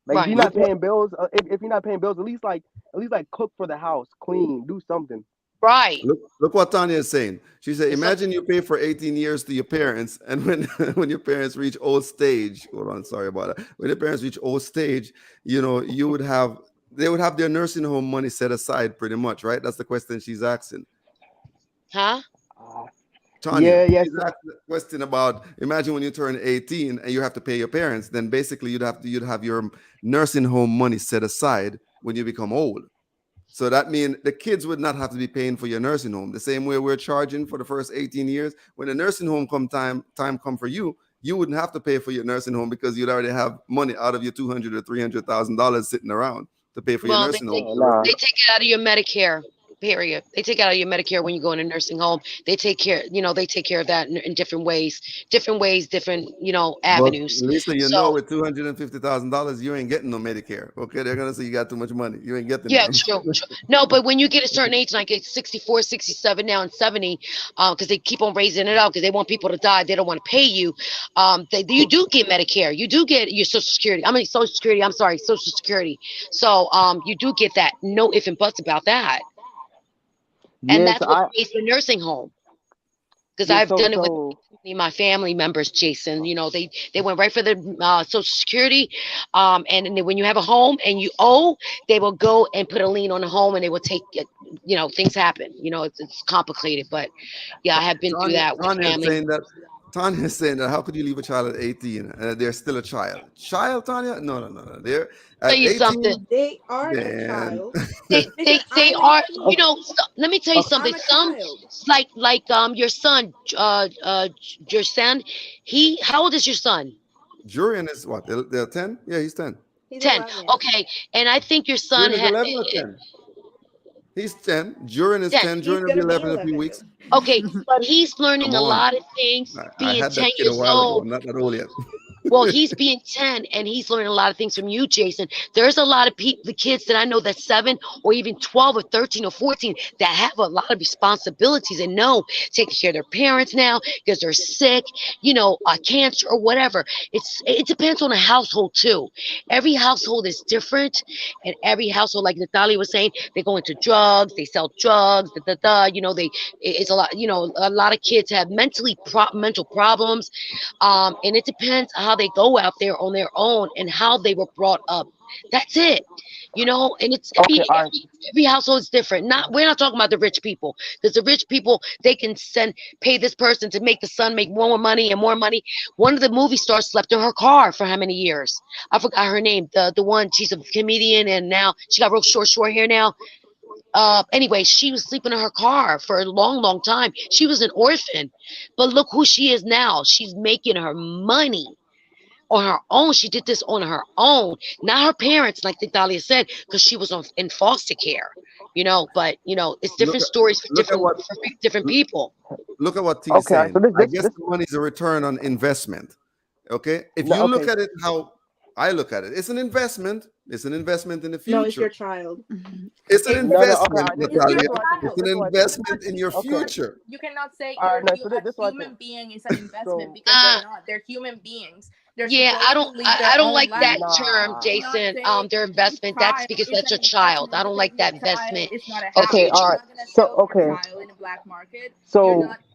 Speaker 6: Like if you're
Speaker 4: right.
Speaker 6: not
Speaker 1: Look what
Speaker 6: paying bills, if you're not paying bills, at least like cook for the house, clean, do something.
Speaker 4: Right.
Speaker 1: look what Tanya is saying. She said,
Speaker 4: It's some
Speaker 1: imagine you pay for 18 years to your parents, and when when your parents reach old stage, hold on, sorry about that. When your parents reach old stage, you would have they would have their nursing home money set aside pretty much, right? That's the question she's asking.
Speaker 4: huh?
Speaker 6: Uh,
Speaker 1: Tanya,
Speaker 6: yeah,
Speaker 1: she's
Speaker 6: yes,
Speaker 1: asking a question about imagine when you turn 18 and you have to pay your parents, then basically you'd have your nursing home money set aside when you become old. So that means the kids would not have to be paying for your nursing home the same way we're charging for the first 18 years. When the nursing home time come for you, you wouldn't have to pay for your nursing home because you'd already have money out of your 200 or $300,000 sitting around to pay for your
Speaker 4: Well,
Speaker 1: nursing home for the rest of
Speaker 6: nah.
Speaker 4: they
Speaker 1: your.
Speaker 4: take it out of your Medicare. Period. They take it out of your Medicare when you go in a nursing home. They take care of that in different ways, different,
Speaker 1: But
Speaker 4: avenues.
Speaker 1: Lisa,
Speaker 4: So,
Speaker 1: with $250,000, you ain't getting no Medicare. Okay, they're gonna say you got too much money. You ain't getting
Speaker 4: yeah,
Speaker 1: none.
Speaker 4: true, true. No, but when you get a certain age, like it's 64, 67 now and 70, because they keep on raising it up because they want people to die. They don't want to pay you. You do get Medicare. You do get your Social Security. I mean, Social Security. I'm sorry, Social Security. So, you do get that. No if and buts about that. And
Speaker 6: Yes,
Speaker 4: that's what pays for nursing home. Because
Speaker 6: yeah,
Speaker 4: I've
Speaker 6: so
Speaker 4: done it with
Speaker 6: so
Speaker 4: my family members, Jason. They went right for the Social Security, and then when you have a home and you owe, they will go and put a lien on the home, and they will take it. Things happen. It's complicated, but yeah, I have been through
Speaker 1: Tanya,
Speaker 4: that with
Speaker 1: Tanya is
Speaker 4: family.
Speaker 1: saying that Tanya is saying that how could you leave a child at 18? They're still a child. Child, Tanya? No, no, no, no. They're
Speaker 4: Tell
Speaker 1: at
Speaker 4: you something.
Speaker 1: 18.
Speaker 5: They are a
Speaker 1: Man,
Speaker 5: child
Speaker 4: They they
Speaker 5: because
Speaker 4: they
Speaker 5: I'm
Speaker 4: are.
Speaker 5: 18.
Speaker 4: Let me tell you something.
Speaker 5: I'm a
Speaker 4: Some
Speaker 5: child.
Speaker 4: like your son, your son. How old is your son?
Speaker 1: Jurian is what? They're 10? Yeah, he's 10.
Speaker 5: He's
Speaker 4: 10.
Speaker 5: 11.
Speaker 4: Okay. And I think your son
Speaker 1: Jurian is
Speaker 4: had
Speaker 1: 11 or 10? He's 10. During his
Speaker 4: 10.
Speaker 1: 10.
Speaker 5: He's
Speaker 1: During will be
Speaker 5: gonna be
Speaker 1: 11 in a few
Speaker 5: 11
Speaker 1: weeks.
Speaker 5: soon.
Speaker 4: Okay, but he's learning
Speaker 1: Come
Speaker 4: a
Speaker 1: on.
Speaker 4: lot of things
Speaker 1: I
Speaker 4: being
Speaker 1: had that
Speaker 4: 10
Speaker 1: kid a
Speaker 4: years
Speaker 1: while ago.
Speaker 4: old.
Speaker 1: I'm not that old yet.
Speaker 4: Well, he's being 10 and he's learning a lot of things from you, Jason. There's a lot of people, the kids that I know that's 7 or even 12 or 13 or 14 that have a lot of responsibilities and know taking care of their parents now because they're sick, cancer or whatever. It depends on the household too. Every household is different, and every household, like Natalia was saying, they go into drugs, they sell drugs, it's a lot. A lot of kids have mental problems, and it depends how they go out there on their own and how they were brought up. That's it. And it's
Speaker 6: Okay, all right.
Speaker 4: every household is different. We're not talking about the rich people, because the rich people, they can pay this person to make the son make more money and more money. One of the movie stars slept in her car for how many years? I forgot her name. The one, she's a comedian and now she got real short hair now. Anyway, she was sleeping in her car for a long, long time. She was an orphan, but look who she is now. She's making her money on her own. She did this on her own, not her parents, like Dahlia said, because she was in foster care. But it's
Speaker 1: Look
Speaker 4: different
Speaker 1: at
Speaker 4: stories for
Speaker 1: look at what
Speaker 4: different people.
Speaker 1: look at what T is
Speaker 6: Okay, all right.
Speaker 1: saying.
Speaker 6: So this
Speaker 1: I
Speaker 6: this
Speaker 1: guess
Speaker 6: this
Speaker 1: the money is a return on investment. Okay. If
Speaker 6: no,
Speaker 1: you look
Speaker 6: okay.
Speaker 1: at it how I look at it, it's an investment. It's an investment in the
Speaker 5: No, it's your
Speaker 1: future.
Speaker 5: child.
Speaker 1: It's an
Speaker 5: It's
Speaker 6: No, no. Okay, all
Speaker 1: investment,
Speaker 6: right.
Speaker 5: it's your
Speaker 1: Natalia.
Speaker 6: This is what I think.
Speaker 1: It's
Speaker 5: child.
Speaker 1: an
Speaker 6: This is what I think.
Speaker 5: You cannot
Speaker 1: investment in your
Speaker 6: Okay.
Speaker 1: future.
Speaker 5: you cannot say
Speaker 6: All right. No. So
Speaker 5: a
Speaker 6: this is what I think.
Speaker 5: human being is an investment,
Speaker 6: So
Speaker 5: because
Speaker 4: Uh,
Speaker 5: they're not. They're human beings. They're
Speaker 4: yeah,
Speaker 5: supposed to live
Speaker 4: I
Speaker 5: their
Speaker 4: don't
Speaker 5: own
Speaker 4: like that
Speaker 5: life.
Speaker 4: term,
Speaker 5: You
Speaker 6: nah.
Speaker 5: cannot
Speaker 4: Jason.
Speaker 5: say
Speaker 4: Their
Speaker 5: your
Speaker 4: investment. That's
Speaker 5: child
Speaker 4: because
Speaker 5: is
Speaker 4: that's
Speaker 5: an
Speaker 4: your child. I
Speaker 5: investment
Speaker 4: don't
Speaker 5: because
Speaker 4: like
Speaker 5: your
Speaker 4: that
Speaker 5: child
Speaker 4: investment.
Speaker 5: is not a
Speaker 4: The
Speaker 5: house.
Speaker 6: Okay. All
Speaker 5: You're
Speaker 4: future.
Speaker 6: right.
Speaker 5: not gonna
Speaker 6: So
Speaker 5: sell your
Speaker 6: okay.
Speaker 5: child in the black market.
Speaker 6: So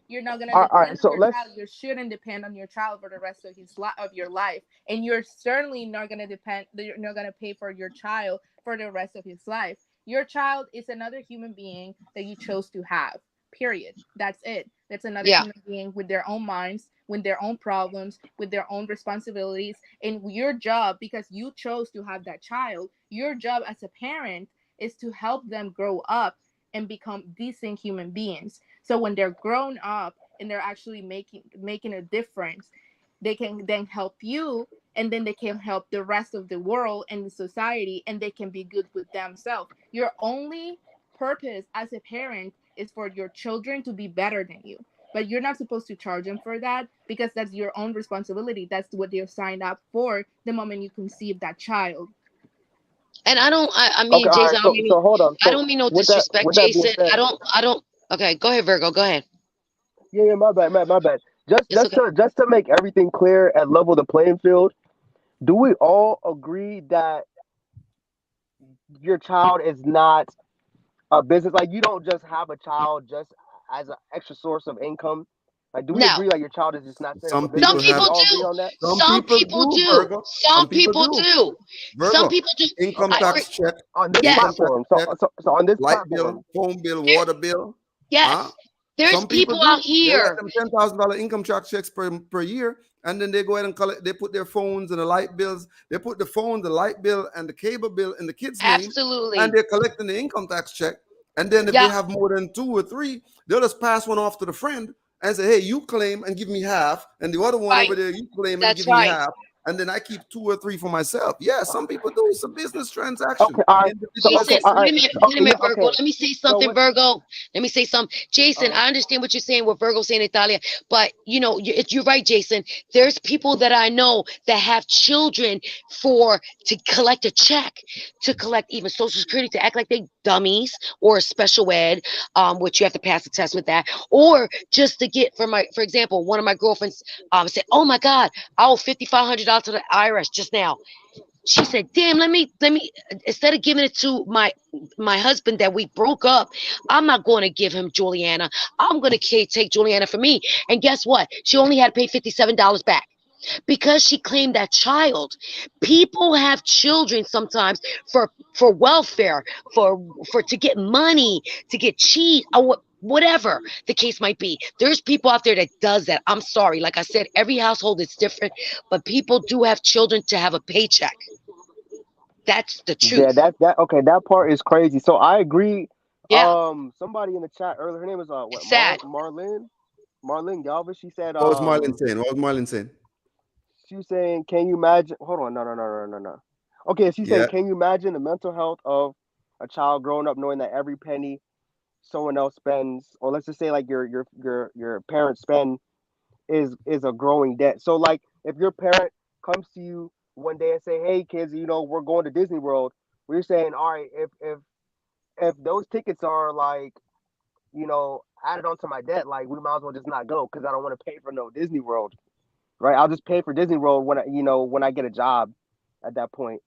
Speaker 5: You're not gonna
Speaker 6: all right.
Speaker 5: depend on
Speaker 6: So
Speaker 5: your
Speaker 6: let's.
Speaker 5: child. You shouldn't depend on your child for the rest of of your life. And you're certainly not gonna depend. You're not gonna pay for your child for the rest of his life. Your child is another human being that you chose to have. Period. That's it. That's another
Speaker 4: Yeah.
Speaker 5: human being with their own minds, with their own problems, with their own responsibilities. And your job, because you chose to have that child, your job as a parent is to help them grow up and become decent human beings. So when they're grown up and they're actually making a difference, they can then help you, and then they can help the rest of the world and the society, and they can be good with themselves. Your only purpose as a parent is for your children to be better than you, but you're not supposed to charge them for that, because that's your own responsibility. That's what they're signed up for the moment you conceive that child.
Speaker 4: And I
Speaker 6: Okay.
Speaker 4: mean,
Speaker 6: All
Speaker 4: Jason,
Speaker 6: right. So hold on.
Speaker 4: I
Speaker 6: So
Speaker 4: don't mean no
Speaker 6: with that
Speaker 4: disrespect,
Speaker 6: with that being
Speaker 4: Jason.
Speaker 6: said,
Speaker 4: I don't. Okay, go ahead, Virgo. Go ahead.
Speaker 6: yeah, my bad, my bad. Just
Speaker 4: It's
Speaker 6: just
Speaker 4: okay.
Speaker 6: to just to make everything clear and level the playing field, do we all agree that your child is not a business? Like you don't just have a child just as an extra source of income. Like, do we
Speaker 4: No,
Speaker 6: agree like your child is just not straight up a
Speaker 1: Some
Speaker 4: some
Speaker 6: business?
Speaker 1: people
Speaker 6: Do we
Speaker 1: have
Speaker 4: people
Speaker 6: all agree
Speaker 4: do.
Speaker 6: on that?
Speaker 1: some
Speaker 4: Some
Speaker 1: people
Speaker 4: people
Speaker 1: do,
Speaker 4: do.
Speaker 1: Virgo.
Speaker 4: Some
Speaker 1: Some people
Speaker 4: people
Speaker 1: do.
Speaker 4: do. Some
Speaker 1: Virgo.
Speaker 4: people do.
Speaker 1: Income
Speaker 6: Okay,
Speaker 4: I,
Speaker 1: tax check,
Speaker 6: on this
Speaker 1: income
Speaker 4: yes,
Speaker 1: tax
Speaker 6: platform.
Speaker 1: check,
Speaker 6: So on this
Speaker 1: light bill,
Speaker 6: platform.
Speaker 1: phone bill,
Speaker 4: there,
Speaker 1: water bill. Huh?
Speaker 4: yes. There's
Speaker 1: Some people
Speaker 4: people out
Speaker 1: do. They write
Speaker 4: here.
Speaker 1: them $10,000 income tax checks per year, and then they go ahead and collect. They put their phones and the light bills. They put the phone, the light bill, and the cable bill in the kid's name, and
Speaker 4: Absolutely.
Speaker 1: they're collecting the income tax check. And then if they
Speaker 4: Yeah.
Speaker 1: have more than 2 or 3, they'll just pass one off to the friend and say, "Hey, you claim and give me half, and the other one over
Speaker 4: Right.
Speaker 1: there, you claim and
Speaker 4: That's
Speaker 1: give me
Speaker 4: right.
Speaker 1: half." And then I keep 2 or 3 for myself. Yeah, some people do. It's a business transaction.
Speaker 6: Okay, all right. So
Speaker 1: Individual
Speaker 6: okay,
Speaker 4: Jason,
Speaker 6: all
Speaker 1: decision.
Speaker 6: right.
Speaker 4: wait a
Speaker 6: Okay, yeah,
Speaker 4: minute, Virgo.
Speaker 6: okay.
Speaker 4: Let me say
Speaker 6: So
Speaker 4: something,
Speaker 6: what?
Speaker 4: Virgo. Let me say something. Jason,
Speaker 6: Uh,
Speaker 4: I understand what you're saying, what Virgo's saying, Italia. But, you're right, Jason. There's people that I know that have children to collect a check, to collect even Social Security, to act like they dummies, or special ed, which you have to pass a test with that, or just to get, for example, one of my girlfriends said, "Oh my God, I owe $5,500 to the IRS just now." She said, "Damn, let me instead of giving it to my husband that we broke up, I'm not going to give him Juliana. I'm going to take Juliana for me." And guess what? She only had to pay $57 back because she claimed that child. People have children sometimes for welfare, for to get money, to get cheese, or whatever the case might be. There's people out there that does that. I'm sorry. Like I said, every household is different, but people do have children to have a paycheck. That's the
Speaker 6: yeah,
Speaker 4: truth.
Speaker 6: that okay. That part is crazy. So I agree.
Speaker 4: Yeah,
Speaker 6: Somebody in the chat earlier, her name is
Speaker 4: it's
Speaker 6: what
Speaker 4: sad.
Speaker 6: Marlene Galvez. She said
Speaker 1: What was Marlon saying? What was Marlon saying?
Speaker 6: she was saying, can you imagine? Hold on, no. Okay, she's saying,
Speaker 1: Yeah.
Speaker 6: can you imagine the mental health of a child growing up knowing that every penny someone else spends, or let's just say like your parents spend, is a growing debt. So like if your parent comes to you one day and say, "Hey kids, we're going to Disney World," we're saying, "All right, if those tickets are like added onto my debt, like we might as well just not go because I don't want to pay for no Disney World, right? I'll just pay for Disney World when I get a job at that point."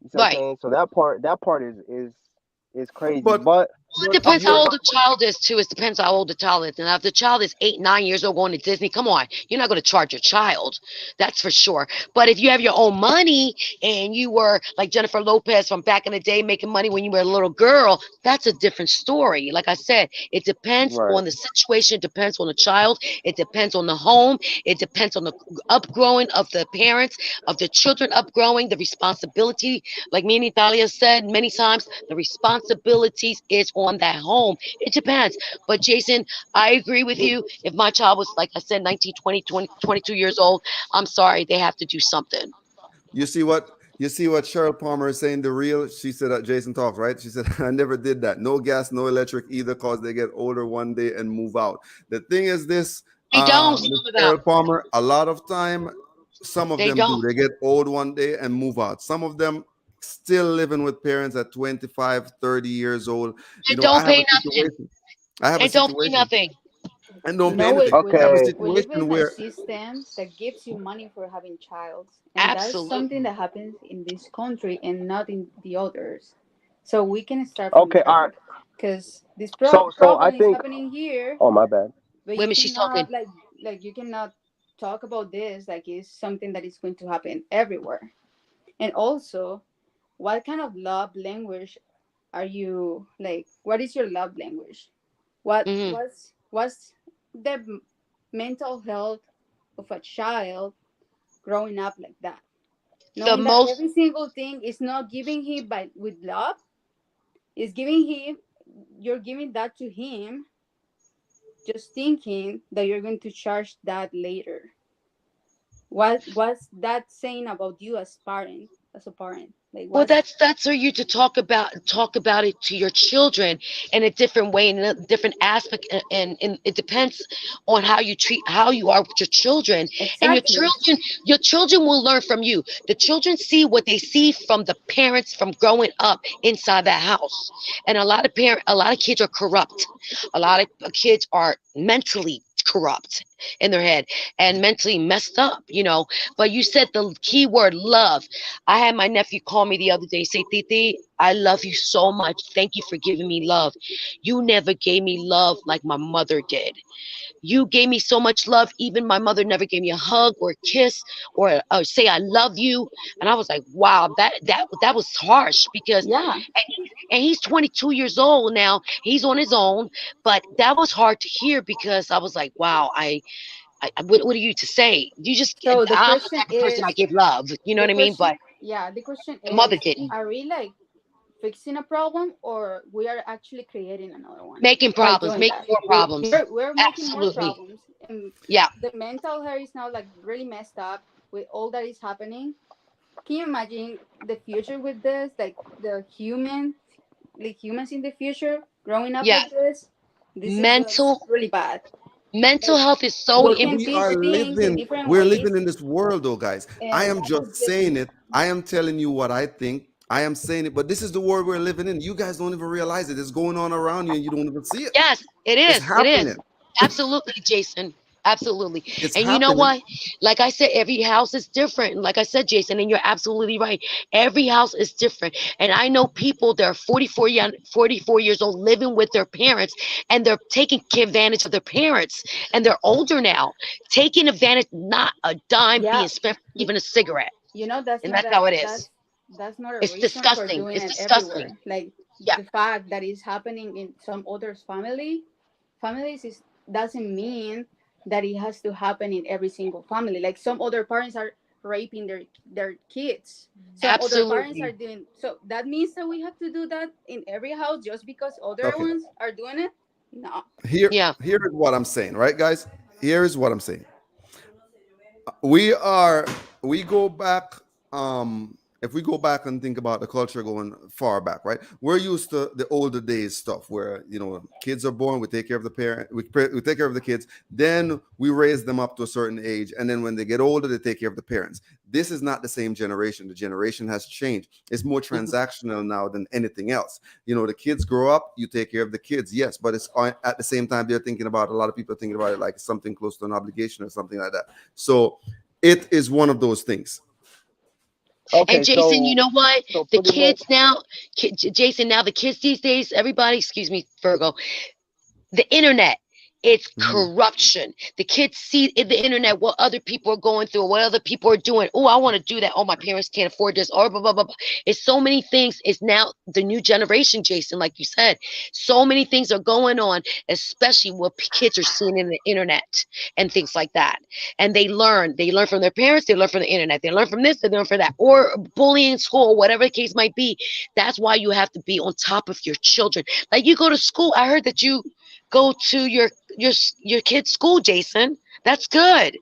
Speaker 6: You see what I'm
Speaker 4: Right.
Speaker 6: saying? So that part is crazy,
Speaker 1: but
Speaker 6: but
Speaker 4: It
Speaker 1: but
Speaker 4: depends how
Speaker 1: you're
Speaker 4: old the child is too. It depends how old the child is. Now, if the child is 8, 9 years old going to Disney, come on, you're not going to charge your child. That's for sure. But if you have your own money and you were like Jennifer Lopez from back in the day making money when you were a little girl, that's a different story. Like I said, it depends
Speaker 6: right.
Speaker 4: on the situation. It depends on the child. It depends on the home. It depends on the upgrowing of the parents, of the children upgrowing, the responsibility. Like me and Italia said many times, the responsibilities is on that home. It depends. But Jason, I agree with you. If my child was, like I said, 19, 20, 20, 22 years old, I'm sorry, they have to do something.
Speaker 1: you see what Cheryl Palmer is saying. The real, she said at Jason Talks, right? She said, "I never did that. No gas, no electric either, cause they get older one day and move out." The thing is this,
Speaker 4: They don't, some
Speaker 1: Miss
Speaker 4: of
Speaker 1: Cheryl
Speaker 4: them.
Speaker 1: Palmer, a lot of time, some of
Speaker 4: They
Speaker 1: them do.
Speaker 4: don't.
Speaker 1: They get old one day and move out. Some of them still living with parents at 25, 30 years old.
Speaker 4: And
Speaker 1: I
Speaker 4: don't
Speaker 1: have
Speaker 4: pay
Speaker 1: a
Speaker 4: nothing.
Speaker 1: situation. I have a
Speaker 4: And don't pay
Speaker 1: situation
Speaker 4: nothing.
Speaker 1: and don't pay
Speaker 7: No,
Speaker 1: anything. I have a
Speaker 6: Okay.
Speaker 7: we live
Speaker 1: situation
Speaker 7: in a
Speaker 1: where
Speaker 7: system that gives you money for having child, and that's something
Speaker 4: Absolutely.
Speaker 7: that happens in this country and not in the others. So we can start from
Speaker 6: Okay. All right.
Speaker 7: there, because this
Speaker 6: So I
Speaker 7: problem is
Speaker 6: think.
Speaker 7: happening here,
Speaker 6: Oh, my bad.
Speaker 7: but you
Speaker 4: Women, she's talking.
Speaker 7: cannot like you cannot talk about this like it's something that is going to happen everywhere. And also, what kind of love language are you like? What is your love language? what
Speaker 4: Hmm.
Speaker 7: what's the mental health of a child growing up like that,
Speaker 4: The
Speaker 7: knowing that
Speaker 4: most
Speaker 7: every single thing is not giving him by with love, is giving him, you're giving that to him just thinking that you're going to charge that later. What's that saying about you as parent, as a parent, like
Speaker 4: Well,
Speaker 7: what's
Speaker 4: that's for you to talk about it to your children in a different way, in a different aspect, and it depends on how you are with your children, and
Speaker 7: exactly?
Speaker 4: your children will learn from you. The children see what they see from the parents from growing up inside that house, and a lot of kids are corrupt. A lot of kids are mentally corrupt in their head and mentally messed up. But you said the key word love. I had my nephew call me the other day, say, Titi, I love you so much. Thank you for giving me love. You never gave me love like my mother did. You gave me so much love. Even my mother never gave me a hug or a kiss or say I love you. And I was like, wow, that was harsh because
Speaker 7: Yeah.
Speaker 4: and he's 22 years old now. He's on his own, but that was hard to hear because I was like, wow, what are you to say?
Speaker 7: So the
Speaker 4: I'm the
Speaker 7: question
Speaker 4: type of person I
Speaker 7: is,
Speaker 4: give love. You know
Speaker 7: the
Speaker 4: what I mean?
Speaker 7: question
Speaker 4: But
Speaker 7: yeah, the question
Speaker 4: the mother
Speaker 7: is,
Speaker 4: didn't.
Speaker 7: are we like fixing a problem, or we are actually creating another one
Speaker 4: Making
Speaker 7: by
Speaker 4: problems,
Speaker 7: doing
Speaker 4: making
Speaker 7: that?
Speaker 4: more problems.
Speaker 7: We're making more
Speaker 4: Absolutely.
Speaker 7: problems, and
Speaker 4: Yeah.
Speaker 7: the mental health is now like really messed up with all that is happening. Can you imagine the future with this, like humans in the future growing up
Speaker 4: Yeah.
Speaker 7: like this? This is just
Speaker 4: Mental
Speaker 7: really bad.
Speaker 4: mental
Speaker 7: Like
Speaker 4: health is so
Speaker 7: we
Speaker 1: but
Speaker 7: can
Speaker 1: we
Speaker 7: teach
Speaker 1: are
Speaker 4: important.
Speaker 7: things in
Speaker 1: living
Speaker 7: different
Speaker 1: we're
Speaker 7: ways,
Speaker 1: living in this world though, guys. I
Speaker 7: and
Speaker 1: am
Speaker 7: that
Speaker 1: just
Speaker 7: is just
Speaker 1: saying it. I am telling you what I think. I am saying it, but this is the world we're living in. You guys don't even realize it. It's going on around you and you don't even see it.
Speaker 4: Yes, it
Speaker 1: It's
Speaker 4: is. It is.
Speaker 1: happening.
Speaker 4: Absolutely, Jason. Absolutely.
Speaker 1: It's
Speaker 4: And you know
Speaker 1: happening.
Speaker 4: what? Like I said, every house is different. Like I said, Jason, and you're absolutely right. Every house is different. And I know people that are 44 years old living with their parents and they're taking advantage of their parents. And they're older now, taking advantage, not a dime
Speaker 7: yeah.
Speaker 4: being spent for
Speaker 7: Be-
Speaker 4: even a cigarette.
Speaker 7: that's
Speaker 4: And
Speaker 7: not
Speaker 4: that's
Speaker 7: a
Speaker 4: how it is.
Speaker 7: that's not a
Speaker 4: It's
Speaker 7: reason for
Speaker 4: disgusting.
Speaker 7: doing
Speaker 4: It's
Speaker 7: it
Speaker 4: disgusting.
Speaker 7: everywhere. Like
Speaker 4: Yeah.
Speaker 7: the fact that it's happening in some others families is doesn't mean that it has to happen in every single family. Like some other parents are raping their kids, some other parents are
Speaker 4: Absolutely.
Speaker 7: doing, so that means that we have to do that in every house just because other
Speaker 1: Okay.
Speaker 7: ones are doing it. No.
Speaker 1: Here
Speaker 4: Yeah.
Speaker 1: here is what I'm saying, right, guys? Here is what I'm saying. We are we go back if we go back and think about the culture going far back, right? We're used to the older days stuff where, kids are born, we take care of the parent, we take care of the kids, then we raise them up to a certain age, and then when they get older, they take care of the parents. This is not the same generation. The generation has changed. It's more transactional now than anything else. The kids grow up, you take care of the kids, yes, but it's at the same time they're thinking about, a lot of people are thinking about it like something close to an obligation or something like that. So it is one of those things.
Speaker 4: And
Speaker 6: Okay,
Speaker 4: Jason, you know what?
Speaker 6: so
Speaker 4: The
Speaker 6: pretty much.
Speaker 4: kids now, Jason, now the kids these days, everybody, excuse me, Virgo, the internet, it's
Speaker 1: Mhm.
Speaker 4: corruption. The kids see in the internet what other people are going through, what other people are doing. Oh, I want to do that. Oh, my parents can't afford this, or blah blah blah blah. It's so many things. It's now the new generation, Jason, like you said. So many things are going on, especially what kids are seeing in the internet and things like that. And they learn. They learn from their parents. They learn from the internet. They learn from this. They learn from that, or bullying in school, whatever the case might be. That's why you have to be on top of your children. Like you go to school. I heard that you go to your kid's school, Jason. That's good.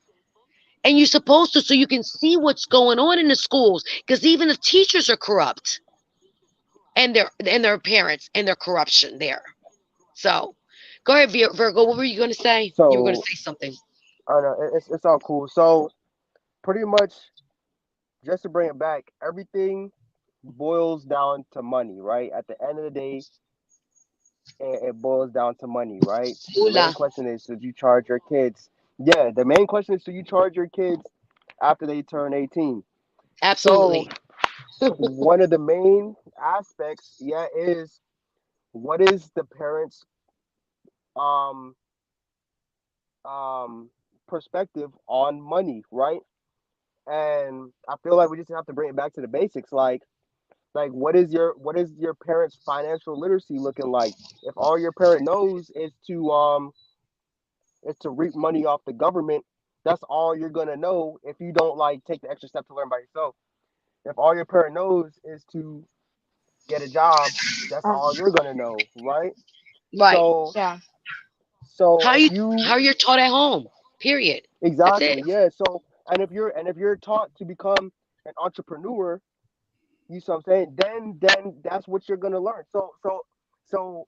Speaker 4: And you're supposed to, so you can see what's going on in the schools, because even the teachers are corrupt, and their parents and their corruption there. So go ahead, Virgo. What were you going to say? You were going to
Speaker 6: So
Speaker 4: say something.
Speaker 6: I know it's all cool. So pretty much, just to bring it back, everything boils down to money, right? At the end of the day, it boils down to money, right? The main
Speaker 4: Hula.
Speaker 6: question is, should you charge your kids? Yeah, the main question is, should you charge your kids after they turn 18? So
Speaker 4: Absolutely.
Speaker 6: one of the main aspects, yeah, is what is the parents' um um perspective on money, right? And I feel like we just have to bring it back to the basics, like what is your parents' financial literacy looking like? If all your parent knows is to reap money off the government, that's all you're gonna know if you don't like take the extra step to learn by yourself. If all your parent knows is to get a job, that's
Speaker 5: Um,
Speaker 6: all you're gonna know, right?
Speaker 4: Right.
Speaker 6: So
Speaker 5: yeah.
Speaker 6: so
Speaker 4: How
Speaker 6: if
Speaker 4: you
Speaker 6: you
Speaker 4: how you're taught at home. Period. That's it.
Speaker 6: exactly, yeah. So and if you're taught to become an entrepreneur, you see what I'm saying? Then that's what you're gonna learn. So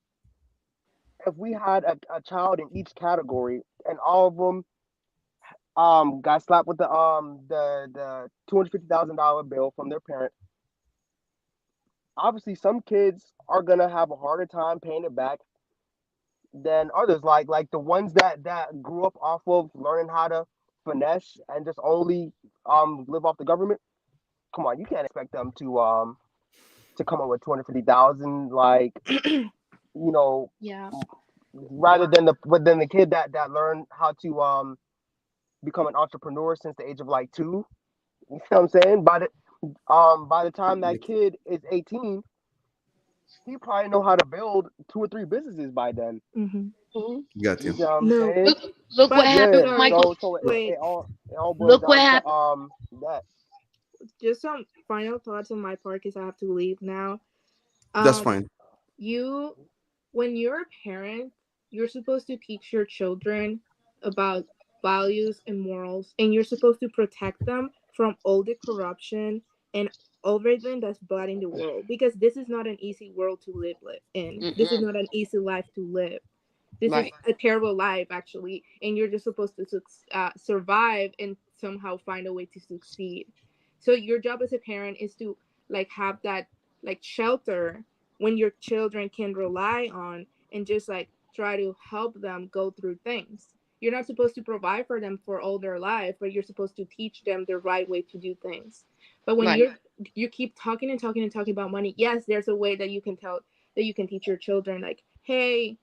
Speaker 6: if we had a child in each category and all of them got slapped with the $250,000 bill from their parent, obviously some kids are gonna have a harder time paying it back than others. Like the ones that grew up off of learning how to finesse and just only live off the government. Come on, you can't expect them to come up with 250,000 like you know
Speaker 5: Yeah.
Speaker 6: rather than the kid that learned how to become an entrepreneur since the age of like 2. You know what I'm saying? By the time that kid is 18, he probably know how to build 2 or 3 businesses by then.
Speaker 5: Mm-hmm.
Speaker 4: Mhm.
Speaker 1: Got
Speaker 6: You
Speaker 1: you.
Speaker 6: see what I'm
Speaker 5: No,
Speaker 6: saying?
Speaker 4: Look what
Speaker 5: but
Speaker 4: happened
Speaker 6: Yeah.
Speaker 4: with
Speaker 5: sorry.
Speaker 4: Michael.
Speaker 6: So it,
Speaker 5: Wait,
Speaker 6: it all it all boils
Speaker 4: Look what
Speaker 6: down to
Speaker 4: happened.
Speaker 6: that.
Speaker 5: just some final thoughts on my part because I have to leave now.
Speaker 1: That's
Speaker 5: Um,
Speaker 1: fine.
Speaker 5: you, when you're a parent, you're supposed to teach your children about values and morals, and you're supposed to protect them from all the corruption and everything that's bad in the world, because this is not an easy world to in. This is
Speaker 4: Mm-mm.
Speaker 5: not an easy life to live. This is
Speaker 4: Right.
Speaker 5: a terrible life, actually, and you're just supposed to survive and somehow find a way to succeed. So your job as a parent is to like have that like shelter when your children can rely on, and just like try to help them go through things. You're not supposed to provide for them for all their life, but you're supposed to teach them the right way to do things. But when
Speaker 4: Right.
Speaker 5: you keep talking and talking and talking about money, yes, there's a way that you can tell, that you can teach your children, like, hey,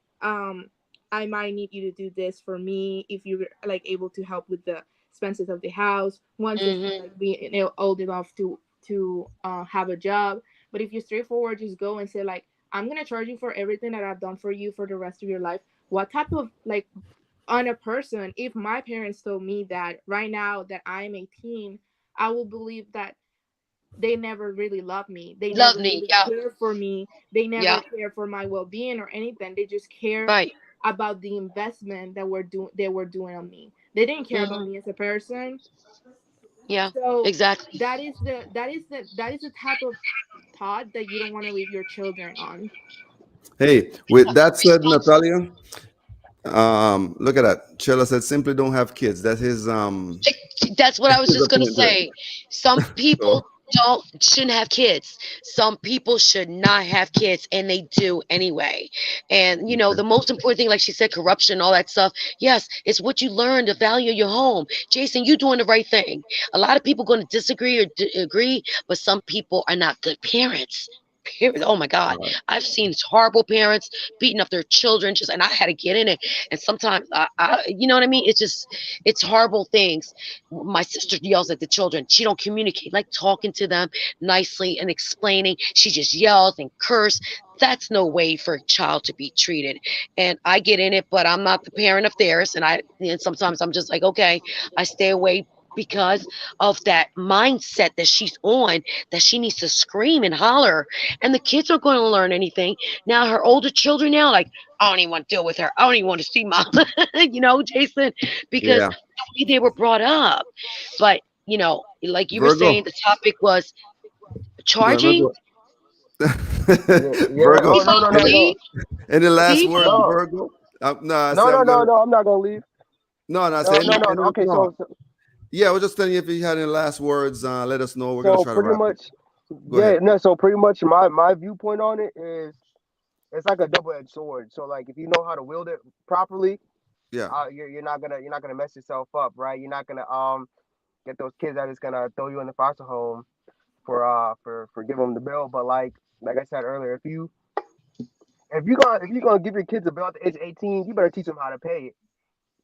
Speaker 5: I might need you to do this for me if you're like able to help with the expenses of the house once they start
Speaker 4: Mm-hmm.
Speaker 5: like being, you know, old enough to have a job. But if you straightforward just go and say like, I'm gonna charge you for everything that I've done for you for the rest of your life, what type of like, on a person, if my parents told me that right now that I'm 18, I will believe that they never really loved me. They
Speaker 4: Love
Speaker 5: never
Speaker 4: me.
Speaker 5: really
Speaker 4: Yeah.
Speaker 5: cared for me. They never
Speaker 4: Yeah.
Speaker 5: cared for my well-being or anything. They just care
Speaker 4: Right.
Speaker 5: about the investment that they were doing on me. They didn't care about
Speaker 4: Mm-hmm.
Speaker 5: me as a person.
Speaker 4: Yeah,
Speaker 5: So
Speaker 4: exactly.
Speaker 5: that is the type of thought that you don't want to leave your children on.
Speaker 1: Hey, with that said, Natalia, look at that. Chella said, simply don't have kids. That is
Speaker 4: That's what I was
Speaker 1: his
Speaker 4: just gonna
Speaker 1: opinion to it.
Speaker 4: say. Some
Speaker 1: So
Speaker 4: people don't shouldn't have kids. Some people should not have kids, and they do anyway. And
Speaker 1: okay.
Speaker 4: the most important thing, like she said, corruption, all that stuff. Yes, it's what you learn to value your home. Jason, you doing the right thing. A lot of people going to disagree or agree, but some people are not good parents. Period. Oh my God,
Speaker 1: All right.
Speaker 4: I've seen horrible parents beating up their children. Just and I had to get in it. And sometimes you know what I mean. It's horrible things. My sister yells at the children. She don't communicate, like talking to them nicely and explaining. She just yells and curse. That's no way for a child to be treated. And I get in it, but I'm not the parent of theirs. And sometimes I'm just like, okay, I stay away because of that mindset that she's on, that she needs to scream and holler, and the kids aren't going to learn anything. Now her older children now, like, I don't even want to deal with her. I don't even want to see mom. Jason, because
Speaker 1: Yeah.
Speaker 4: the way they were brought up. But like you were saying,
Speaker 1: Virgo.
Speaker 4: the topic was
Speaker 1: No, no,
Speaker 4: charging.
Speaker 1: go.
Speaker 6: Yeah, yeah.
Speaker 1: Virgo.
Speaker 6: Oh,
Speaker 4: He's
Speaker 6: no, no,
Speaker 4: like,
Speaker 6: no,
Speaker 1: Any
Speaker 6: no,
Speaker 4: see,
Speaker 1: any last
Speaker 4: see,
Speaker 1: words,
Speaker 6: no,
Speaker 1: Virgo? No, I
Speaker 6: no,
Speaker 1: say
Speaker 6: no,
Speaker 1: I'm
Speaker 6: no,
Speaker 1: gonna.
Speaker 6: no. I'm not gonna leave.
Speaker 1: No, no, I say
Speaker 6: No, no, no.
Speaker 1: any,
Speaker 6: Okay,
Speaker 1: no.
Speaker 6: so
Speaker 1: Yeah, I was just telling you if you had any last words. Let us know. We're gonna
Speaker 6: so
Speaker 1: try to
Speaker 6: pretty
Speaker 1: wrap it.
Speaker 6: much,
Speaker 1: Go ahead.
Speaker 6: yeah, no. So pretty much, my viewpoint on it is it's like a double-edged sword. So like, if you know how to wield it properly,
Speaker 1: Yeah.
Speaker 6: you're not gonna mess yourself up, right? You're not gonna get those kids that is gonna throw you in the foster home for giving them the bill. But like I said earlier, if you're gonna give your kids a bill at the age of 18, you better teach them how to pay it,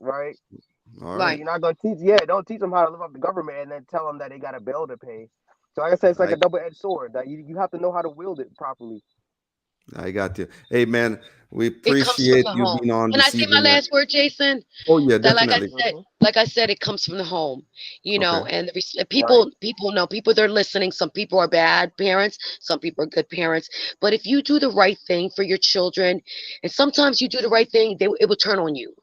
Speaker 6: right?
Speaker 1: All right.
Speaker 4: right.
Speaker 6: You're not gonna teach, don't teach them how to live up the government and then tell them that they got a bill to pay. So like I said, it's like
Speaker 1: I
Speaker 6: a double-edged sword that you have to know how to wield it properly.
Speaker 1: I got you. Hey man, we
Speaker 4: It comes from
Speaker 1: appreciate
Speaker 4: the
Speaker 1: you
Speaker 4: home.
Speaker 1: being on
Speaker 4: Can I
Speaker 1: this
Speaker 4: say my
Speaker 1: evening.
Speaker 4: last word, Jason?
Speaker 1: Oh yeah,
Speaker 4: That like I
Speaker 1: definitely.
Speaker 4: said,
Speaker 6: Hmm.
Speaker 4: it comes from the home,
Speaker 1: Okay.
Speaker 4: and
Speaker 6: Right.
Speaker 4: people know, people they're listening. Some people are bad parents, some people are good parents. But if you do the right thing for your children, and sometimes you do the right thing, it will turn on you.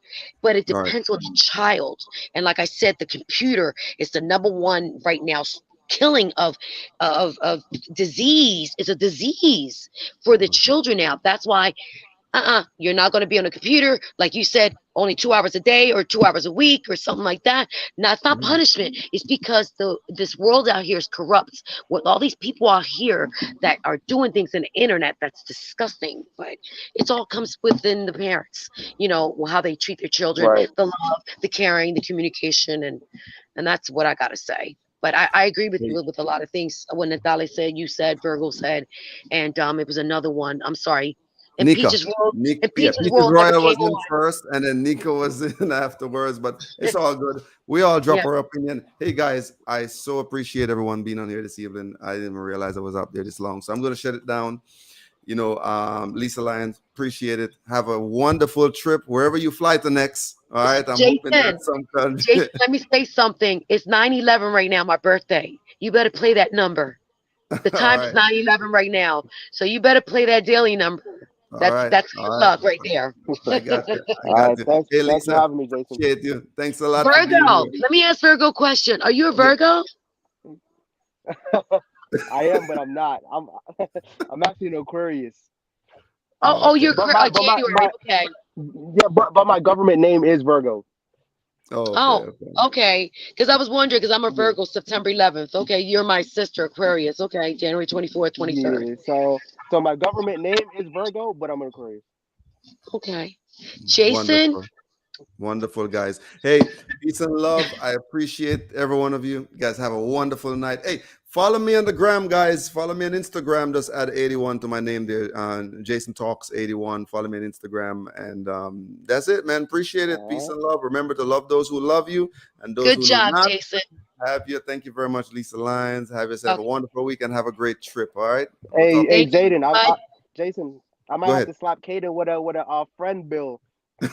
Speaker 4: But it
Speaker 1: All right.
Speaker 4: depends on the child. And like I said, the computer is the number one right now killing of disease. It's a disease for the children now. That's why you're not going to be on a computer, like you said, only 2 hours a day or 2 hours a week or something like that. Now, it's not
Speaker 1: Mhm.
Speaker 4: punishment. It's because this world out here is corrupt with all these people out here that are doing things in the internet that's disgusting. But it all comes within the parents, how they treat their children,
Speaker 6: Right.
Speaker 4: the love, the caring, the communication, and that's what I got to say. But I agree with
Speaker 1: Hey,
Speaker 4: you with a lot of things. When Nathalie said, you said, Virgil said, and it was another one. I'm sorry. And
Speaker 1: Nika.
Speaker 4: Peaches World,
Speaker 1: Yeah,
Speaker 4: Peaches
Speaker 1: Peaches
Speaker 4: World never
Speaker 1: Royal
Speaker 4: came
Speaker 1: was in
Speaker 4: on.
Speaker 1: first, and then Nika was in afterwards. But it's all good. We all drop
Speaker 4: Yeah,
Speaker 1: our opinion. Hey guys, I so appreciate everyone being on here this evening. I didn't even realize I was up there this long, so I'm gonna shut it down. Lisa Lyons, appreciate it. Have a wonderful trip wherever you fly to next. All right, I'm hoping
Speaker 4: Jason,
Speaker 1: there's some country.
Speaker 4: Jason, let me say something. It's 9/11 right now, my birthday. You better play that number. The
Speaker 1: All
Speaker 4: time is
Speaker 1: right,
Speaker 4: 9/11 right now, so you better play that daily number.
Speaker 1: all
Speaker 4: That's
Speaker 1: right,
Speaker 4: that's
Speaker 1: all
Speaker 4: good
Speaker 1: right.
Speaker 4: luck right there.
Speaker 1: I got you. I
Speaker 6: All
Speaker 1: got
Speaker 6: right.
Speaker 1: you.
Speaker 6: Thanks.
Speaker 1: Hey
Speaker 6: Thanks for
Speaker 1: Lisa,
Speaker 6: having me, Jason.
Speaker 1: appreciate you. Thanks a lot for being
Speaker 4: Virgo,
Speaker 1: here.
Speaker 4: let me ask Virgo a question. Are you a
Speaker 1: Yeah.
Speaker 4: Virgo?
Speaker 6: I am, but I'm not. I'm actually an Aquarius.
Speaker 4: Oh,
Speaker 1: Oh,
Speaker 4: oh,
Speaker 1: okay.
Speaker 4: you're
Speaker 6: But my but my
Speaker 4: January.
Speaker 6: my
Speaker 4: Okay.
Speaker 6: yeah, but my government name is Virgo.
Speaker 1: Oh, okay.
Speaker 4: Oh,
Speaker 1: Okay.
Speaker 4: okay. Because I was wondering, because I'm a
Speaker 6: Yeah.
Speaker 4: Virgo, September 11th. Okay, you're my sister, Aquarius. Okay, January 24th, 23rd.
Speaker 6: Yeah. So my government name is Virgo, but I'm an Aquarius.
Speaker 4: Okay. Jason,
Speaker 1: Wonderful. Wonderful, guys. Hey, peace and love. I appreciate every one of you. You guys have a wonderful night. Hey, follow me on the gram, guys. Follow me on Instagram. Just add 81 to my name there. Jason Talks 81. Follow me on Instagram. And that's it, man. Appreciate it. Peace
Speaker 6: All
Speaker 1: and love. Remember to love those who love you and those
Speaker 4: good
Speaker 1: who do
Speaker 4: job,
Speaker 1: not
Speaker 4: Jason.
Speaker 1: have you. Thank you very much, Lisa Lyons. Have yourself a
Speaker 4: Okay,
Speaker 1: wonderful week and have a great trip. All right.
Speaker 6: right.
Speaker 1: We'll talk
Speaker 6: Hey,
Speaker 1: soon.
Speaker 4: thank you.
Speaker 6: Jaden.
Speaker 4: Bye.
Speaker 6: Jason. I might
Speaker 1: Go
Speaker 6: have
Speaker 1: ahead.
Speaker 6: to slap Kaden with a friend bill.
Speaker 1: Maybe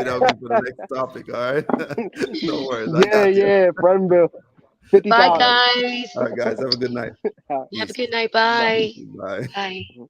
Speaker 1: that'll be for the next topic. All right. No worries. I
Speaker 6: Yeah,
Speaker 1: got you.
Speaker 6: yeah, friend bill. fifty
Speaker 4: Bye,
Speaker 1: All right.
Speaker 6: thousand.
Speaker 4: guys.
Speaker 1: All right, guys. Have a good night.
Speaker 4: Have a
Speaker 1: Peace.
Speaker 4: good night.
Speaker 6: Bye.
Speaker 4: Bye.
Speaker 1: Bye.
Speaker 4: Bye.